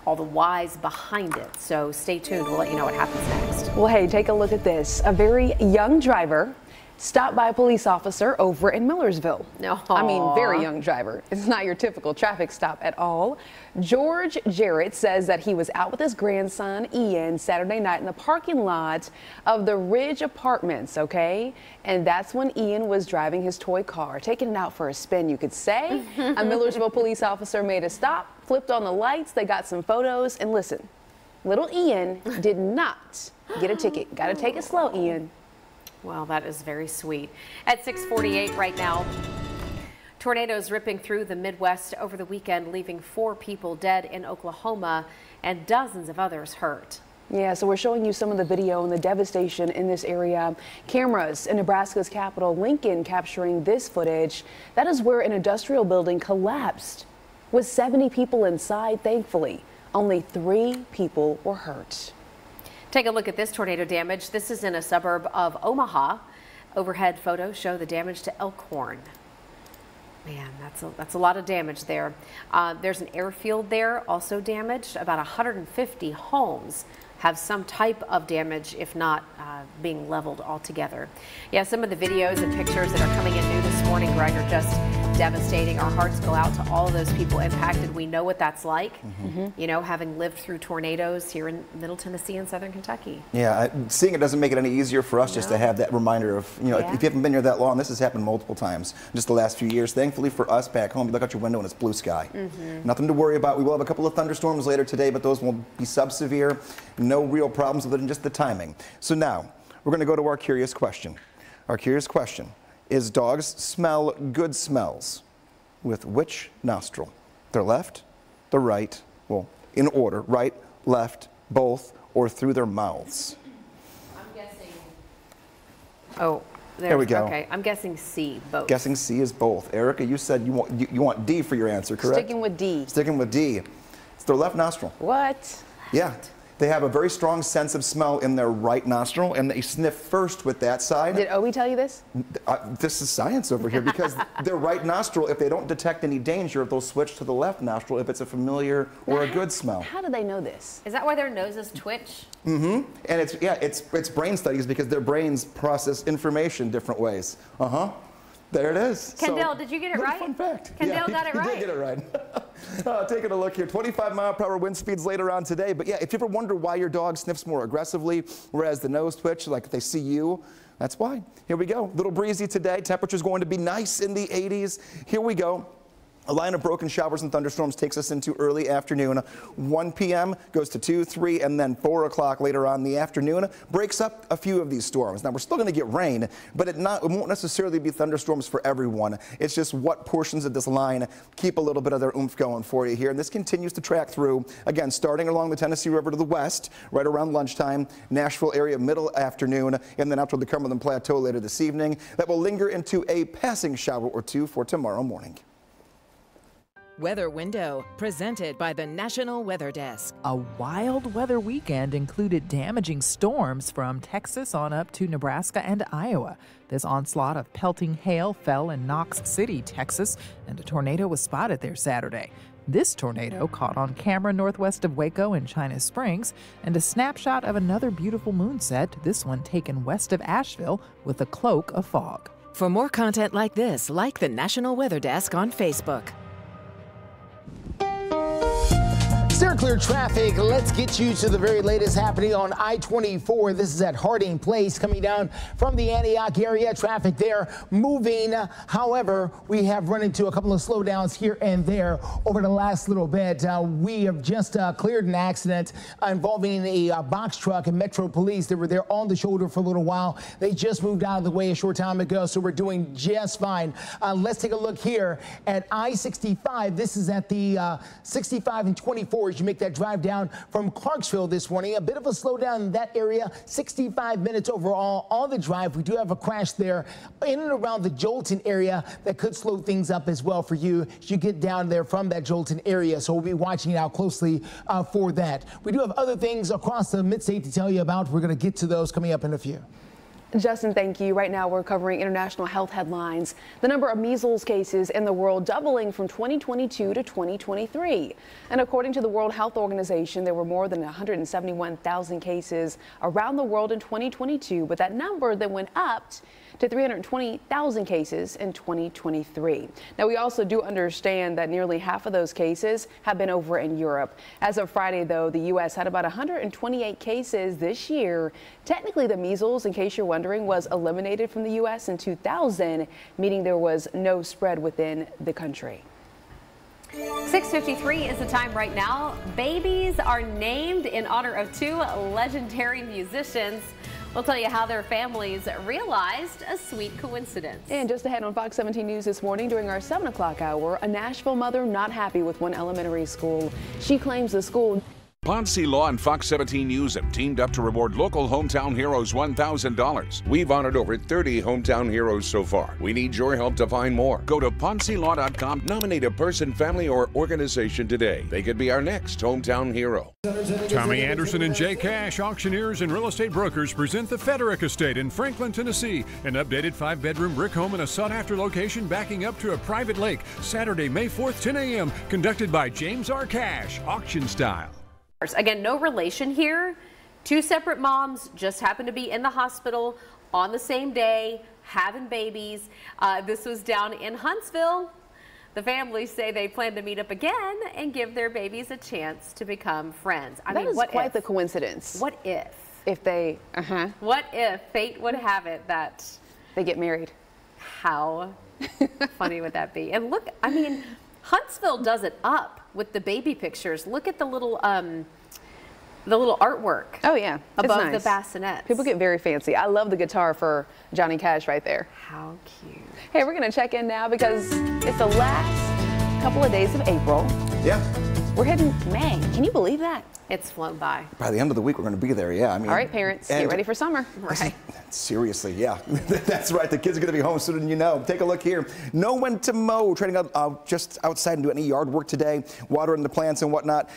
all the whys behind it. So stay tuned. We'll let you know what happens next. Well, hey, take a look at this. A very young driver stopped by a police officer over in Millersville. No, I mean, very young driver. It's not your typical traffic stop at all. George Jarrett says that he was out with his grandson, Ian, Saturday night in the parking lot of the Ridge Apartments, okay? And that's when Ian was driving his toy car, taking it out for a spin, you could say. A Millersville police officer made a stop, flipped on the lights, they got some photos, and listen, little Ian did not get a ticket. Gotta take it slow, Ian. Well, that is very sweet. At 6:48 right now, tornadoes ripping through the Midwest over the weekend, leaving 4 people dead in Oklahoma and dozens of others hurt. Yeah, so we're showing you some of the video and the devastation in this area. Cameras in Nebraska's capital, Lincoln, capturing this footage. That is where an industrial building collapsed with 70 people inside. Thankfully, only 3 people were hurt. Take a look at this tornado damage. This is in a suburb of Omaha. Overhead photos show the damage to Elkhorn. Man, that's a lot of damage there. There's an airfield there also damaged. About 150 homes have some type of damage, if not being leveled altogether. Yeah, some of the videos and pictures that are coming in new this morning, Greg, are just devastating. Our hearts go out to all of those people impacted. We know what that's like, you know, having lived through tornadoes here in Middle Tennessee and Southern Kentucky. Yeah, seeing it doesn't make it any easier for us just to have that reminder of, you know, if you haven't been here that long, this has happened multiple times just the last few years. Thankfully for us back home, you look out your window and it's blue sky. Nothing to worry about. We will have a couple of thunderstorms later today, but those will be sub-severe. No real problems with it, and just the timing. So now, we're going to go to our curious question. Our curious question is, dogs smell good smells with which nostril? Their left, their right, well, in order, right, left, both, or through their mouths? I'm guessing. Oh, there we go. Okay, I'm guessing C, both. Guessing C is both. Erica, you said you want D for your answer, correct? Sticking with D. Sticking with D. It's their left nostril. What? Yeah. They have a very strong sense of smell in their right nostril, and they sniff first with that side. Did Obi tell you this? This is science over here, because their right nostril, if they don't detect any danger, they'll switch to the left nostril if it's a familiar or a good smell. How do they know this? Is that why their noses twitch? And it's brain studies, because their brains process information different ways. There it is. Kendall, did you get it right? Fun fact. Kendall got it right. He did get it right. Taking a look here, 25-mile-per-hour wind speeds later on today. But yeah, if you ever wonder why your dog sniffs more aggressively, whereas the nose twitch, like if they see you, that's why. Here we go. Little breezy today. Temperature's going to be nice in the 80s. Here we go. A line of broken showers and thunderstorms takes us into early afternoon. 1 p.m. goes to 2, 3, and then 4 o'clock later on in the afternoon. Breaks up a few of these storms. Now, we're still going to get rain, but it won't necessarily be thunderstorms for everyone. It's just what portions of this line keep a little bit of their oomph going for you here. And this continues to track through, again, starting along the Tennessee River to the west, right around lunchtime, Nashville area middle afternoon, and then up to the Cumberland Plateau later this evening. That will linger into a passing shower or two for tomorrow morning. Weather Window, presented by the National Weather Desk. A wild weather weekend included damaging storms from Texas on up to Nebraska and Iowa. This onslaught of pelting hail fell in Knox City, Texas, and a tornado was spotted there Saturday. This tornado caught on camera northwest of Waco in China Springs, and a snapshot of another beautiful moonset, this one taken west of Asheville with a cloak of fog. For more content like this, like the National Weather Desk on Facebook. Steer clear traffic. Let's get you to the very latest happening on I-24. This is at Harding Place coming down from the Antioch area. Traffic there moving. However, we have run into a couple of slowdowns here and there over the last little bit. We have just cleared an accident involving a box truck and Metro Police. They were there on the shoulder for a little while. They just moved out of the way a short time ago, so we're doing just fine. Let's take a look here at I-65. This is at the 65 and 24. As you make that drive down from Clarksville this morning, a bit of a slowdown in that area, 65 minutes overall on the drive. We do have a crash there in and around the Jolton area that could slow things up as well for you as you get down there from that Jolton area. So we'll be watching it out closely for that. We do have other things across the mid-state to tell you about. We're going to get to those coming up in a few. Justin, thank you. Right now, we're covering international health headlines. The number of measles cases in the world doubling from 2022 to 2023. And according to the World Health Organization, there were more than 171,000 cases around the world in 2022, but that number then went up to 320,000 cases in 2023. Now, we also do understand that nearly half of those cases have been over in Europe. As of Friday, though, the U.S. had about 128 cases this year. Technically, the measles, in case you're wondering, was eliminated from the U.S. in 2000, meaning there was no spread within the country. 6:53 is the time right now. Babies are named in honor of two legendary musicians. We'll tell you how their families realized a sweet coincidence. And just ahead on Fox 17 News this morning during our 7 o'clock hour, a Nashville mother not happy with one elementary school. She claims the school Ponce Law and Fox 17 News have teamed up to reward local hometown heroes $1,000. We've honored over 30 hometown heroes so far. We need your help to find more. Go to PonceLaw.com, nominate a person, family, or organization today. They could be our next hometown hero. Tommy Anderson and Jay Cash, auctioneers and real estate brokers, present the Federick Estate in Franklin, Tennessee. An updated 5-bedroom brick home in a sought-after location backing up to a private lake. Saturday, May 4th, 10 a.m. Conducted by James R. Cash, auction style. Again, no relation here. Two separate moms just happened to be in the hospital on the same day, having babies. This was down in Huntsville. The families say they plan to meet up again and give their babies a chance to become friends. I mean, what quite the coincidence. What if? If they, What if fate would have it that they get married? How funny would that be? And look, I mean, Huntsville does it up with the baby pictures. Look at the little artwork. Oh yeah, above it's nice. the bassinets. People get very fancy. I love the guitar for Johnny Cash right there. How cute. Hey, we're gonna check in now because it's the last couple of days of April. Yeah. We're hitting May. Can you believe that? It's flown by. By the end of the week, we're going to be there, yeah. I mean, all right, parents, get ready for summer. Right. Seriously, yeah. That's right. The kids are going to be home sooner than you know. Take a look here. Know when to mow. Training out just outside and do any yard work today. Watering the plants and whatnot.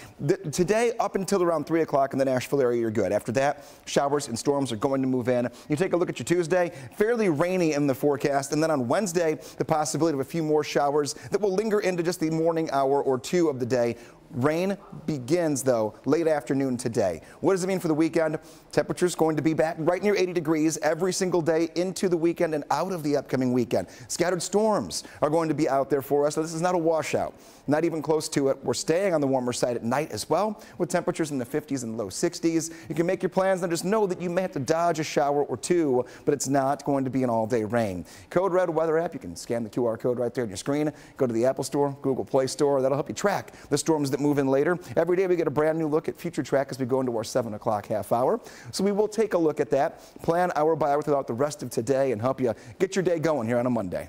Today, up until around 3 o'clock in the Nashville area, you're good. After that, showers and storms are going to move in. You take a look at your Tuesday. Fairly rainy in the forecast. And then on Wednesday, the possibility of a few more showers that will linger into just the morning hour or two of the day. Rain begins, though, late afternoon today. What does it mean for the weekend? Temperatures going to be back right near 80 degrees every single day into the weekend and out of the upcoming weekend. Scattered storms are going to be out there for us, so this is not a washout. Not even close to it. We're staying on the warmer side at night as well, with temperatures in the 50s and low 60s. You can make your plans and just know that you may have to dodge a shower or two, but it's not going to be an all-day rain. Code Red weather app, you can scan the QR code right there on your screen. Go to the Apple Store, Google Play Store. That'll help you track the storms that move in later. Every day we get a brand new look at future track as we go into our 7 o'clock half hour. So we will take a look at that, plan hour by hour throughout the rest of today, and help you get your day going here on a Monday.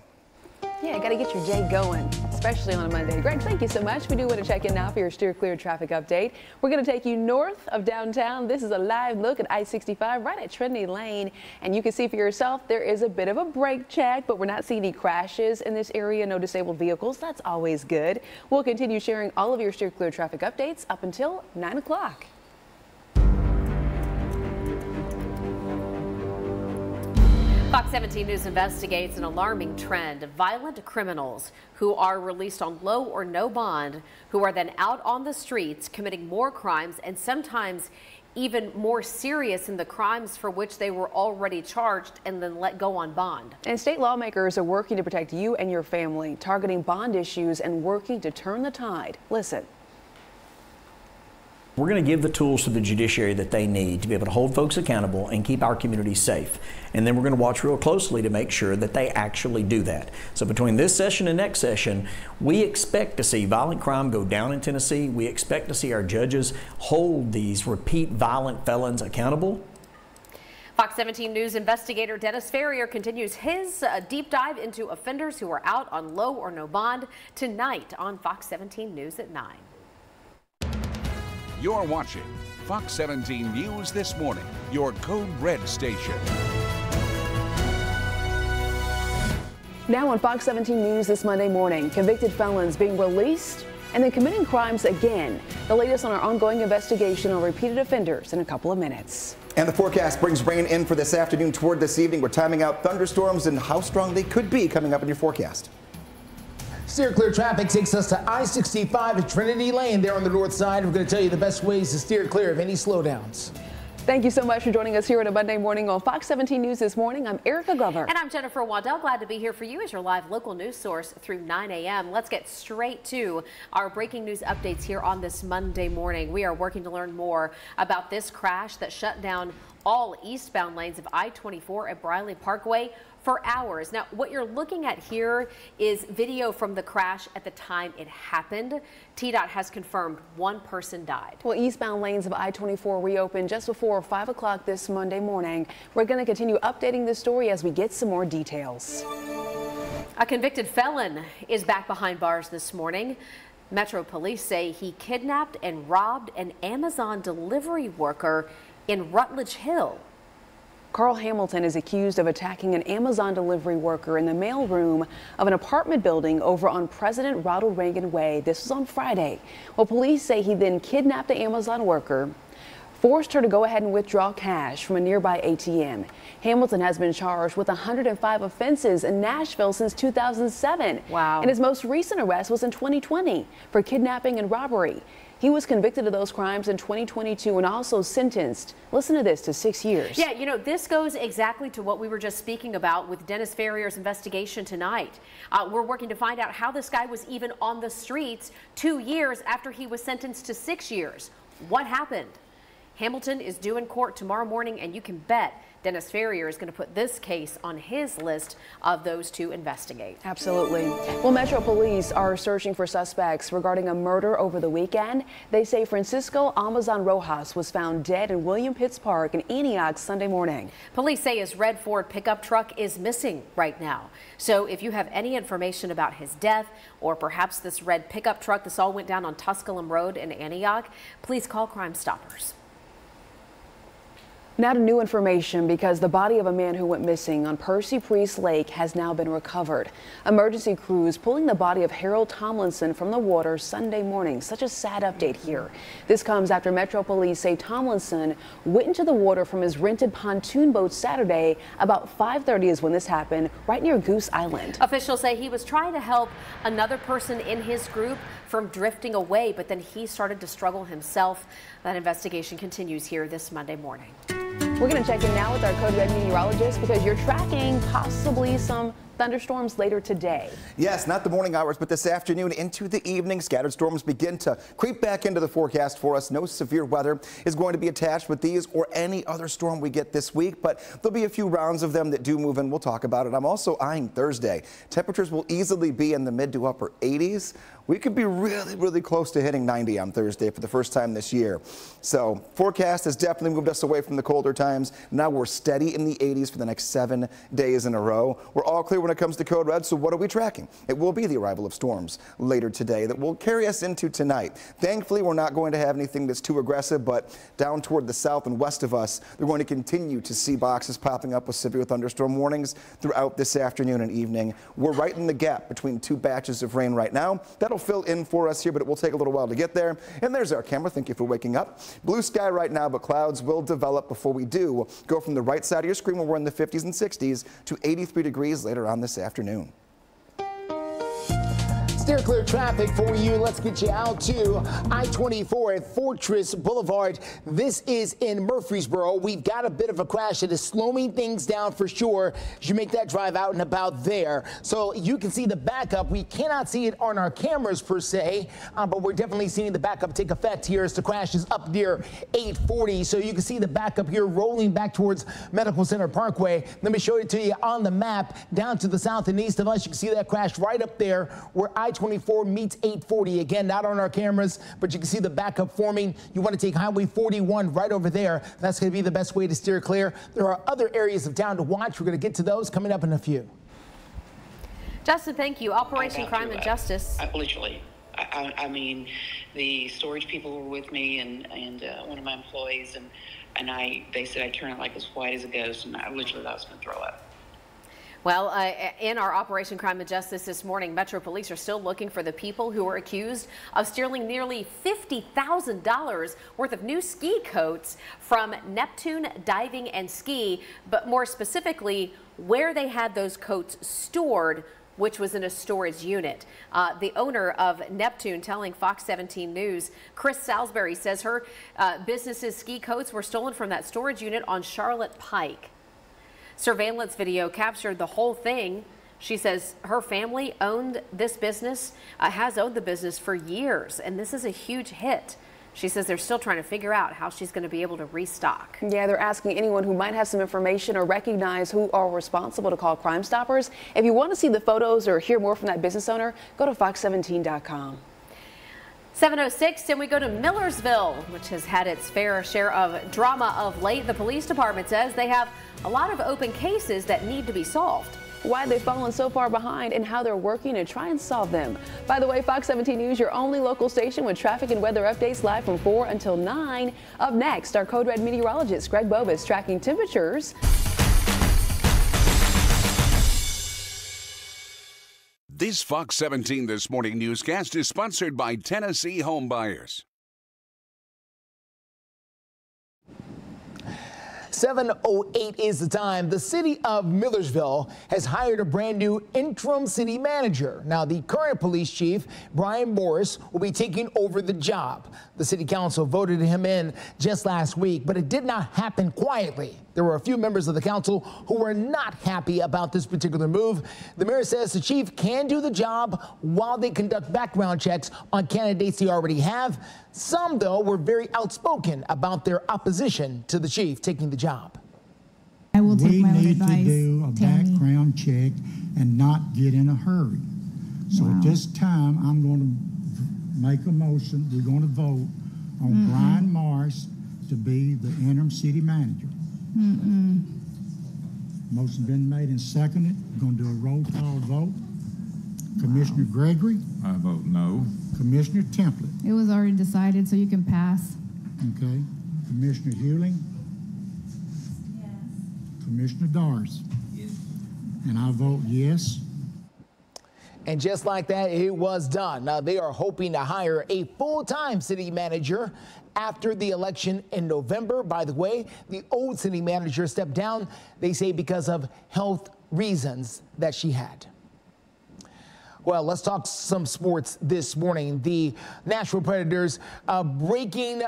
Yeah, got to get your day going, especially on a Monday. Greg, thank you so much. We do want to check in now for your steer clear traffic update. We're going to take you north of downtown. This is a live look at I-65 right at Trinity Lane. And you can see for yourself there is a bit of a brake check, but we're not seeing any crashes in this area. No disabled vehicles. That's always good. We'll continue sharing all of your steer clear traffic updates up until 9 o'clock. Fox 17 News investigates an alarming trend of violent criminals who are released on low or no bond, who are then out on the streets committing more crimes and sometimes even more serious in the crimes for which they were already charged and then let go on bond. And state lawmakers are working to protect you and your family, targeting bond issues and working to turn the tide. Listen. We're going to give the tools to the judiciary that they need to be able to hold folks accountable and keep our community safe. And then we're going to watch real closely to make sure that they actually do that. So between this session and next session, we expect to see violent crime go down in Tennessee. We expect to see our judges hold these repeat violent felons accountable. Fox 17 News investigator Dennis Ferrier continues his deep dive into offenders who are out on low or no bond tonight on Fox 17 News at 9. You're watching Fox 17 News This Morning, your Code Red station. Now on Fox 17 News this Monday morning, convicted felons being released and then committing crimes again. The latest on our ongoing investigation on repeated offenders in a couple of minutes. And the forecast brings rain in for this afternoon toward this evening. We're timing out thunderstorms and how strong they could be coming up in your forecast. Steer clear traffic takes us to I-65 at Trinity Lane there on the north side. We're going to tell you the best ways to steer clear of any slowdowns. Thank you so much for joining us here on a Monday morning on Fox 17 News This Morning. I'm Erica Glover. And I'm Jennifer Waddell. Glad to be here for you as your live local news source through 9 a.m. Let's get straight to our breaking news updates here on this Monday morning. We are working to learn more about this crash that shut down all eastbound lanes of I-24 at Briley Parkway for hours. Now, what you're looking at here is video from the crash at the time it happened. TDOT has confirmed one person died. Well, eastbound lanes of I-24 reopened just before 5 o'clock this Monday morning. We're going to continue updating this story as we get some more details. A convicted felon is back behind bars this morning. Metro Police say he kidnapped and robbed an Amazon delivery worker in Rutledge Hill. Carl Hamilton is accused of attacking an Amazon delivery worker in the mailroom of an apartment building over on President Ronald Reagan Way. This was on Friday. Well, police say he then kidnapped the Amazon worker, forced her to go ahead and withdraw cash from a nearby ATM. Hamilton has been charged with 105 offenses in Nashville since 2007. Wow. And his most recent arrest was in 2020 for kidnapping and robbery. He was convicted of those crimes in 2022 and also sentenced, listen to this, to 6 years. Yeah, you know, this goes exactly to what we were just speaking about with Dennis Ferrier's investigation tonight. We're working to find out how this guy was even on the streets 2 years after he was sentenced to 6 years. What happened? Hamilton is due in court tomorrow morning, and you can bet Dennis Ferrier is going to put this case on his list of those to investigate. Absolutely. Well, Metro Police are searching for suspects regarding a murder over the weekend. They say Francisco Amazon Rojas was found dead in William Pitts Park in Antioch Sunday morning. Police say his red Ford pickup truck is missing right now. So if you have any information about his death or perhaps this red pickup truck, this all went down on Tusculum Road in Antioch, please call Crime Stoppers. Now to new information, because the body of a man who went missing on Percy Priest Lake has now been recovered. Emergency crews pulling the body of Harold Tomlinson from the water Sunday morning. Such a sad update here. This comes after Metro Police say Tomlinson went into the water from his rented pontoon boat Saturday. About 5:30 is when this happened, right near Goose Island. Officials say he was trying to help another person in his group from drifting away, but then he started to struggle himself. That investigation continues here this Monday morning. We're going to check in now with our Code Red meteorologist because you're tracking possibly some thunderstorms later today. Yes, not the morning hours, but this afternoon into the evening. Scattered storms begin to creep back into the forecast for us. No severe weather is going to be attached with these or any other storm we get this week, but there'll be a few rounds of them that do move in. We'll talk about it. I'm also eyeing Thursday. Temperatures will easily be in the mid to upper 80s. We could be really close to hitting 90 on Thursday for the first time this year. So forecast has definitely moved us away from the colder times. Now we're steady in the 80s for the next 7 days in a row. We're all clear when it comes to Code Red, so what are we tracking? It will be the arrival of storms later today that will carry us into tonight. Thankfully, we're not going to have anything that's too aggressive, but down toward the south and west of us, they're going to continue to see boxes popping up with severe thunderstorm warnings throughout this afternoon and evening. We're right in the gap between two batches of rain right now. That'll fill in for us here, but it will take a little while to get there. And there's our camera. Thank you for waking up. Blue sky right now, but clouds will develop before we do go from the right side of your screen where we're in the 50s and 60s to 83 degrees later on this afternoon. Steer clear traffic for you. Let's get you out to I-24 at Fortress Boulevard. This is in Murfreesboro. We've got a bit of a crash that is slowing things down for sure as you make that drive out and about there. So you can see the backup. We cannot see it on our cameras per se, but we're definitely seeing the backup take effect here as the crash is up near 840. So you can see the backup here rolling back towards Medical Center Parkway. Let me show it to you on the map. Down to the south and east of us, you can see that crash right up there where I-24 meets 840. Again, not on our cameras, but you can see the backup forming. You want to take Highway 41 right over there. That's going to be the best way to steer clear. There are other areas of town to watch. We're going to get to those coming up in a few. Justin, thank you. Operation Crime and Justice. I mean, the storage people were with me and one of my employees, and they said I turned like as white as a ghost, and I literally thought I was going to throw up. Well, in our Operation Crime and Justice this morning, Metro Police are still looking for the people who were accused of stealing nearly $50,000 worth of new ski coats from Neptune Diving and Ski, but more specifically, where they had those coats stored, which was in a storage unit. The owner of Neptune telling Fox 17 News, Chris Salisbury, says her business's ski coats were stolen from that storage unit on Charlotte Pike. Surveillance video captured the whole thing. She says her family owned this business, has owned the business for years, and this is a huge hit. She says they're still trying to figure out how she's going to be able to restock. Yeah, they're asking anyone who might have some information or recognize who are responsible to call Crime Stoppers. If you want to see the photos or hear more from that business owner, go to fox17.com. 7:06, and we go to Millersville, which has had its fair share of drama of late. The police department says they have a lot of open cases that need to be solved. why they've fallen so far behind, and how they're working to try and solve them. By the way, Fox 17 News, your only local station with traffic and weather updates live from 4 until 9. Up next, our Code Red meteorologist Greg Bobus tracking temperatures. This Fox 17 This Morning newscast is sponsored by Tennessee Home Buyers. 7:08 is the time. The city of Millersville has hired a brand new interim city manager. Now, the current police chief, Brian Morris, will be taking over the job. The city council voted him in just last week, but it did not happen quietly. There were a few members of the council who were not happy about this particular move. The mayor says the chief can do the job while they conduct background checks on candidates they already have. Some, though, were very outspoken about their opposition to the chief taking the job. I will take my own advice. We need to do a background check and not get in a hurry. So at this time, I'm going to make a motion. We're going to vote on Brian Morris to be the interim city manager. Motion been made and seconded. We're going to do a roll call vote. Commissioner Gregory? I vote no. Commissioner Template? It was already decided, so you can pass. Okay. Commissioner Hewling? Yes. Commissioner Dars? Yes. And I vote yes. And just like that, it was done. Now, they are hoping to hire a full-time city manager after the election in November. By the way, the old city manager stepped down, they say, because of health reasons that she had. Well, let's talk some sports this morning. The Nashville Predators breaking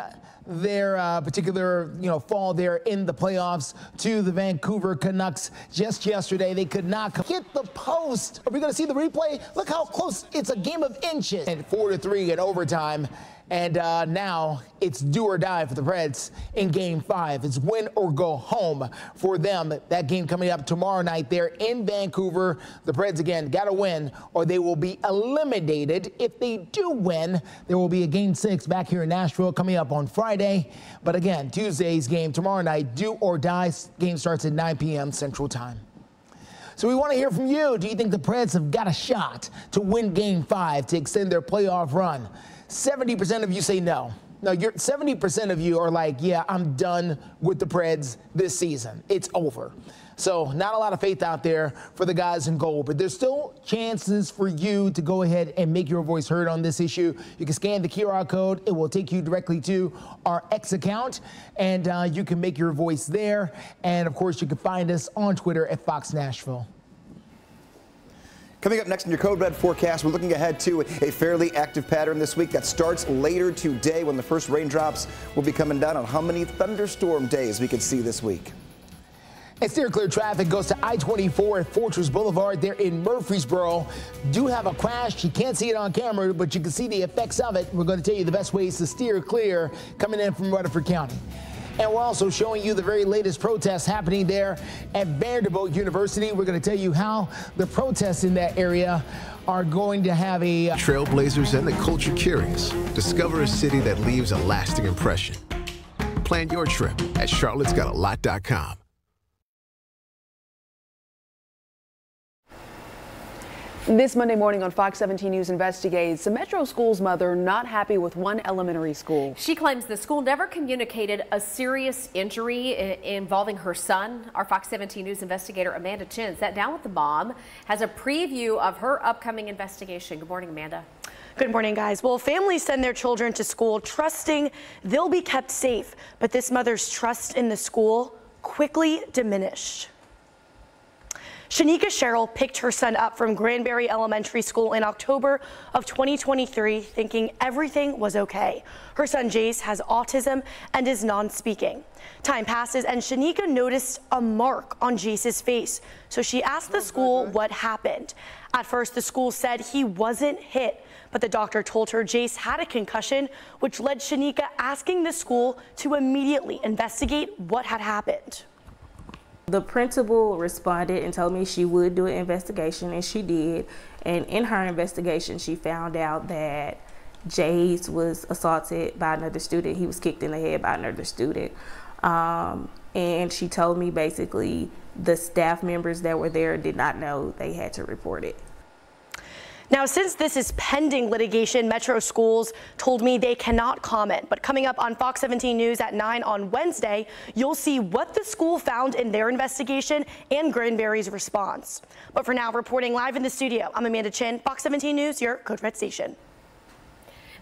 their particular, fall there in the playoffs to the Vancouver Canucks just yesterday. They could not hit the post. Are we going to see the replay? Look how close. It's a game of inches. And 4-3 in overtime. And now it's do or die for the Preds in Game 5. It's win or go home for them. That game coming up tomorrow night there in Vancouver. The Preds, again, got to win or they will be eliminated. If they do win, there will be a Game 6 back here in Nashville coming up on Friday. But again, Tuesday's game tomorrow night, do or die. Game starts at 9 p.m. Central Time. So we want to hear from you. Do you think the Preds have got a shot to win Game 5 to extend their playoff run? 70% of you say no. No, 70% of you are like, yeah, I'm done with the Preds this season. It's over. So not a lot of faith out there for the guys in gold, but there's still chances for you to go ahead and make your voice heard on this issue. You can scan the QR code. It will take you directly to our X account, and you can make your voice there. And, of course, you can find us on Twitter at Fox Nashville. Coming up next in your Code Red forecast, we're looking ahead to a fairly active pattern this week that starts later today when the first raindrops will be coming down on how many thunderstorm days we could see this week. And steer clear traffic goes to I-24 at Fortress Boulevard there in Murfreesboro. Do have a crash. You can't see it on camera, but you can see the effects of it. We're going to tell you the best ways to steer clear coming in from Rutherford County. And we're also showing you the very latest protests happening there at Vanderbilt University. We're going to tell you how the protests in that area are going to have a trailblazers and the culture curious. Discover a city that leaves a lasting impression. Plan your trip at charlottesgotalot.com. This Monday morning on Fox 17 News Investigates, a Metro School's mother not happy with one elementary school. She claims the school never communicated a serious injury involving her son. Our Fox 17 News investigator Amanda Chin sat down with the mom, has a preview of her upcoming investigation. Good morning, Amanda. Good morning, guys. Well, families send their children to school trusting they'll be kept safe, but this mother's trust in the school quickly diminished. Shanika Sherrill picked her son up from Greenbrier Elementary School in October of 2023, thinking everything was okay. Her son Jace has autism and is non-speaking. Time passes and Shanika noticed a mark on Jace's face, so she asked the school what happened. At first, the school said he wasn't hit, but the doctor told her Jace had a concussion, which led Shanika asking the school to immediately investigate what had happened. The principal responded and told me she would do an investigation, and she did. And in her investigation, she found out that Jace was assaulted by another student. He was kicked in the head by another student. And she told me basically the staff members that were there did not know they had to report it. Now, since this is pending litigation, Metro Schools told me they cannot comment. But coming up on Fox 17 News at 9 on Wednesday, you'll see what the school found in their investigation and Greenbrier's response. But for now, reporting live in the studio, I'm Amanda Chin, Fox 17 News, your Code Red station.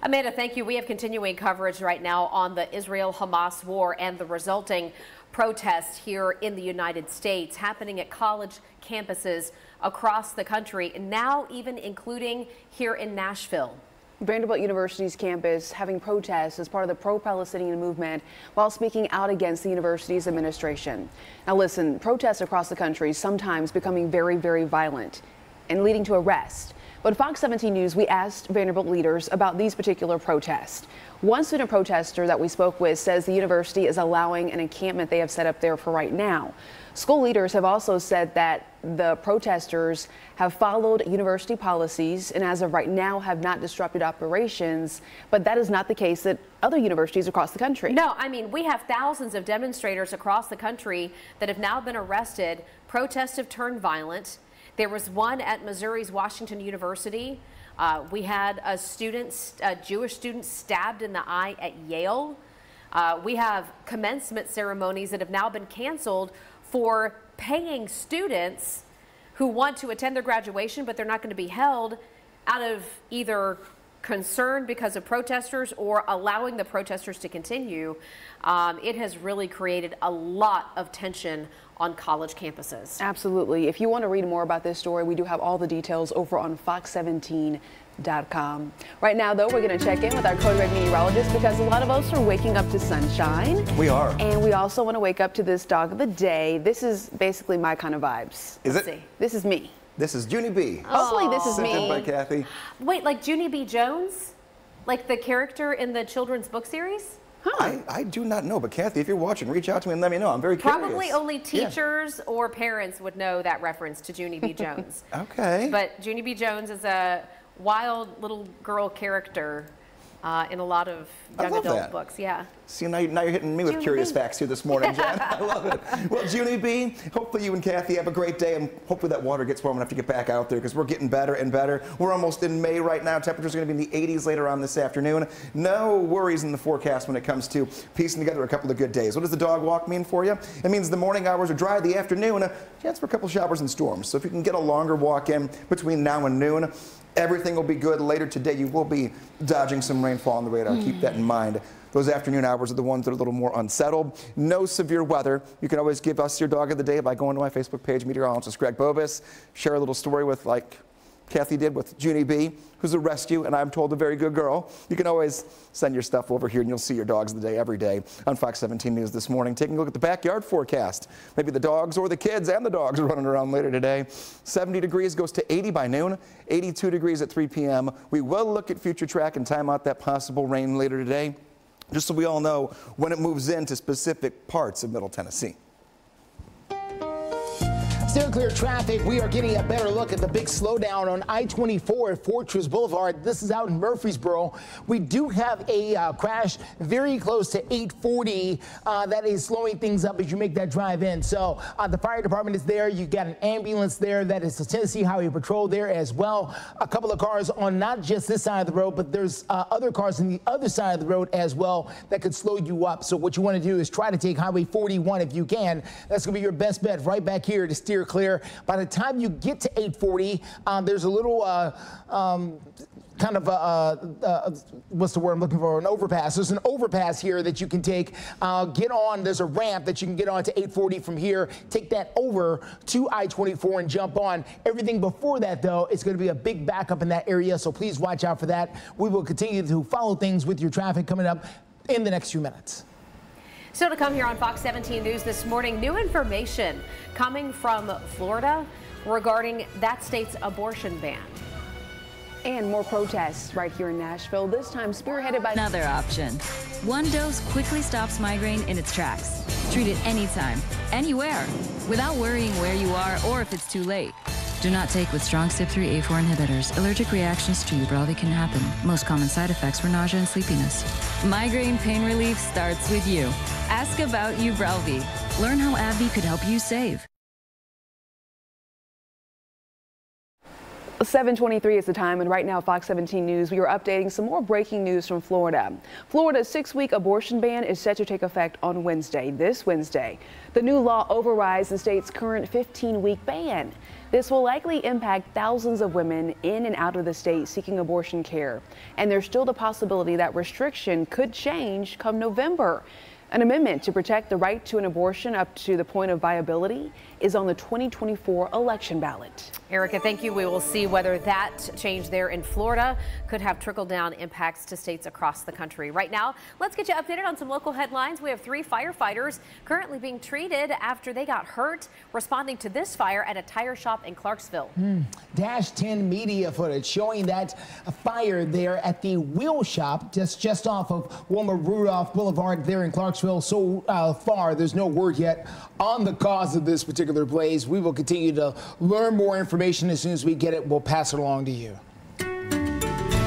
Amanda, thank you. We have continuing coverage right now on the Israel-Hamas war and the resulting protests here in the United States happening at college campuses across the country, and now even including here in Nashville. Vanderbilt University's campus having protests as part of the pro-Palestinian movement while speaking out against the university's administration. Now listen, protests across the country sometimes becoming very, very violent and leading to arrest. But Fox 17 News, we asked Vanderbilt leaders about these particular protests. One student protester that we spoke with says the university is allowing an encampment they have set up there for right now. School leaders have also said that the protesters have followed university policies and as of right now have not disrupted operations, but that is not the case at other universities across the country. No, I mean, we have thousands of demonstrators across the country that have now been arrested. Protests have turned violent. There was one at Missouri's Washington University. We had a Jewish student stabbed in the eye at Yale. We have commencement ceremonies that have now been canceled for paying students who want to attend their graduation, but they're not going to be held out of either concern because of protesters or allowing the protesters to continue. It has really created a lot of tension on college campuses. Absolutely. If you want to read more about this story, we do have all the details over on fox17.com. Right now, though, we're going to check in with our Code Red meteorologist because a lot of us are waking up to sunshine. We are. And we also want to wake up to this dog of the day. This is basically my kind of vibes. Is Let's it? see. This is me. This is Junie B. Hopefully this is me. Sent in by Kathy. Wait, like Junie B. Jones? Like the character in the children's book series? I do not know, but Kathy, if you're watching, reach out to me and let me know. I'm very curious. Probably only teachers or parents would know that reference to Junie B. Jones. Okay. But Junie B. Jones is a wild little girl character in a lot of young adult books. Yeah. See, now you're hitting me with curious facts here this morning, Jen. I love it. Well, Junie B, hopefully you and Kathy have a great day, and hopefully that water gets warm enough to get back out there because we're getting better and better. We're almost in May right now. Temperatures are going to be in the 80s later on this afternoon. No worries in the forecast when it comes to piecing together a couple of good days. What does the dog walk mean for you? It means the morning hours are dry, the afternoon, chance for a couple showers and storms. So if you can get a longer walk in between now and noon, everything will be good. Later today, you will be dodging some rainfall on the radar. Keep that in mind. Those afternoon hours are the ones that are a little more unsettled. No severe weather. You can always give us your dog of the day by going to my Facebook page, meteorologist Greg Bovis. Share a little story with, like Kathy did with Junie B, who's a rescue, and I'm told a very good girl. You can always send your stuff over here, and you'll see your dogs of the day every day on Fox 17 News this morning. Taking a look at the backyard forecast. Maybe the dogs or the kids and the dogs are running around later today. 70 degrees goes to 80 by noon, 82 degrees at 3 p.m. We will look at future track and time out that possible rain later today, just so we all know when it moves into specific parts of Middle Tennessee. Still clear traffic. We are getting a better look at the big slowdown on I-24 at Fortress Boulevard. This is out in Murfreesboro. We do have a crash very close to 840 that is slowing things up as you make that drive in. So the fire department is there. You got an ambulance there. That is the Tennessee Highway Patrol there as well. A couple of cars on not just this side of the road, but there's other cars on the other side of the road as well that could slow you up. So what you want to do is try to take Highway 41 if you can. That's going to be your best bet right back here to steer clear. By the time you get to 840, there's a little kind of what's the word I'm looking for? An overpass. There's an overpass here that you can take. Get on. There's a ramp that you can get on to 840 from here. Take that over to I-24 and jump on. Everything before that, though, it's going to be a big backup in that area. So please watch out for that. We will continue to follow things with your traffic coming up in the next few minutes. Still to come here on Fox 17 News this morning, new information coming from Florida regarding that state's abortion ban. And more protests right here in Nashville, this time spearheaded by another option. One dose quickly stops migraine in its tracks. Treat it anytime, anywhere, without worrying where you are or if it's too late. Do not take with strong CYP3A4 inhibitors. Allergic reactions to Ubrelvy can happen. Most common side effects were nausea and sleepiness. Migraine pain relief starts with you. Ask about Ubrelvy. Learn how AbbVie could help you save. 7:23 is the time, and right now, Fox 17 News, we are updating some more breaking news from Florida. Florida's 6-week abortion ban is set to take effect on Wednesday, this Wednesday. The new law overrides the state's current 15-week ban. This will likely impact thousands of women in and out of the state seeking abortion care. And there's still the possibility that restriction could change come November. An amendment to protect the right to an abortion up to the point of viability is on the 2024 election ballot. Erica, thank you. We will see whether that change there in Florida could have trickle-down impacts to states across the country. Right now, let's get you updated on some local headlines. We have 3 firefighters currently being treated after they got hurt responding to this fire at a tire shop in Clarksville. Dash 10 media footage showing that fire there at the wheel shop just off of Wilma Rudolph Boulevard there in Clarksville. So far, there's no word yet on the cause of this particular blaze. We will continue to learn more information. As soon as we get it, we'll pass it along to you.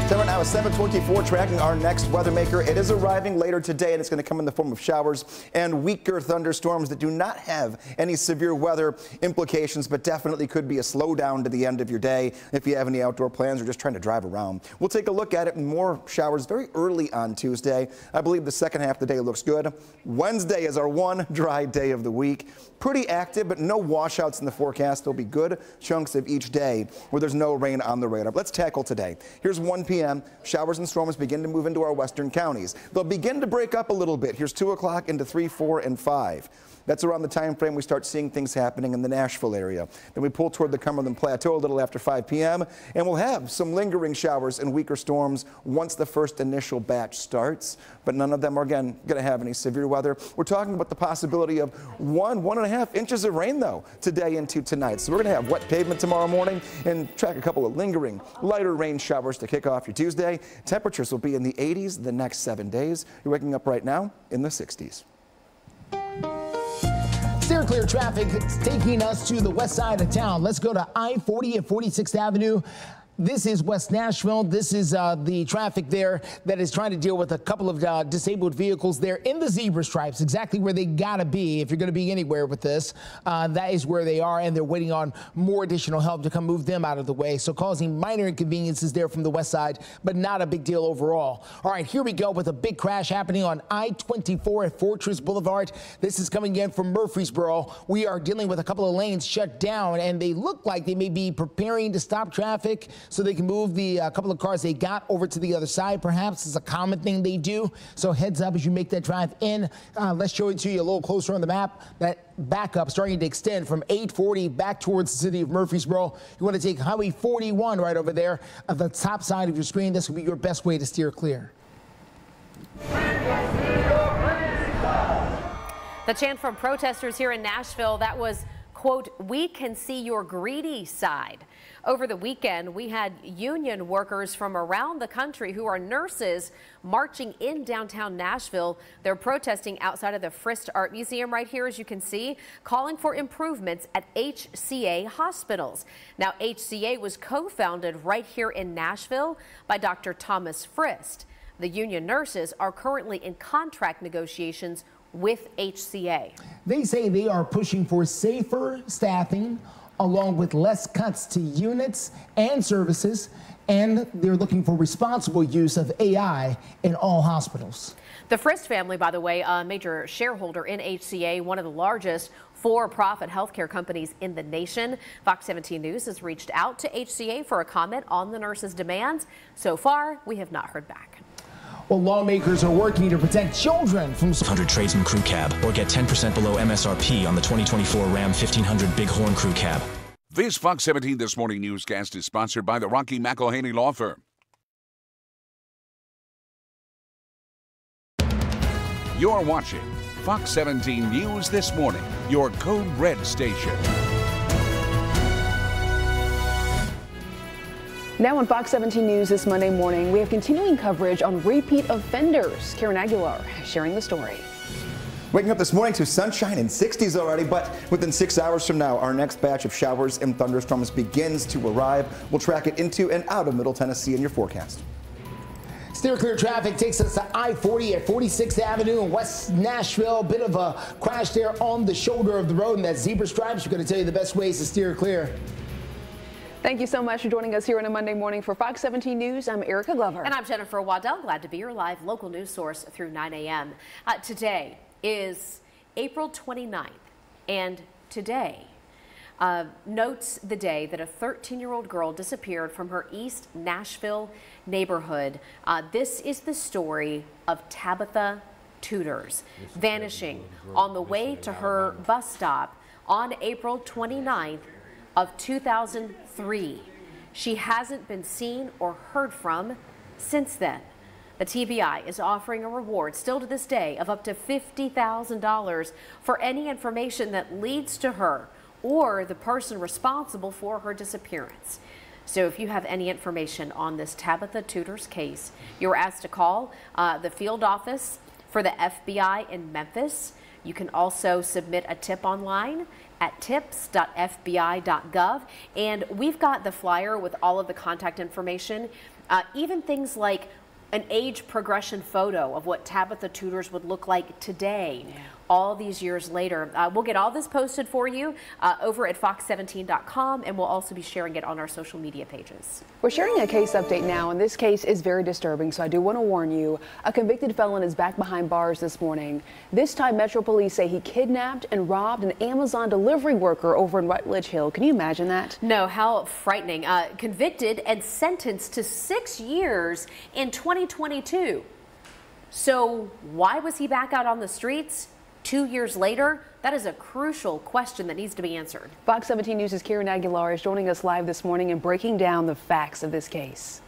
So right now, 7:24, tracking our next weather maker. It is arriving later today, and it's going to come in the form of showers and weaker thunderstorms that do not have any severe weather implications, but definitely could be a slowdown to the end of your day if you have any outdoor plans or just trying to drive around. We'll take a look at it. More showers very early on Tuesday. I believe the second half of the day looks good. Wednesday is our one dry day of the week. Pretty active, but no washouts in the forecast. There'll be good chunks of each day where there's no rain on the radar. Let's tackle today. Here's 1 p.m. Showers and storms begin to move into our western counties. They'll begin to break up a little bit. Here's 2 o'clock into 3, 4, and 5. That's around the time frame we start seeing things happening in the Nashville area. Then we pull toward the Cumberland Plateau a little after 5 p.m. and we'll have some lingering showers and weaker storms once the first initial batch starts. But none of them are, again, going to have any severe weather. We're talking about the possibility of 1.5 inches of rain, though, today into tonight. So we're going to have wet pavement tomorrow morning and track a couple of lingering lighter rain showers to kick off your Tuesday. Temperatures will be in the 80s the next 7 days. You're waking up right now in the 60s. Steer clear traffic taking us to the west side of town. Let's go to I-40 at 46th Avenue. This is West Nashville. This is the traffic there that is trying to deal with a couple of disabled vehicles there in the zebra stripes, exactly where they gotta be. If you're gonna be anywhere with this, that is where they are, and they're waiting on more additional help to come move them out of the way. So causing minor inconveniences there from the west side, but not a big deal overall. All right, here we go with a big crash happening on I-24 at Fortress Boulevard. This is coming in from Murfreesboro. We are dealing with a couple of lanes shut down, and they look like they may be preparing to stop traffic so they can move the couple of cars they got over to the other side. Perhaps it's a common thing they do. So heads up as you make that drive in. Let's show it to you a little closer on the map. That backup starting to extend from 840 back towards the city of Murfreesboro. You want to take Highway 41 right over there at the top side of your screen. This will be your best way to steer clear. The chant from protesters here in Nashville, that was, quote, "We can see your greedy side." Over the weekend, we had union workers from around the country who are nurses marching in downtown Nashville. They're protesting outside of the Frist Art Museum right here, as you can see, calling for improvements at HCA hospitals. Now, HCA was co-founded right here in Nashville by Dr. Thomas Frist. The union nurses are currently in contract negotiations with HCA. They say they are pushing for safer staffing, along with less cuts to units and services, and they're looking for responsible use of AI in all hospitals. The Frist family, by the way, a major shareholder in HCA, one of the largest for-profit healthcare companies in the nation. Fox 17 News has reached out to HCA for a comment on the nurses' demands. So far, we have not heard back. Well, lawmakers are working to protect children from 100 Tradesman Crew Cab, or get 10% below MSRP on the 2024 Ram 1500 Bighorn Crew Cab. This Fox 17 This Morning newscast is sponsored by the Rocky McElhaney Law Firm. You're watching Fox 17 News This Morning, your Code Red station. Now on Fox 17 News this Monday morning, we have continuing coverage on repeat offenders. Karen Aguilar sharing the story. Waking up this morning to sunshine and 60s already, but within 6 hours from now, our next batch of showers and thunderstorms begins to arrive. We'll track it into and out of Middle Tennessee in your forecast. Steer clear traffic takes us to I-40 at 46th Avenue in West Nashville. Bit of a crash there on the shoulder of the road, and that zebra stripes are going to tell you the best ways to steer clear. Thank you so much for joining us here on a Monday morning for Fox 17 News. I'm Erica Glover. And I'm Jennifer Waddell. Glad to be your live local news source through 9 a.m. Today is April 29th, and today notes the day that a 13-year-old girl disappeared from her East Nashville neighborhood. This is the story of Tabitha Tutors vanishing on the way to her bus stop on April 29th of 2003. She hasn't been seen or heard from since then. The TBI is offering a reward still to this day of up to $50,000 for any information that leads to her or the person responsible for her disappearance. So if you have any information on this Tabitha Tutors case, you're asked to call the field office for the FBI in Memphis. You can also submit a tip online at tips.fbi.gov. And we've got the flyer with all of the contact information, even things like an age progression photo of what Tabitha Tutors would look like today, all these years later. We'll get all this posted for you over at fox17.com, and we'll also be sharing it on our social media pages. We're sharing a case update now, and this case is very disturbing, so I do want to warn you. A convicted felon is back behind bars this morning. This time, Metro Police say he kidnapped and robbed an Amazon delivery worker over in Rutledge Hill. Can you imagine that? No, how frightening. Convicted and sentenced to 6 years in 2022. So why was he back out on the streets 2 years later? That is a crucial question that needs to be answered. Fox 17 News' Karen Aguilar is joining us live this morning and breaking down the facts of this case.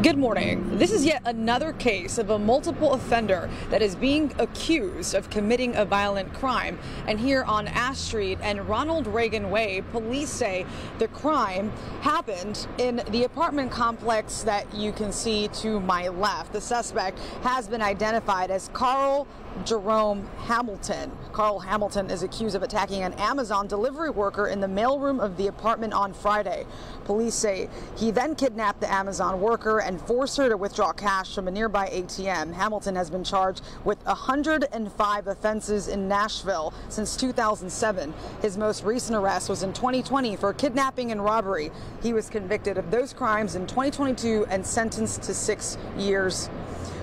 Good morning. This is yet another case of a multiple offender that is being accused of committing a violent crime. And here on Ash Street and Ronald Reagan Way, police say the crime happened in the apartment complex that you can see to my left. The suspect has been identified as Carl Jerome Hamilton. Carl Hamilton is accused of attacking an Amazon delivery worker in the mailroom of the apartment on Friday. Police say he then kidnapped the Amazon worker and forced her to withdraw cash from a nearby ATM. Hamilton has been charged with 105 offenses in Nashville since 2007. His most recent arrest was in 2020 for kidnapping and robbery. He was convicted of those crimes in 2022 and sentenced to 6 years.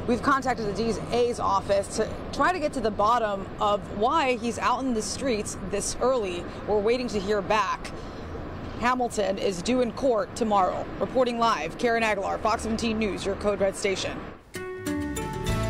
We've contacted the DA's office to try to get to the bottom of why he's out in the streets this early. We're waiting to hear back. Hamilton is due in court tomorrow. Reporting live, Karen Aguilar, Fox 17 News, your Code Red station.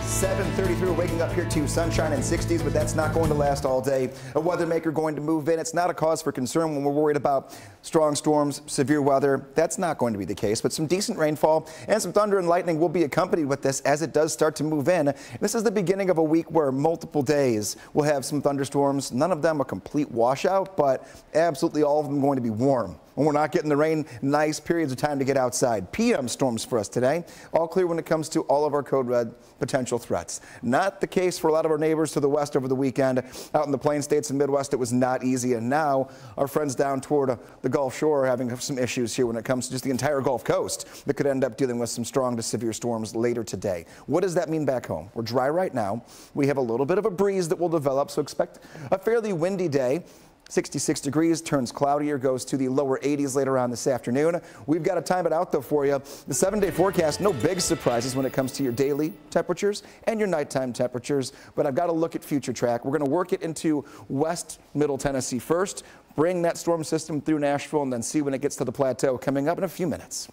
7:33, we're waking up here to sunshine and 60s, but that's not going to last all day. A weather maker going to move in. It's not a cause for concern when we're worried about strong storms, severe weather. That's not going to be the case, but some decent rainfall and some thunder and lightning will be accompanied with this as it does start to move in. This is the beginning of a week where multiple days we'll have some thunderstorms. None of them a complete washout, but absolutely all of them going to be warm. When we're not getting the rain, nice periods of time to get outside. PM storms for us today. All clear when it comes to all of our code red potential threats. Not the case for a lot of our neighbors to the west over the weekend. Out in the Plain States and Midwest, it was not easy. And now our friends down toward the Gulf Shore are having some issues here when it comes to just the entire Gulf Coast that could end up dealing with some strong to severe storms later today. What does that mean back home? We're dry right now. We have a little bit of a breeze that will develop, so expect a fairly windy day. 66 degrees, turns cloudier, goes to the lower 80s later on this afternoon. We've got to time it out, though, for you. The 7-day forecast, no big surprises when it comes to your daily temperatures and your nighttime temperatures, but I've got to look at future track. We're going to work it into west middle Tennessee first, bring that storm system through Nashville, and then see when it gets to the plateau coming up in a few minutes.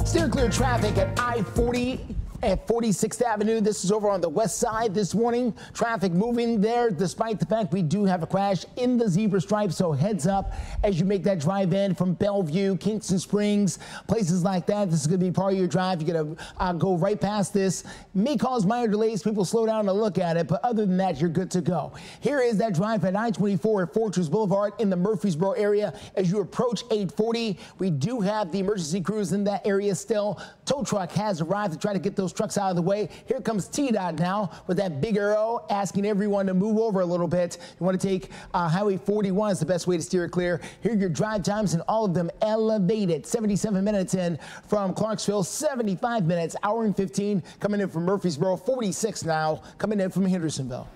Steer clear traffic at I-40. At 46th Avenue, this is over on the west side this morning. Traffic moving there despite the fact we do have a crash in the zebra stripe, so heads up as you make that drive in from Bellevue, Kingston Springs, places like that. This is going to be part of your drive. You're going to go right past this. May cause minor delays. People slow down to look at it, but other than that, you're good to go. Here is that drive at I-24 at Fortress Boulevard in the Murfreesboro area. As you approach 840, we do have the emergency crews in that area still. Tow truck has arrived to try to get those trucks out of the way. Here comes TDOT now with that big arrow asking everyone to move over a little bit. You want to take Highway 41 is the best way to steer it clear. Here are your drive times, and all of them elevated. 77 minutes in from Clarksville, 75 minutes, hour and 15 coming in from Murfreesboro, 46 now coming in from Hendersonville.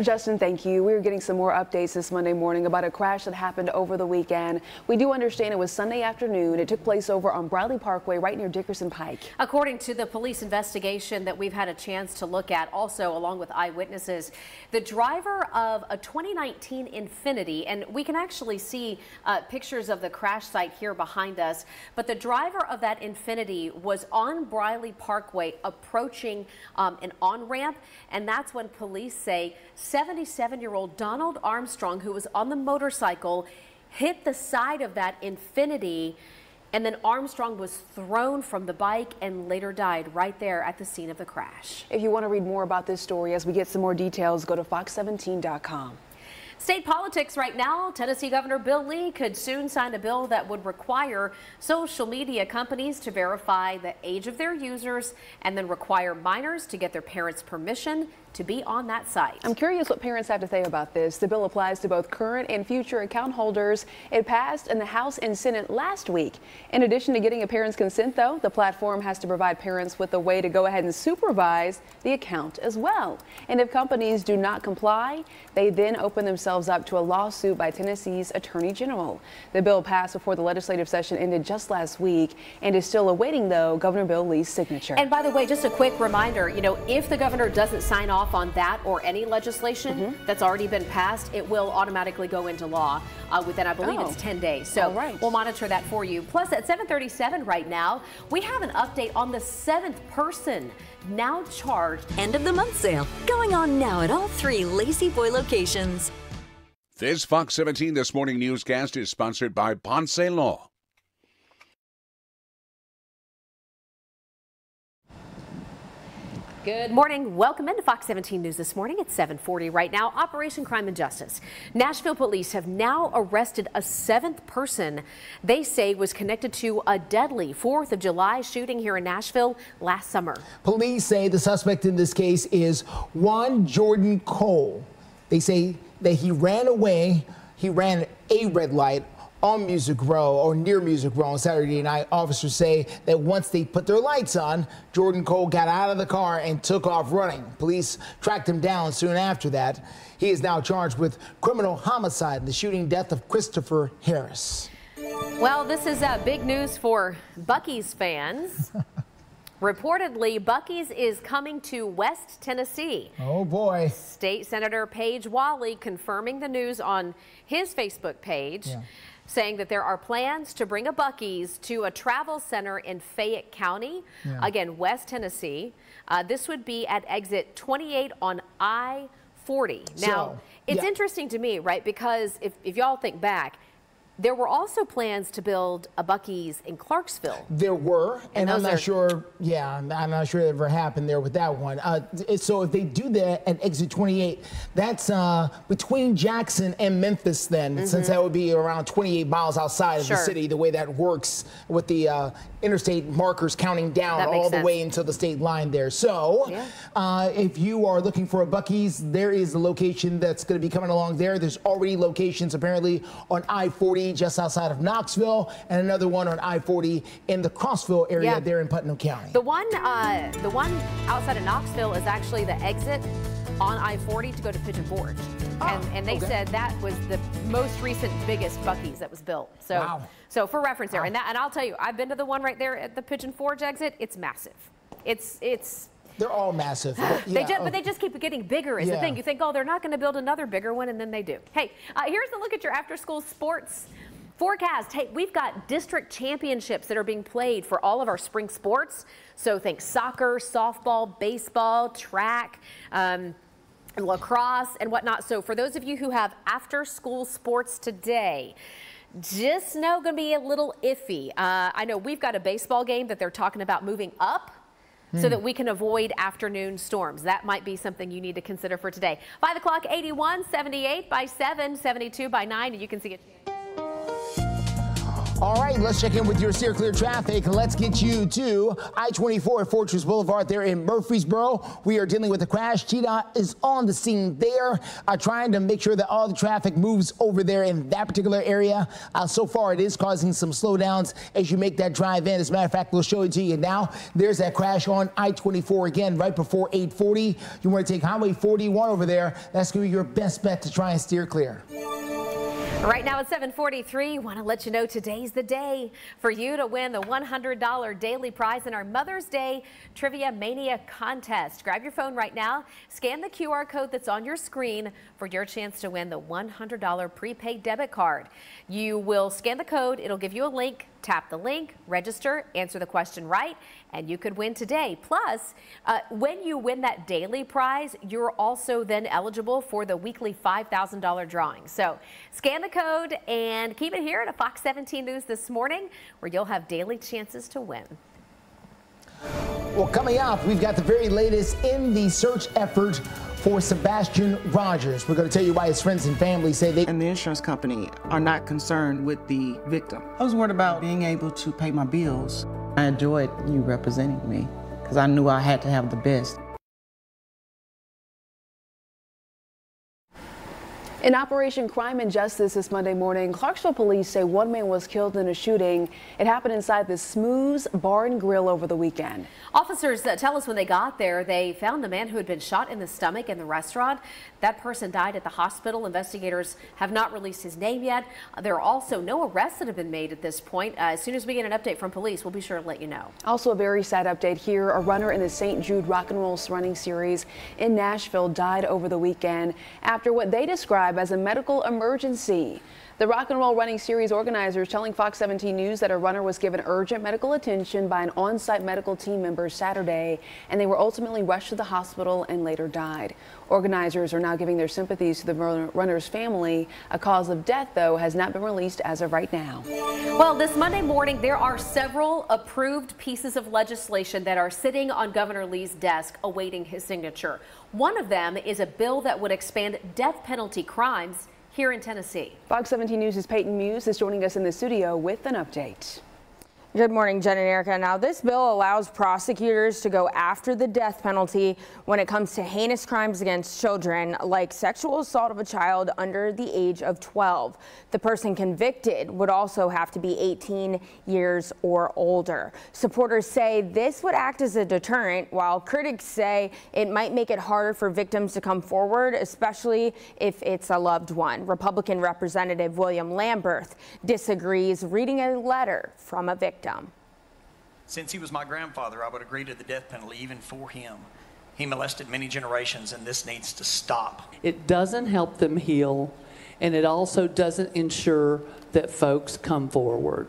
Justin, thank you. We're getting some more updates this Monday morning about a crash that happened over the weekend. We do understand it was Sunday afternoon. It took place over on Bradley Parkway right near Dickerson Pike. According to the police investigation that we've had a chance to look at, also along with eyewitnesses, the driver of a 2019 Infiniti, and we can actually see pictures of the crash site here behind us, but the driver of that Infiniti was on Bradley Parkway approaching an on-ramp, and that's when police say 77-year-old Donald Armstrong, who was on the motorcycle, hit the side of that Infiniti, and then Armstrong was thrown from the bike and later died right there at the scene of the crash. If you want to read more about this story as we get some more details, go to fox17.com. State politics right now. Tennessee Governor Bill Lee could soon sign a bill that would require social media companies to verify the age of their users and then require minors to get their parents' permission to be on that site. I'm curious what parents have to say about this. The bill applies to both current and future account holders. It passed in the House and Senate last week. In addition to getting a parent's consent, though, the platform has to provide parents with a way to go ahead and supervise the account as well. And if companies do not comply, they then open themselves up to a lawsuit by Tennessee's Attorney General. The bill passed before the legislative session ended just last week and is still awaiting, though, Governor Bill Lee's signature. And by the way, just a quick reminder, you know, if the governor doesn't sign off on that or any legislation that's already been passed, it will automatically go into law within, I believe it's 10 days. So we'll monitor that for you. Plus, at 7:37 right now, we have an update on the 7th person now charged. End of the month sale going on now at all 3 Lazy Boy locations. This Fox 17 This Morning newscast is sponsored by Ponce Law. Good morning. Welcome into Fox 17 News this morning. It's 7:40 right now. Operation Crime and Justice. Nashville police have now arrested a 7th person they say was connected to a deadly 4th of July shooting here in Nashville last summer. Police say the suspect in this case is Juan Jordan Cole. They say that he ran away. He ran a red light on Music Row or near Music Row on Saturday night. Officers say that once they put their lights on, Jordan Cole got out of the car and took off running. Police tracked him down soon after that. He is now charged with criminal homicide in the shooting death of Christopher Harris. Well, this is big news for Buc-ee's fans. Reportedly, Buc-ee's is coming to West Tennessee. Oh, boy. State Senator Paige Wally confirming the news on his Facebook page. Saying that there are plans to bring a Buc-ee's to a travel center in Fayette County, again, West Tennessee. This would be at exit 28 on I-40. Now, it's interesting to me, right, because if y'all think back, there were also plans to build a Buc-ee's in Clarksville. There were, and I'm not sure, I'm not sure it ever happened there with that one. So if they do that at exit 28, that's between Jackson and Memphis then, since that would be around 28 miles outside of the city, the way that works with the interstate markers counting down all the way into the state line there. So if you are looking for a Buc-ee's, there is a location that's going to be coming along there. There's already locations apparently on I-40 just outside of Knoxville, and another one on I-40 in the Crossville area there in Putnam County. The one outside of Knoxville is actually the exit on I-40 to go to Pigeon Forge. And they said that was the most recent, biggest Buc-ee's that was built. So, so for reference there, and I'll tell you, I've been to the one right there at the Pigeon Forge exit. It's massive. It's They're all massive. But they just keep getting bigger is the thing. You think, oh, they're not going to build another bigger one, and then they do. Hey, here's a look at your after-school sports. Forecast, hey, we've got district championships that are being played for all of our spring sports. So think soccer, softball, baseball, track, lacrosse, and whatnot. So for those of you who have after-school sports today, just know going to be a little iffy. I know we've got a baseball game that they're talking about moving up so that we can avoid afternoon storms. That might be something you need to consider for today. 5 o'clock, 81, 78 by 7, 72 by 9, and you can see it. All right, let's check in with your steer clear traffic. Let's get you to I-24 at Fortress Boulevard there in Murfreesboro. We are dealing with a crash. TDOT is on the scene there, trying to make sure that all the traffic moves over there in that particular area. So far, it is causing some slowdowns as you make that drive in. As a matter of fact, we'll show it to you now. There's that crash on I-24 again, right before 840. You want to take Highway 41 over there. That's going to be your best bet to try and steer clear. Right now at 7:43, want to let you know today's the day for you to win the $100 daily prize in our Mother's Day Trivia Mania contest. Grab your phone right now, scan the QR code that's on your screen for your chance to win the $100 prepaid debit card. You will scan the code, it'll give you a link, tap the link, register, answer the question right, and you could win today. Plus, when you win that daily prize, you're also then eligible for the weekly $5,000 drawing. So scan the code and keep it here at Fox 17 News this morning, where you'll have daily chances to win. Well, coming up, we've got the very latest in the search effort for Sebastian Rogers. We're going to tell you why his friends and family say they and the insurance company are not concerned with the victim. I was worried about being able to pay my bills. I enjoyed you representing me because I knew I had to have the best. In Operation Crime and Justice this Monday morning, Clarksville police say one man was killed in a shooting. It happened inside the Smooth's Bar and Grill over the weekend. Officers tell us when they got there, they found a man who had been shot in the stomach in the restaurant. That person died at the hospital. Investigators have not released his name yet. There are also no arrests that have been made at this point. As soon as we get an update from police, we'll be sure to let you know. Also a very sad update here. A runner in the St. Jude Rock and Roll running series in Nashville died over the weekend after what they describe as a medical emergency. The Rock and Roll Running Series organizers telling Fox 17 News that a runner was given urgent medical attention by an on-site medical team member Saturday, and they were ultimately rushed to the hospital and later died. Organizers are now giving their sympathies to the runner's family. A cause of death, though, has not been released as of right now. Well, this Monday morning, there are several approved pieces of legislation that are sitting on Governor Lee's desk awaiting his signature. One of them is a bill that would expand death penalty crimes here in Tennessee. Fox 17 News' Peyton Muse is joining us in the studio with an update. Good morning, Jen and Erica. Now, this bill allows prosecutors to go after the death penalty when it comes to heinous crimes against children, like sexual assault of a child under the age of 12. The person convicted would also have to be 18 years or older. Supporters say this would act as a deterrent, while critics say it might make it harder for victims to come forward, especially if it's a loved one. Republican Representative William Lamberth disagrees, reading a letter from a victim. Since he was my grandfather, I would agree to the death penalty even for him. He molested many generations, and this needs to stop. It doesn't help them heal, and it also doesn't ensure that folks come forward.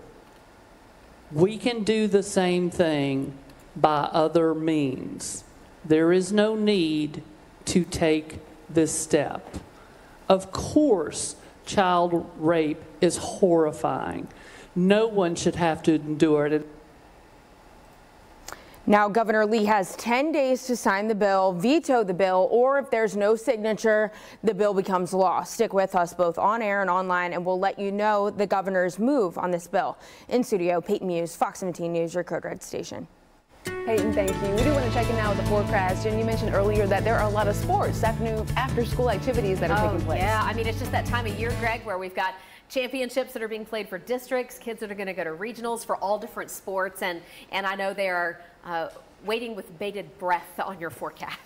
We can do the same thing by other means. There is no need to take this step. Of course, child rape is horrifying. No one should have to endure it. Now, Governor Lee has 10 days to sign the bill, veto the bill, or if there's no signature, the bill becomes law. Stick with us both on air and online, and we'll let you know the governor's move on this bill. In studio, Peyton Muse, Fox 17 News, your Code Red station. Peyton, thank you. We do want to check in now with the forecast. Jen, you mentioned earlier that there are a lot of sports, after-school activities that are taking place. Yeah, I mean, it's just that time of year, Greg, where we've got championships that are being played for districts, kids that are going to go to regionals for all different sports, and I know there are waiting with bated breath on your forecast.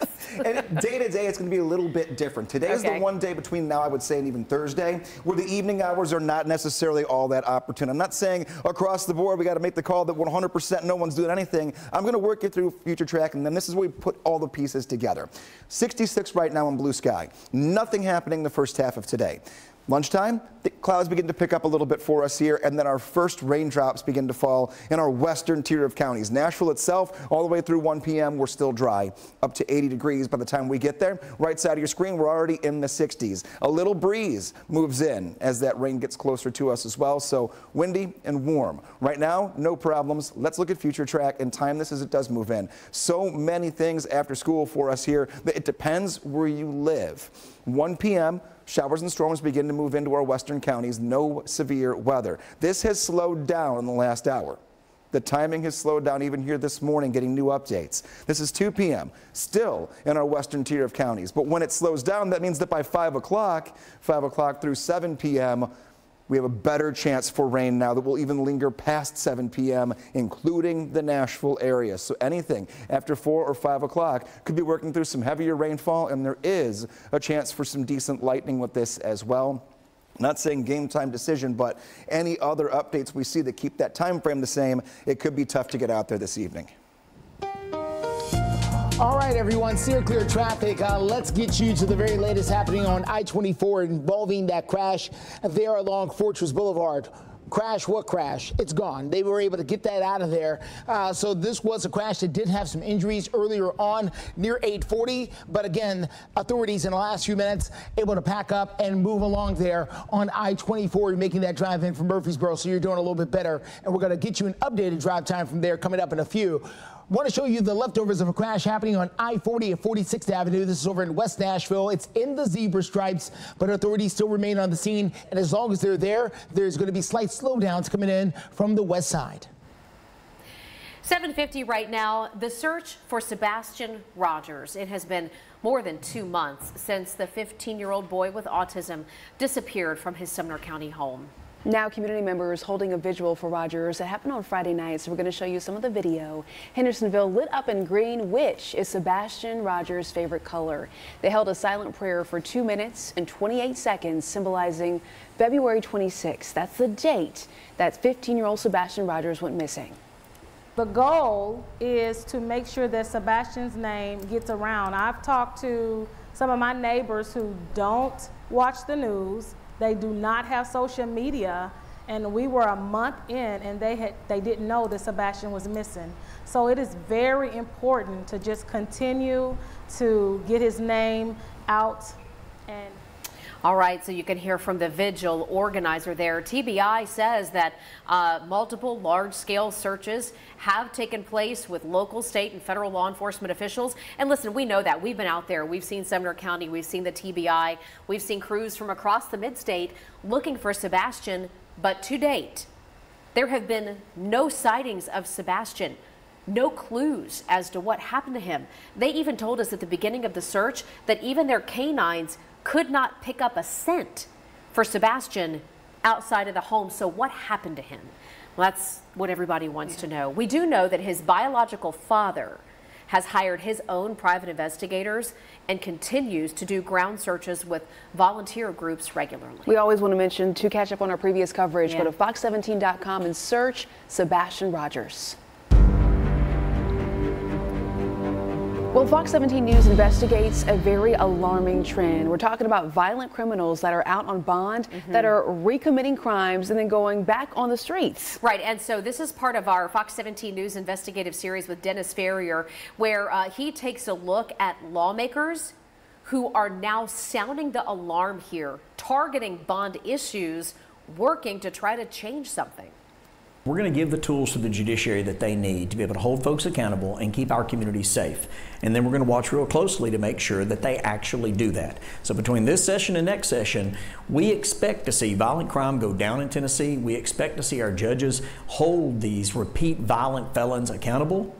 And day to day, it's going to be a little bit different. Today is the one day between now, I would say, and even Thursday, where the evening hours are not necessarily all that opportune. I'm not saying across the board we got to make the call that 100% no one's doing anything. I'm going to work you through future track, and then this is where we put all the pieces together. 66 right now in blue sky. Nothing happening the first half of today. Lunchtime, the clouds begin to pick up a little bit for us here, and then our first raindrops begin to fall in our western tier of counties. Nashville itself, all the way through 1 p.m., we're still dry, up to 80 degrees by the time we get there. Right side of your screen, we're already in the 60s. A little breeze moves in as that rain gets closer to us as well, so windy and warm. Right now, no problems. Let's look at future track and time this as it does move in. So many things after school for us here that it depends where you live. 1 p.m., showers and storms begin to move into our western counties. No severe weather. This has slowed down in the last hour. The timing has slowed down even here this morning, getting new updates. This is 2 p.m., still in our western tier of counties. But when it slows down, that means that by 5 o'clock through 7 p.m., we have a better chance for rain now that will even linger past 7 p.m., including the Nashville area. So anything after 4 or 5 o'clock could be working through some heavier rainfall, and there is a chance for some decent lightning with this as well. Not saying game time decision, but any other updates we see that keep that time frame the same, it could be tough to get out there this evening. All right, everyone, steer clear traffic. Let's get you to the very latest happening on I-24 involving that crash there along Fortress Boulevard. Crash, what crash? It's gone. They were able to get that out of there. So this was a crash that did have some injuries earlier on near 840. But again, authorities in the last few minutes able to pack up and move along there on I-24, making that drive in from Murfreesboro. So you're doing a little bit better. And we're going to get you an updated drive time from there coming up in a few. Want to show you the leftovers of a crash happening on I-40 at 46th Avenue. This is over in West Nashville. It's in the zebra stripes, but authorities still remain on the scene. And as long as they're there, there's going to be slight slowdowns coming in from the west side. 7:50 right now. The search for Sebastian Rogers. It has been more than 2 months since the 15-year-old boy with autism disappeared from his Sumner County home. Now community members holding a vigil for Rogers. It happened on Friday night, so we're going to show you some of the video. Hendersonville lit up in green, which is Sebastian Rogers' favorite color. They held a silent prayer for 2 minutes and 28 seconds, symbolizing February 26th. That's the date that 15-year-old Sebastian Rogers went missing. The goal is to make sure that Sebastian's name gets around. I've talked to some of my neighbors who don't watch the news. They do not have social media, and we were a month in and they didn't know that Sebastian was missing. So it is very important to just continue to get his name out. And all right, so you can hear from the vigil organizer there. TBI says that multiple large-scale searches have taken place with local, state, and federal law enforcement officials. And listen, we know that. We've been out there. We've seen Sumner County. We've seen the TBI. We've seen crews from across the mid-state looking for Sebastian. But to date, there have been no sightings of Sebastian. No clues as to what happened to him. They even told us at the beginning of the search that even their canines could not pick up a scent for Sebastian outside of the home. So what happened to him? Well, that's what everybody wants to know. We do know that his biological father has hired his own private investigators and continues to do ground searches with volunteer groups regularly. We always want to mention, to catch up on our previous coverage, go to fox17.com and search Sebastian Rogers. Well, Fox 17 News investigates a very alarming trend. We're talking about violent criminals that are out on bond, that are recommitting crimes and then going back on the streets. Right, and so this is part of our Fox 17 News investigative series with Dennis Ferrier, where he takes a look at lawmakers who are now sounding the alarm here, targeting bond issues, working to try to change something. We're going to give the tools to the judiciary that they need to be able to hold folks accountable and keep our community safe. And then we're going to watch real closely to make sure that they actually do that. So between this session and next session, we expect to see violent crime go down in Tennessee. We expect to see our judges hold these repeat violent felons accountable.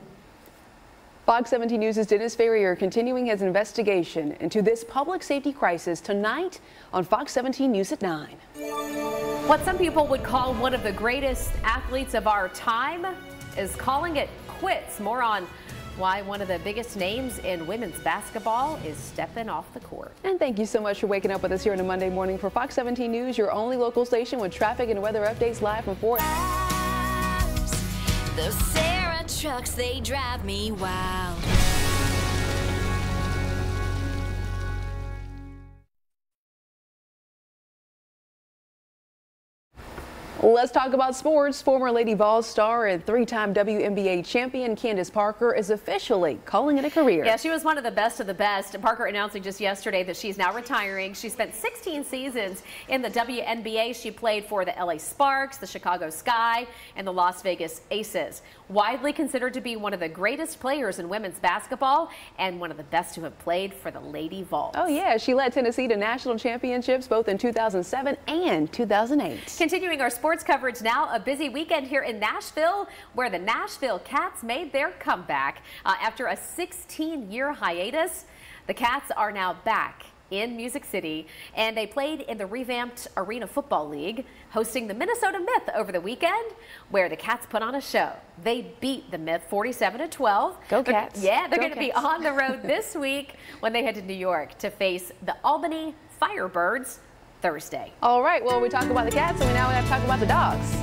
Fox 17 News' Dennis Ferrier continuing his investigation into this public safety crisis tonight on Fox 17 News at 9. What some people would call one of the greatest athletes of our time is calling it quits. More on why one of the biggest names in women's basketball is stepping off the court. And thank you so much for waking up with us here on a Monday morning for Fox 17 News, your only local station with traffic and weather updates live from Fort. Those Sarah trucks, they drive me wild. Let's talk about sports. Former Lady Vols star and three-time WNBA champion Candace Parker is officially calling it a career. Yeah, she was one of the best of the best. Parker announcing just yesterday that she's now retiring. She spent 16 seasons in the WNBA. She played for the LA Sparks, the Chicago Sky, and the Las Vegas Aces. Widely considered to be one of the greatest players in women's basketball and one of the best to have played for the Lady Vols. Oh yeah, she led Tennessee to national championships both in 2007 and 2008. Continuing our sports coverage now, a busy weekend here in Nashville where the Nashville Cats made their comeback. After a 16-year hiatus, the Cats are now back in Music City, and they played in the revamped Arena Football League, hosting the Minnesota Myth over the weekend, where the Cats put on a show. They beat the Myth 47-12. Go Cats. Yeah, they're Go going to be Cats. on the road this week when they head to New York to face the Albany Firebirds Thursday. All right, well, we talked about the Cats, and we now have to talk about the dogs.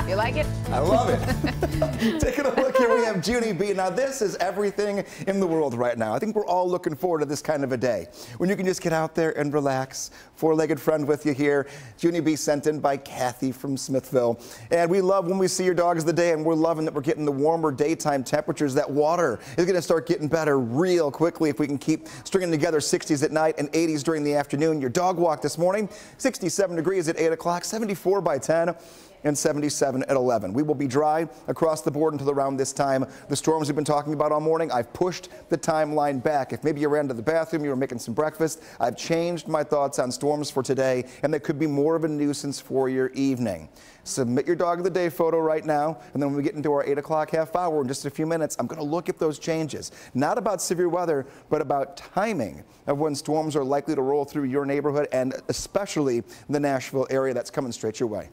You like it? I love it. Taking a look here, we have Junie B. Now, this is everything in the world right now. I think we're all looking forward to this kind of a day when you can just get out there and relax. Four-legged friend with you here. Junie B. sent in by Kathy from Smithville. And we love when we see your dogs of the day, and we're loving that we're getting the warmer daytime temperatures. That water is going to start getting better real quickly if we can keep stringing together 60s at night and 80s during the afternoon. Your dog walk this morning, 67 degrees at 8 o'clock, 74 by 10. And 77 at 11. We will be dry across the board until around this time. The storms we've been talking about all morning, I've pushed the timeline back. If maybe you ran to the bathroom, you were making some breakfast, I've changed my thoughts on storms for today, and they could be more of a nuisance for your evening. Submit your dog of the day photo right now, and then when we get into our 8 o'clock half hour in just a few minutes, I'm going to look at those changes. Not about severe weather, but about timing of when storms are likely to roll through your neighborhood, and especially the Nashville area. That's coming straight your way.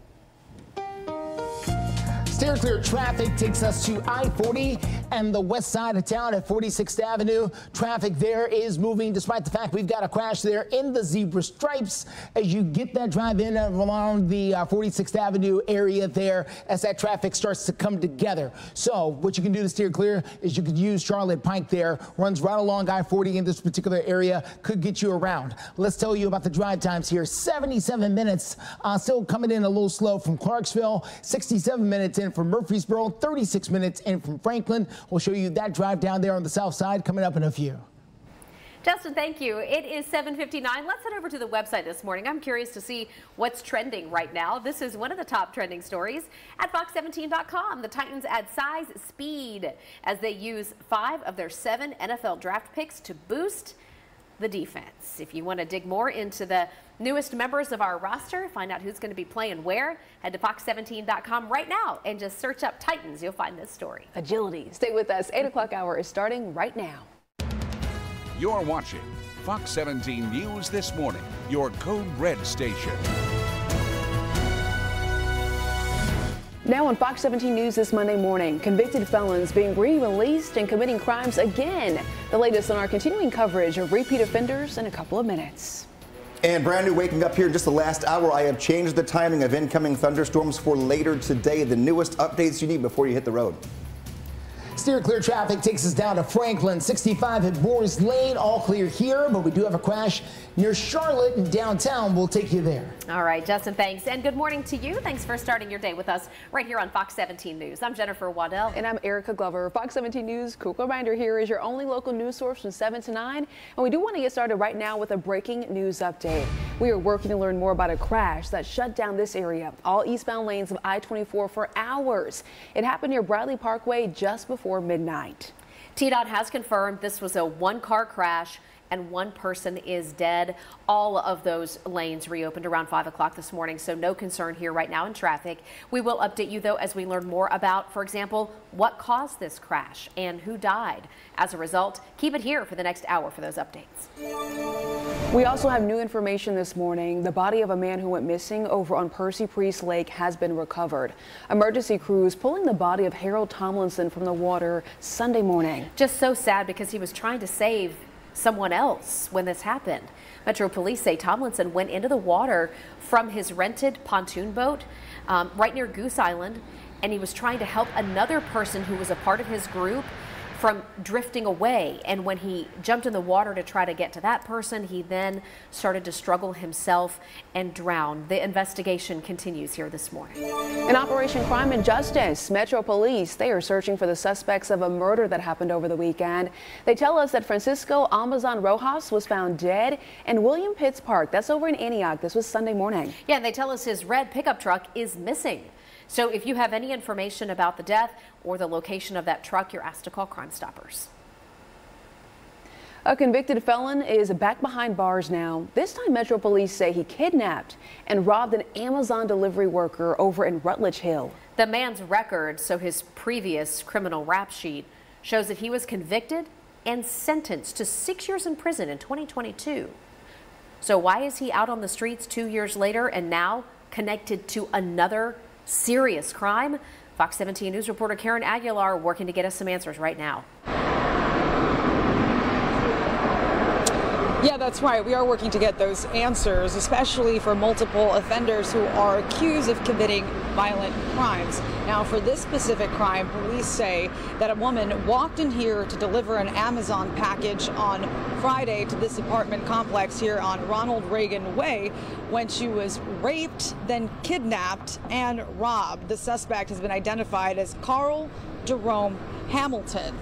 Steer clear traffic takes us to I-40 and the west side of town at 46th Avenue. Traffic there is moving despite the fact we've got a crash there in the zebra stripes as you get that drive in along the 46th Avenue area there as that traffic starts to come together. So what you can do to steer clear is you could use Charlotte Pike there, runs right along I-40 in this particular area, could get you around. Let's tell you about the drive times here. 77 minutes, still coming in a little slow from Clarksville, 67 minutes in from Murfreesboro, 36 minutes in from Franklin. We'll show you that drive down there on the south side coming up in a few. Justin, thank you. It is 7:59. Let's head over to the website this morning. I'm curious to see what's trending right now. This is one of the top trending stories at fox17.com. The Titans add size, speed as they use 5 of their 7 NFL draft picks to boost the defense. If you want to dig more into the newest members of our roster, find out who's going to be playing where, head to fox17.com right now and just search up Titans. You'll find this story. Agility. Stay with us. 8 o'clock hour is starting right now. You're watching Fox 17 News This Morning, your Code Red station. Now on Fox 17 News this Monday morning, convicted felons being re-released and committing crimes again. The latest on our continuing coverage of repeat offenders in a couple of minutes. And brand new waking up here in just the last hour, I have changed the timing of incoming thunderstorms for later today. The newest updates you need before you hit the road. Steer clear traffic takes us down to Franklin, 65 at Boers Lane, all clear here, but we do have a crash near Charlotte and downtown. We'll take you there. All right, Justin, thanks. And good morning to you. Thanks for starting your day with us right here on Fox 17 News. I'm Jennifer Waddell. And I'm Erica Glover. Fox 17 News, quick reminder here is your only local news source from 7 to 9. And we do want to get started right now with a breaking news update. We are working to learn more about a crash that shut down this area, all eastbound lanes of I-24 for hours. It happened near Bradley Parkway just before midnight. TDOT has confirmed this was a one-car crash and one person is dead. All of those lanes reopened around 5 o'clock this morning, so no concern here right now in traffic. We will update you, though, as we learn more about, for example, what caused this crash and who died as a result. Keep it here for the next hour for those updates. We also have new information this morning. The body of a man who went missing over on Percy Priest Lake has been recovered. Emergency crews pulling the body of Harold Tomlinson from the water Sunday morning. Just so sad because he was trying to save someone else when this happened. Metro Police say Tomlinson went into the water from his rented pontoon boat right near Goose Island, and he was trying to help another person who was a part of his group from drifting away. And when he jumped in the water to try to get to that person, he then started to struggle himself and drowned. The investigation continues here this morning. In Operation Crime and Justice, Metro Police, they are searching for the suspects of a murder that happened over the weekend. They tell us that Francisco Almazan Rojas was found dead in William Pitts Park. That's over in Antioch. This was Sunday morning. Yeah, and they tell us his red pickup truck is missing. So if you have any information about the death or the location of that truck, you're asked to call Crime Stoppers. A convicted felon is back behind bars now. This time, Metro Police say he kidnapped and robbed an Amazon delivery worker over in Rutledge Hill. The man's record, so his previous criminal rap sheet, shows that he was convicted and sentenced to 6 years in prison in 2022. So why is he out on the streets 2 years later and now connected to another serious crime? Fox 17 News reporter Karen Aguilar working to get us some answers right now. Yeah, that's right. We are working to get those answers, especially for multiple offenders who are accused of committing violent crimes. Now, for this specific crime, police say that a woman walked in here to deliver an Amazon package on Friday to this apartment complex here on Ronald Reagan Way when she was raped, then kidnapped and robbed. The suspect has been identified as Carl Jerome Hamilton.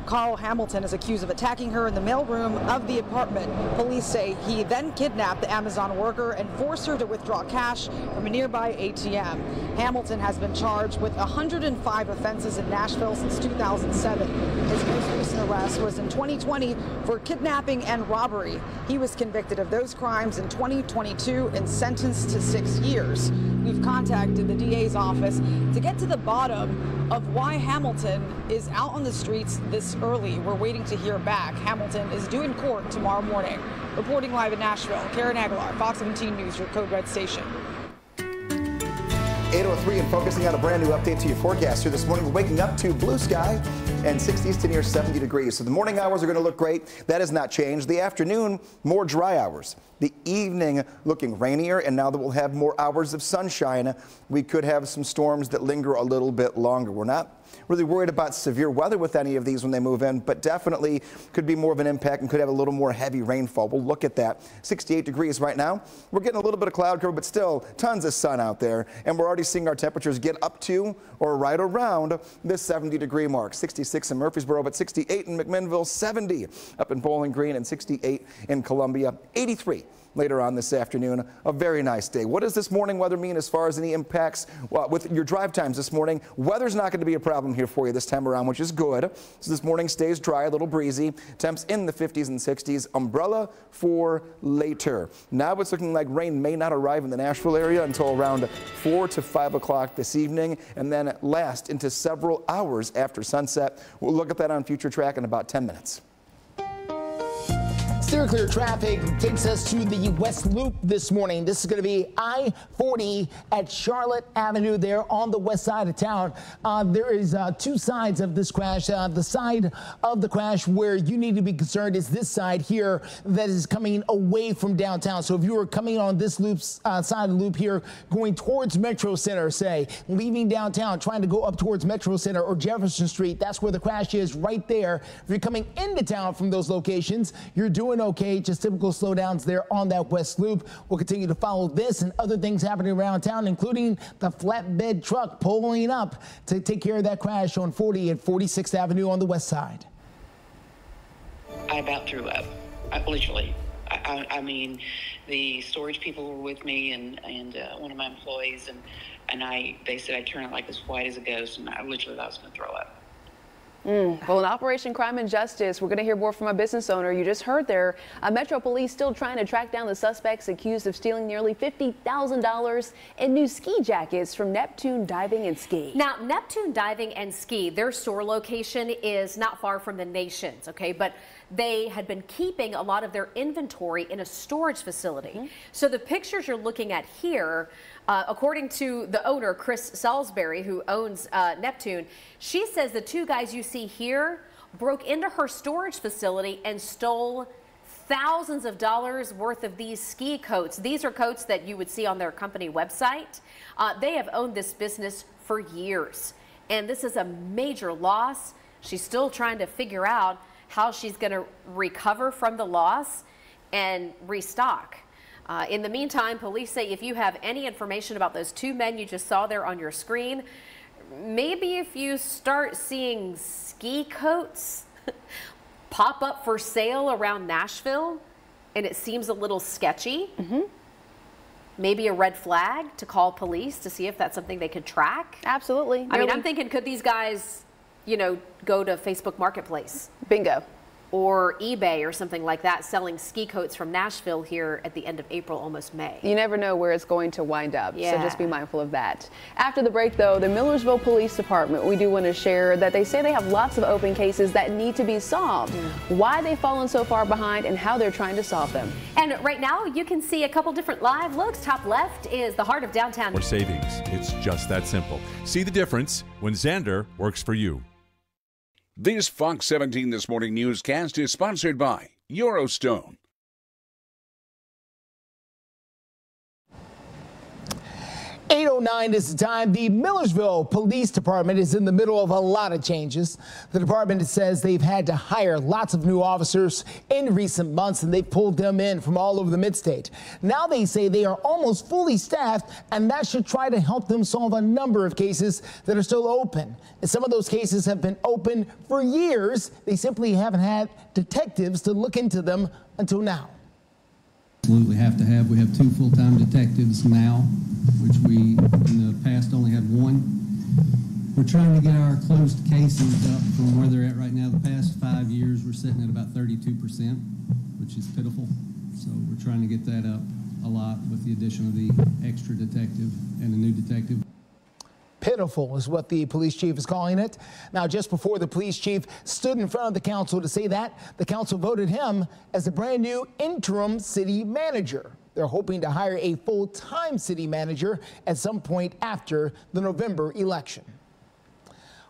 Carl Hamilton is accused of attacking her in the mailroom of the apartment. Police say he then kidnapped the Amazon worker and forced her to withdraw cash from a nearby ATM. Hamilton has been charged with 105 offenses in Nashville since 2007. His most recent arrest was in 2020 for kidnapping and robbery. He was convicted of those crimes in 2022 and sentenced to 6 years. We've contacted the DA's office to get to the bottom of why Hamilton is out on the streets this early. We're waiting to hear back. Hamilton is due in court tomorrow morning. Reporting live in Nashville, Karen Aguilar, Fox 17 News, your Code Red station. 8:03 and focusing on a brand new update to your forecast here this morning. We're waking up to blue sky and 60s to near 70 degrees. So the morning hours are going to look great. That has not changed. The afternoon, more dry hours. The evening looking rainier, and now that we'll have more hours of sunshine, we could have some storms that linger a little bit longer. We're not really worried about severe weather with any of these when they move in, but definitely could be more of an impact and could have a little more heavy rainfall. We'll look at that. 68 degrees right now. We're getting a little bit of cloud cover, but still tons of sun out there, and we're already seeing our temperatures get up to or right around the 70-degree mark. 66 in Murfreesboro, but 68 in McMinnville, 70 up in Bowling Green, and 68 in Columbia, 83 later on this afternoon. A very nice day. What does this morning weather mean as far as any impacts with your drive times this morning? Weather's not going to be a problem here for you this time around, which is good. So this morning stays dry, a little breezy. Temps in the 50s and 60s. Umbrella for later. Now it's looking like rain may not arrive in the Nashville area until around 4 to 5 o'clock this evening, and then last into several hours after sunset. We'll look at that on Future Track in about 10 minutes. Steer clear traffic takes us to the West Loop this morning. This is going to be I-40 at Charlotte Avenue there on the west side of town. There is two sides of this crash. The side of the crash where you need to be concerned is this side here that is coming away from downtown. So if you were coming on this loop side of the loop here, going towards Metro Center, say, leaving downtown, trying to go up towards Metro Center or Jefferson Street, that's where the crash is right there. If you're coming into town from those locations, you're doing okay, just typical slowdowns there on that West Loop. We'll continue to follow this and other things happening around town, including the flatbed truck pulling up to take care of that crash on 40 at 46th Avenue on the west side. I about threw up, literally. I mean, the storage people were with me and one of my employees, and they said I turned out like as white as a ghost, and I literally thought I was going to throw up. Well, in Operation Crime and Justice, we're going to hear more from a business owner. You just heard there, Metro Police still trying to track down the suspects accused of stealing nearly $50,000 in new ski jackets from Neptune Diving and Ski. Now, Neptune Diving and Ski, their store location is not far from the Nations, okay? But they had been keeping a lot of their inventory in a storage facility. So the pictures you're looking at here, according to the owner, Chris Salisbury, who owns Neptune, she says the two guys you see here broke into her storage facility and stole thousands of dollars worth of these ski coats. These are coats that you would see on their company website. They have owned this business for years, and this is a major loss. She's still trying to figure out how she's going to recover from the loss and restock. In the meantime, police say if you have any information about those two men you just saw there on your screen, maybe if you start seeing ski coats pop up for sale around Nashville and it seems a little sketchy, maybe a red flag to call police to see if that's something they could track. Absolutely. I mean, I'm thinking, could these guys, you know, go to Facebook Marketplace? Bingo. Or eBay or something like that, selling ski coats from Nashville here at the end of April, almost May. You never know where it's going to wind up, Yeah. so just be mindful of that. After the break, though, the Millersville Police Department, we do want to share that they say they have lots of open cases that need to be solved, why they've fallen so far behind, and how they're trying to solve them. And right now, you can see a couple different live looks. Top left is the heart of downtown. Or savings. It's just that simple. See the difference when Xander works for you. This Fox 17 This Morning newscast is sponsored by Eurostone. 8:09 is the time. The Millersville Police Department is in the middle of a lot of changes. The department says they've had to hire lots of new officers in recent months, and they've pulled them in from all over the mid-state. Now they say they are almost fully staffed, and that should try to help them solve a number of cases that are still open. And some of those cases have been open for years. They simply haven't had detectives to look into them until now. Absolutely have to have. We have 2 full-time detectives now, which we in the past only had 1. We're trying to get our closed cases up from where they're at right now. The past 5 years, we're sitting at about 32%, which is pitiful. So we're trying to get that up a lot with the addition of the extra detective and the new detective. Pitiful is what the police chief is calling it. Now, just before the police chief stood in front of the council to say that, the council voted him as the brand new interim city manager. They're hoping to hire a full-time city manager at some point after the November election.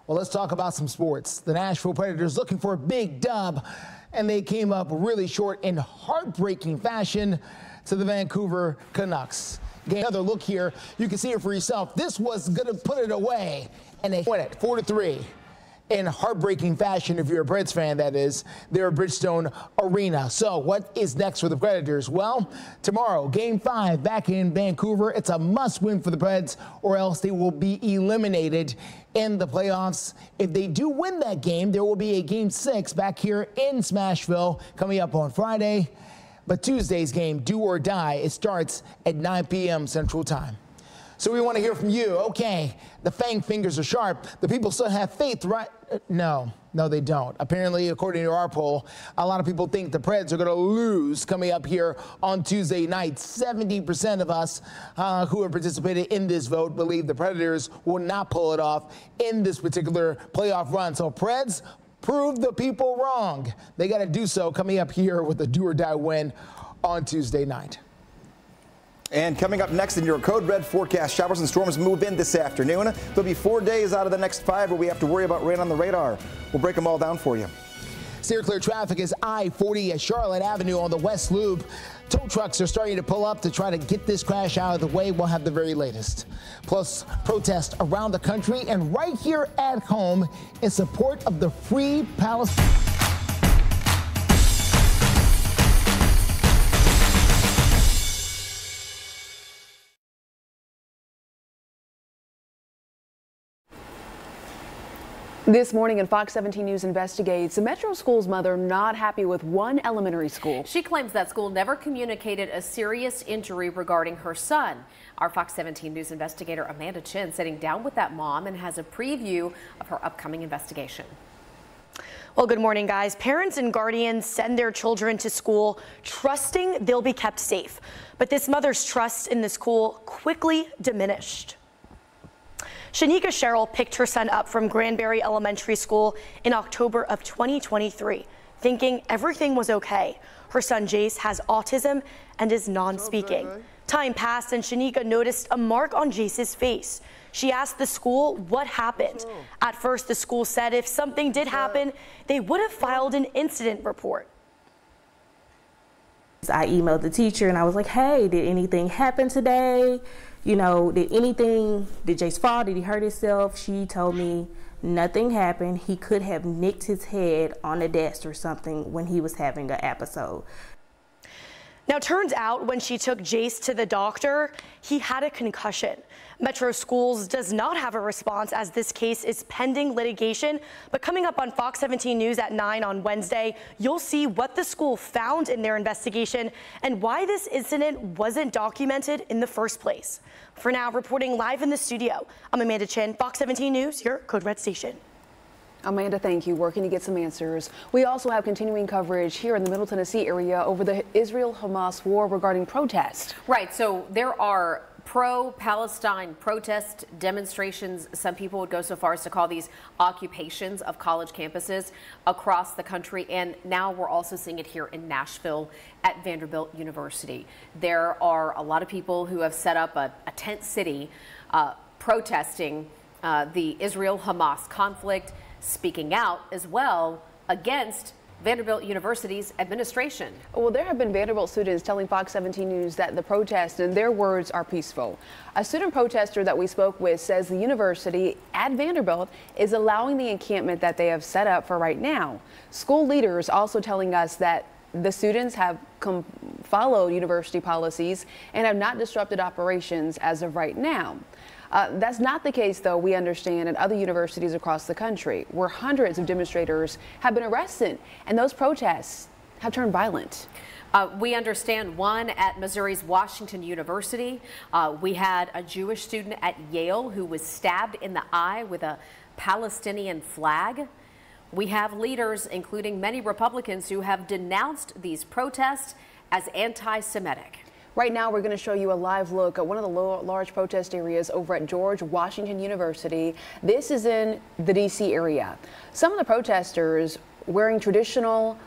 Well, let's talk about some sports. The Nashville Predators looking for a big dub, and they came up really short in heartbreaking fashion to the Vancouver Canucks. Get another look here. You can see it for yourself. This was going to put it away, and they win it 4-3 in heartbreaking fashion. If you're a Preds fan, that is, there at Bridgestone Arena. So what is next for the Predators? Well, tomorrow, Game 5 back in Vancouver. It's a must-win for the Preds, or else they will be eliminated in the playoffs. If they do win that game, there will be a Game 6 back here in Smashville coming up on Friday. But Tuesday's game, do or die, it starts at 9 p.m. Central Time. So we want to hear from you. Okay, the Fang fingers are sharp. The people still have faith, right? No, they don't. Apparently, according to our poll, a lot of people think the Preds are going to lose coming up here on Tuesday night. 70% of us who have participated in this vote believe the Predators will not pull it off in this particular playoff run. So Preds, prove the people wrong. They got to do so coming up here with a do-or-die win on Tuesday night. And coming up next in your Code Red forecast, showers and storms move in this afternoon. There'll be 4 days out of the next 5 where we have to worry about rain on the radar. We'll break them all down for you. Steer clear traffic is I-40 at Charlotte Avenue on the West Loop. Tow trucks are starting to pull up to try to get this crash out of the way. We'll have the very latest. Plus, protests around the country and right here at home in support of the Free Palestine. This morning in Fox 17 News Investigates, the Metro School's mother not happy with one elementary school. She claims that school never communicated a serious injury regarding her son. Our Fox 17 News investigator Amanda Chin sitting down with that mom and has a preview of her upcoming investigation. Well, good morning, guys. Parents and guardians send their children to school trusting they'll be kept safe. But this mother's trust in the school quickly diminished. Shanika Sherrill picked her son up from Greenbrier Elementary School in October of 2023, thinking everything was okay. Her son Jace has autism and is non-speaking. Time passed and Shanika noticed a mark on Jace's face. She asked the school what happened. At first, the school said if something did happen, they would have filed an incident report. I emailed the teacher and I was like, hey, did anything happen today? You know, did Jace fall? Did he hurt himself? She told me nothing happened. He could have nicked his head on a desk or something when he was having an episode. Now, turns out when she took Jace to the doctor, he had a concussion. Metro Schools does not have a response as this case is pending litigation. But coming up on Fox 17 News at 9 on Wednesday, you'll see what the school found in their investigation and why this incident wasn't documented in the first place. For now, reporting live in the studio, I'm Amanda Chin, Fox 17 News, your Code Red station. Amanda, thank you. Working to get some answers. We also have continuing coverage here in the Middle Tennessee area over the Israel-Hamas war regarding protest. Right. So there are pro-Palestine protest demonstrations. Some people would go so far as to call these occupations of college campuses across the country. And now we're also seeing it here in Nashville at Vanderbilt University. There are a lot of people who have set up a tent city protesting the Israel-Hamas conflict, speaking out as well against Vanderbilt University's administration. Well, there have been Vanderbilt students telling Fox 17 News that the protests, in their words, are peaceful. A student protester that we spoke with says the university at Vanderbilt is allowing the encampment that they have set up for right now. School leaders also telling us that the students have followed university policies and have not disrupted operations as of right now. That's not the case, though, we understand, at other universities across the country, where hundreds of demonstrators have been arrested, and those protests have turned violent. We understand one at Missouri's Washington University. We had a Jewish student at Yale who was stabbed in the eye with a Palestinian flag. We have leaders, including many Republicans, who have denounced these protests as anti-Semitic. Right now, we're going to show you a live look at one of the large protest areas over at George Washington University. This is in the D.C. area. Some of the protesters wearing traditional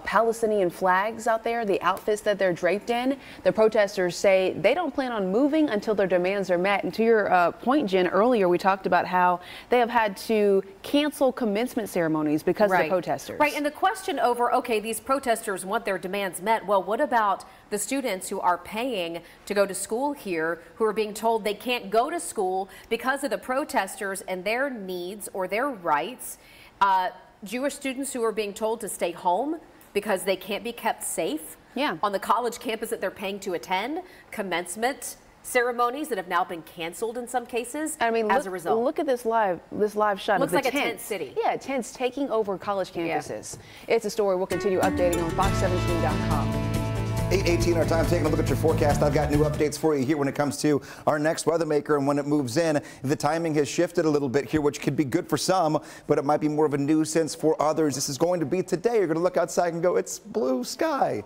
Palestinian flags out there, the outfits that they're draped in. The protesters say they don't plan on moving until their demands are met. And to your point, Jen, earlier we talked about how they have had to cancel commencement ceremonies because of the protesters. Right, and the question over, okay, these protesters want their demands met. Well, what about the students who are paying to go to school here, who are being told they can't go to school because of the protesters and their needs or their rights? Jewish students who are being told to stay home because they can't be kept safe on the college campus that they're paying to attend, commencement ceremonies that have now been canceled in some cases. I mean, as a result. Look at this live shot. Looks of like the a tent city. Yeah, tents taking over college campuses. It's a story we'll continue updating on fox17.com. 8:18 our time, taking a look at your forecast. I've got new updates for you here when it comes to our next weather maker and when it moves in. The timing has shifted a little bit here, which could be good for some, but it might be more of a nuisance for others. This is going to be today. You're going to look outside and go, it's blue sky.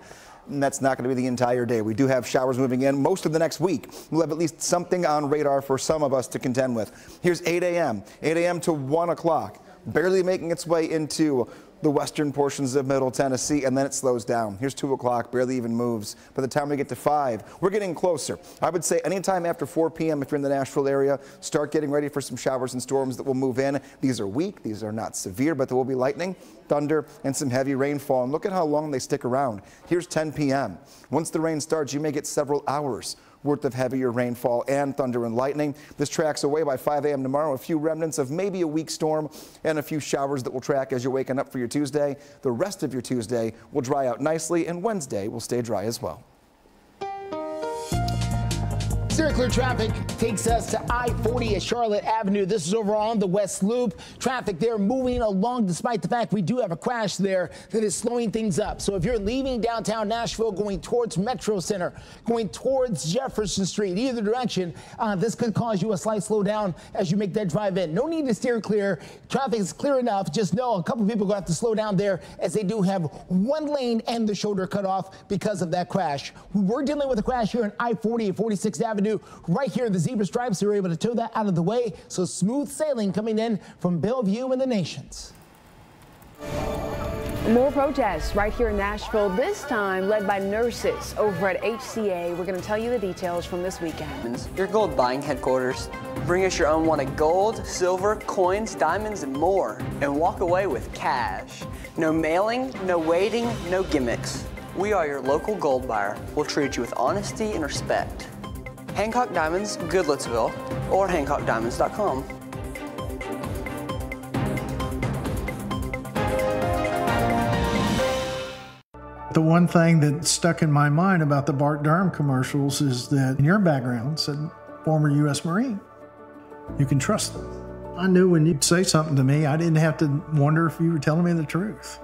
And that's not going to be the entire day. We do have showers moving in. Most of the next week, we'll have at least something on radar for some of us to contend with. Here's 8 a.m. to 1 o'clock, barely making its way into the western portions of Middle Tennessee, and then it slows down. Here's 2 o'clock, barely even moves. By the time we get to 5, we're getting closer. I would say anytime after 4 p.m. if you're in the Nashville area, start getting ready for some showers and storms that will move in. These are weak, these are not severe, but there will be lightning, thunder, and some heavy rainfall. And look at how long they stick around. Here's 10 p.m. Once the rain starts, you may get several hours worth of heavier rainfall and thunder and lightning. This tracks away by 5 a.m. tomorrow. A few remnants of maybe a weak storm and a few showers that will track as you're waking up for your Tuesday. The rest of your Tuesday will dry out nicely, and Wednesday will stay dry as well. Steer clear traffic takes us to I-40 at Charlotte Avenue. This is over on the West Loop. Traffic there moving along despite the fact we do have a crash there that is slowing things up. So if you're leaving downtown Nashville going towards Metro Center, going towards Jefferson Street, either direction, this could cause you a slight slowdown as you make that drive in. No need to steer clear. Traffic is clear enough. Just know a couple people are going to have to slow down there as they do have one lane and the shoulder cut off because of that crash. We were dealing with a crash here on I-40 at 46th Avenue. Right here in the zebra stripes, they were able to tow that out of the way. So smooth sailing coming in from Bellevue and the Nations. More protests right here in Nashville, this time led by nurses over at HCA. We're going to tell you the details from this weekend. Your gold buying headquarters. Bring us your own want of gold, silver, coins, diamonds, and more. And walk away with cash. No mailing, no waiting, no gimmicks. We are your local gold buyer. We'll treat you with honesty and respect. Hancock Diamonds, Goodlettsville, or HancockDiamonds.com. The one thing that stuck in my mind about the Bart Durham commercials is that in your background said former U.S. Marine. You can trust them. I knew when you'd say something to me, I didn't have to wonder if you were telling me the truth.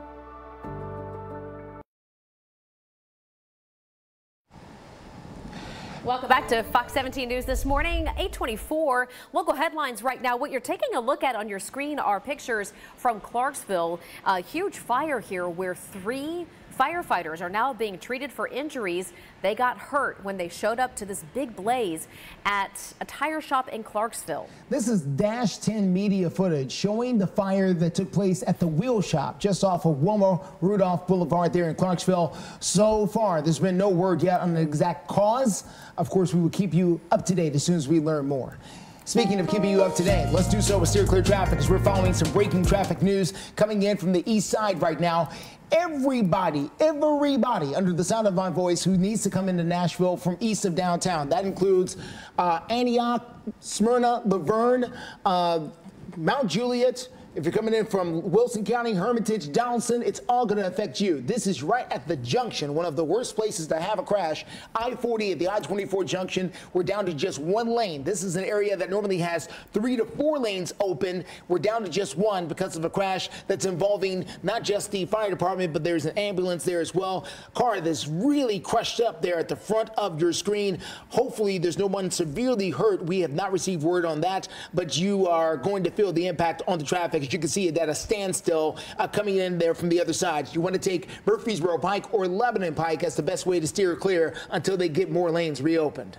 Welcome back to Fox 17 News this morning, 8:24. Local headlines right now. What you're taking a look at on your screen are pictures from Clarksville. A huge fire here where 3 firefighters are now being treated for injuries. They got hurt when they showed up to this big blaze at a tire shop in Clarksville. This is Dash 10 media footage showing the fire that took place at the wheel shop just off of Wilma Rudolph Boulevard there in Clarksville. So far, there's been no word yet on the exact cause. Of course, we will keep you up to date as soon as we learn more. Speaking of keeping you up to date, let's do so with Steer Clear Traffic as we're following some breaking traffic news coming in from the east side right now. Everybody under the sound of my voice who needs to come into Nashville from east of downtown. That includes Antioch, Smyrna, Laverne, Mount Juliet. If you're coming in from Wilson County, Hermitage, Donaldson, it's all going to affect you. This is right at the junction, one of the worst places to have a crash. I-40 at the I-24 junction, we're down to just one lane. This is an area that normally has 3 to 4 lanes open. We're down to just one because of a crash that's involving not just the fire department, but there's an ambulance there as well. Car that's really crushed up there at the front of your screen. Hopefully there's no one severely hurt. We have not received word on that, but you are going to feel the impact on the traffic. As you can see it at a standstill coming in there from the other side. You want to take Murfreesboro Pike or Lebanon Pike. That's the best way to steer clear until they get more lanes reopened.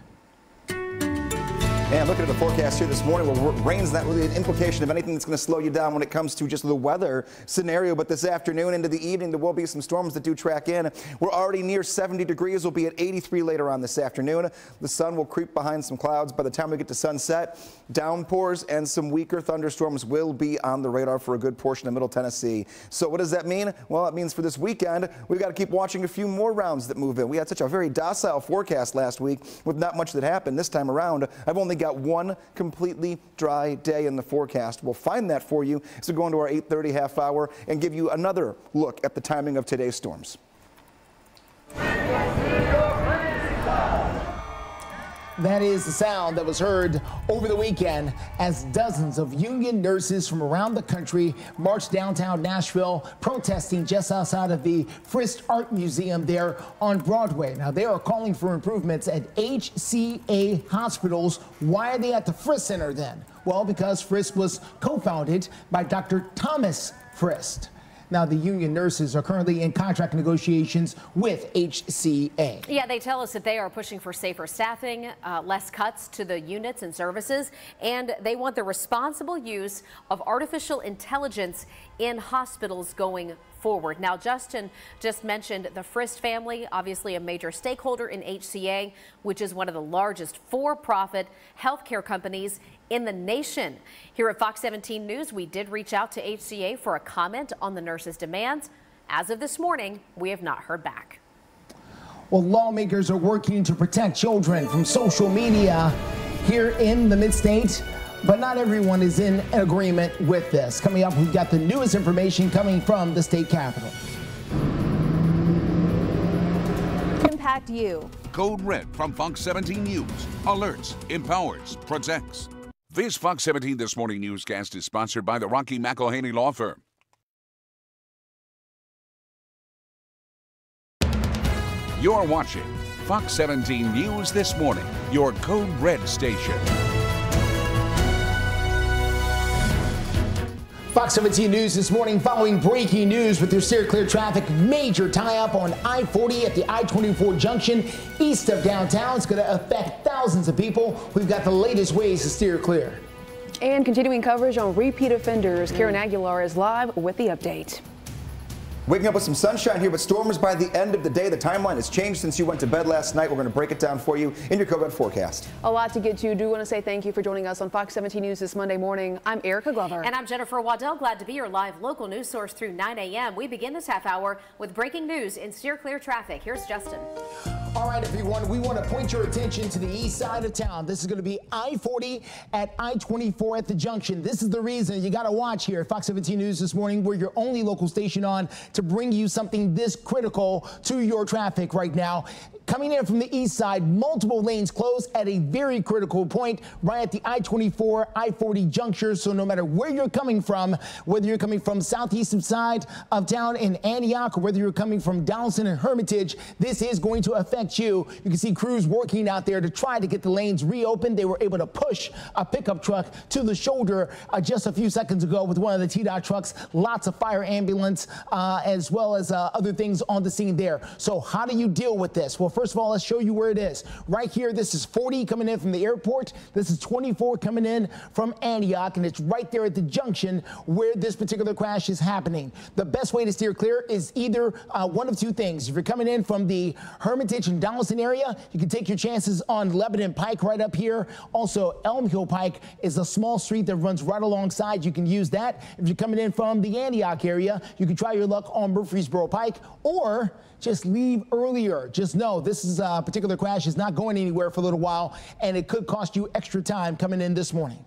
And looking at the forecast here this morning, well, rain's not really an implication of anything that's going to slow you down when it comes to just the weather scenario. But this afternoon into the evening, there will be some storms that do track in. We're already near 70 degrees. We'll be at 83 later on this afternoon. The sun will creep behind some clouds. By the time we get to sunset, downpours and some weaker thunderstorms will be on the radar for a good portion of Middle Tennessee. So what does that mean? Well, it means for this weekend, we've got to keep watching a few more rounds that move in. We had such a very docile forecast last week with not much that happened. This time around, I've only got one completely dry day in the forecast. We'll find that for you as we go into our 8:30 half hour and give you another look at the timing of today's storms. That is the sound that was heard over the weekend as dozens of union nurses from around the country marched downtown Nashville protesting just outside of the Frist Art Museum there on Broadway. Now, they are calling for improvements at HCA hospitals. Why are they at the Frist Center then? Well, because Frist was co-founded by Dr. Thomas Frist. Now, the union nurses are currently in contract negotiations with HCA. Yeah, they tell us that they are pushing for safer staffing, less cuts to the units and services, and they want the responsible use of artificial intelligence in hospitals going forward. Now, Justin just mentioned the Frist family, obviously a major stakeholder in HCA, which is one of the largest for-profit healthcare companies in the nation. Here at Fox 17 News, we did reach out to HCA for a comment on the nurses' demands. As of this morning, we have not heard back. Well, lawmakers are working to protect children from social media here in the mid-state, but not everyone is in agreement with this. Coming up, we've got the newest information coming from the state capitol. Impact you. Code Red from Fox 17 News. Alerts, empowers, protects. This Fox 17 This Morning newscast is sponsored by the Rocky McElhaney Law Firm. You're watching Fox 17 News This Morning, your Code Red station. Fox 17 News This Morning, following breaking news with your steer clear traffic. Major tie-up on I-40 at the I-24 junction east of downtown. It's going to affect thousands of people. We've got the latest ways to steer clear. And continuing coverage on repeat offenders, Karen Aguilar is live with the update. Waking up with some sunshine here, but storms by the end of the day. The timeline has changed since you went to bed last night. We're going to break it down for you in your Code Red forecast. A lot to get to. Do want to say thank you for joining us on Fox 17 News this Monday morning. I'm Erica Glover. And I'm Jennifer Waddell. Glad to be your live local news source through 9 a.m. We begin this half hour with breaking news in steer clear traffic. Here's Justin. All right, everyone, we want to point your attention to the east side of town. This is going to be I-40 at I-24 at the junction. This is the reason you got to watch here at Fox 17 News this morning. We're your only local station on to bring you something this critical to your traffic right now. Coming in from the east side, multiple lanes closed at a very critical point right at the I-24, I-40 juncture. So no matter where you're coming from, whether you're coming from southeastern side of town in Antioch or whether you're coming from Donaldson and Hermitage, this is going to affect you. You can see crews working out there to try to get the lanes reopened. They were able to push a pickup truck to the shoulder just a few seconds ago with one of the TDOT trucks. Lots of fire ambulance as well as other things on the scene there. So how do you deal with this? Well, first of all, let's show you where it is. Right here, this is 40 coming in from the airport. This is 24 coming in from Antioch, and it's right there at the junction where this particular crash is happening. The best way to steer clear is either one of two things. If you're coming in from the Hermitage and Donaldson area, you can take your chances on Lebanon Pike right up here. Also, Elm Hill Pike is a small street that runs right alongside. You can use that. If you're coming in from the Antioch area, you can try your luck on Murfreesboro Pike, or just leave earlier. Just know this is a particular crash is not going anywhere for a little while, and it could cost you extra time coming in this morning.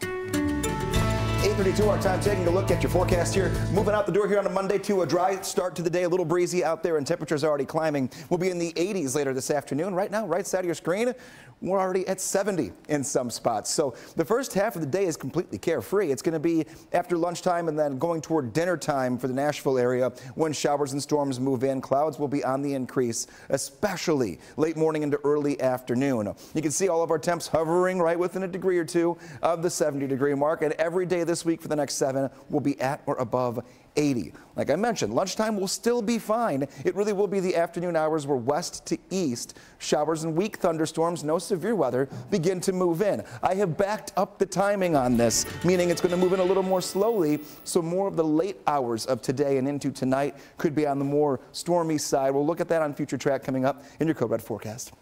8:32 our time, taking a look at your forecast here. Moving out the door here on a Monday to a dry start to the day, a little breezy out there, and temperatures are already climbing. We'll be in the 80s later this afternoon. Right now, right side of your screen, we're already at 70 in some spots. So the first half of the day is completely carefree. It's going to be after lunchtime and then going toward dinner time for the Nashville area when showers and storms move in. Clouds will be on the increase, especially late morning into early afternoon. You can see all of our temps hovering right within a degree or two of the 70-degree mark, and every day this week for the next 7 will be at or above 80. Like I mentioned, lunchtime will still be fine. It really will be the afternoon hours where west to east showers and weak thunderstorms, no severe weather, begin to move in. I have backed up the timing on this, meaning it's going to move in a little more slowly, so more of the late hours of today and into tonight could be on the more stormy side. We'll look at that on future track coming up in your Code Red forecast.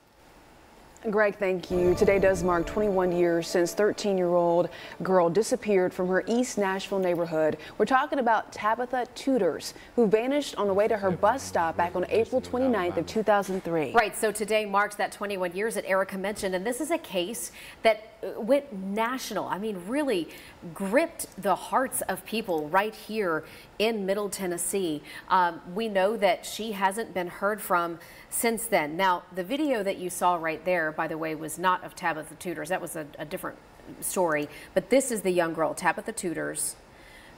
Greg, thank you. Today does mark 21 years since 13-year-old girl disappeared from her East Nashville neighborhood. We're talking about Tabitha Tudors, who vanished on the way to her bus stop back on April 29th of 2003. Right, so today marks that 21 years that Erica mentioned, and this is a case that went national. I mean, really gripped the hearts of people right here in Middle Tennessee. We know that she hasn't been heard from since then. Now, the video that you saw right there, by the way, was not of Tabitha Tudors. That was a different story. But this is the young girl, Tabitha Tudors,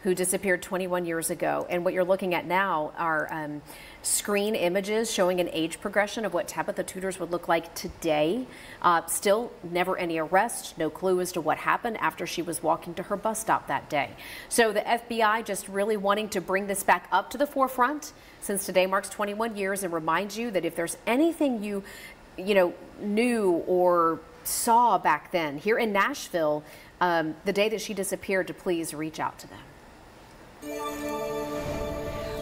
who disappeared 21 years ago. And what you're looking at now are screen images showing an age progression of what Tabitha Tudors would look like today. Still never any arrest, no clue as to what happened after she was walking to her bus stop that day. So the FBI just really wanting to bring this back up to the forefront since today marks 21 years and remind you that if there's anything you knew or saw back then here in Nashville, the day that she disappeared, to please reach out to them.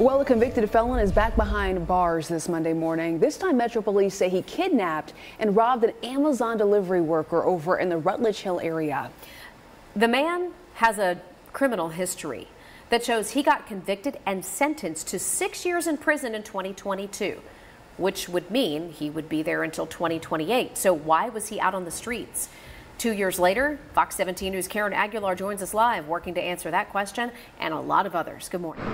Well, a convicted felon is back behind bars this Monday morning. This time, Metro Police say he kidnapped and robbed an Amazon delivery worker over in the Rutledge Hill area. The man has a criminal history that shows he got convicted and sentenced to 6 years in prison in 2022, which would mean he would be there until 2028. So why was he out on the streets? 2 years later, Fox 17 News' Karen Aguilar joins us live, working to answer that question and a lot of others. Good morning.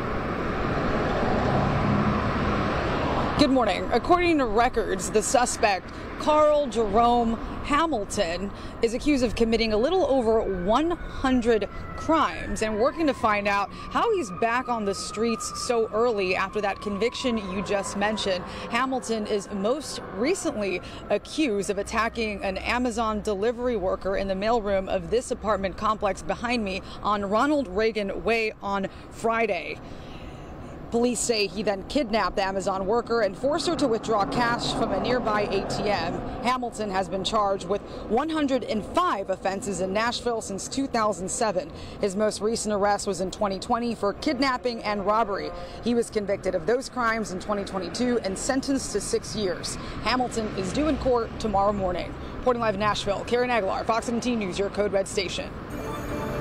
Good morning. According to records, the suspect, Carl Jerome Hamilton, is accused of committing a little over 100 crimes, and working to find out how he's back on the streets so early after that conviction you just mentioned. Hamilton is most recently accused of attacking an Amazon delivery worker in the mailroom of this apartment complex behind me on Ronald Reagan Way on Friday. Police say he then kidnapped the Amazon worker and forced her to withdraw cash from a nearby ATM. Hamilton has been charged with 105 offenses in Nashville since 2007. His most recent arrest was in 2020 for kidnapping and robbery. He was convicted of those crimes in 2022 and sentenced to 6 years. Hamilton is due in court tomorrow morning. Reporting live in Nashville, Karen Aguilar, Fox 17 News, your Code Red station.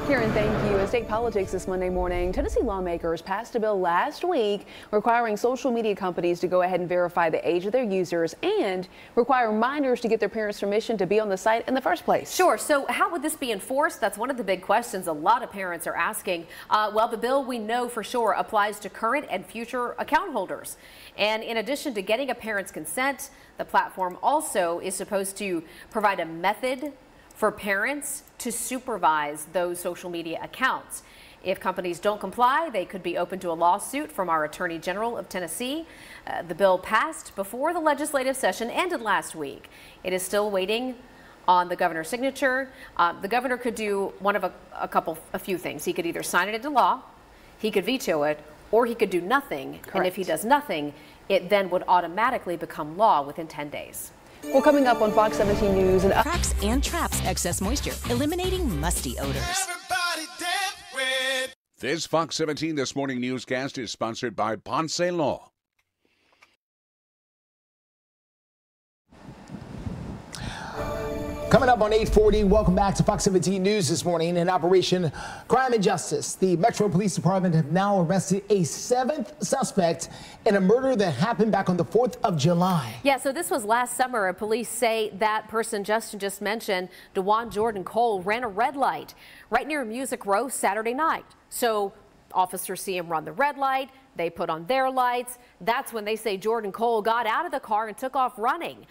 Karen, thank you. In state politics this Monday morning, Tennessee lawmakers passed a bill last week requiring social media companies to go ahead and verify the age of their users and require minors to get their parents' permission to be on the site in the first place. Sure. So how would this be enforced? That's one of the big questions a lot of parents are asking. Well, the bill we know for sure applies to current and future account holders. And in addition to getting a parent's consent, the platform also is supposed to provide a method for parents to supervise those social media accounts. If companies don't comply, they could be open to a lawsuit from our Attorney General of Tennessee. The bill passed before the legislative session ended last week. It is still waiting on the governor's signature. The governor could do one of a few things. He could either sign it into law, he could veto it, or he could do nothing. Correct. And if he does nothing, it then would automatically become law within 10 days. Well, coming up on Fox 17 News. Cracks and traps excess moisture, eliminating musty odors. This Fox 17 This Morning newscast is sponsored by Ponce Law. Coming up on 840, welcome back to Fox 17 News this morning. In Operation Crime and Justice, the Metro Police Department have now arrested a 7th suspect in a murder that happened back on the 4th of July. Yeah, so this was last summer. Police say that person Justin just mentioned, DeJuan Jordan Cole, ran a red light right near Music Row Saturday night. So officers see him run the red light. They put on their lights. That's when they say Jordan Cole got out of the car and took off running.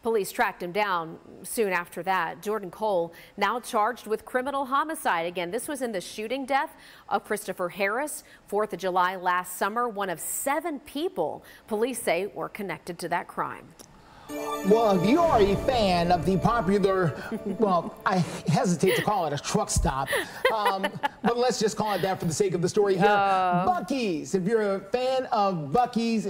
Police tracked him down soon after that. Jordan Cole now charged with criminal homicide. Again, this was in the shooting death of Christopher Harris, 4th of July last summer. One of 7 people police say were connected to that crime. Well, if you are a fan of the popular, well, I hesitate to call it a truck stop, but let's just call it that for the sake of the story here. Buc-ee's. If you're a fan of Buc-ee's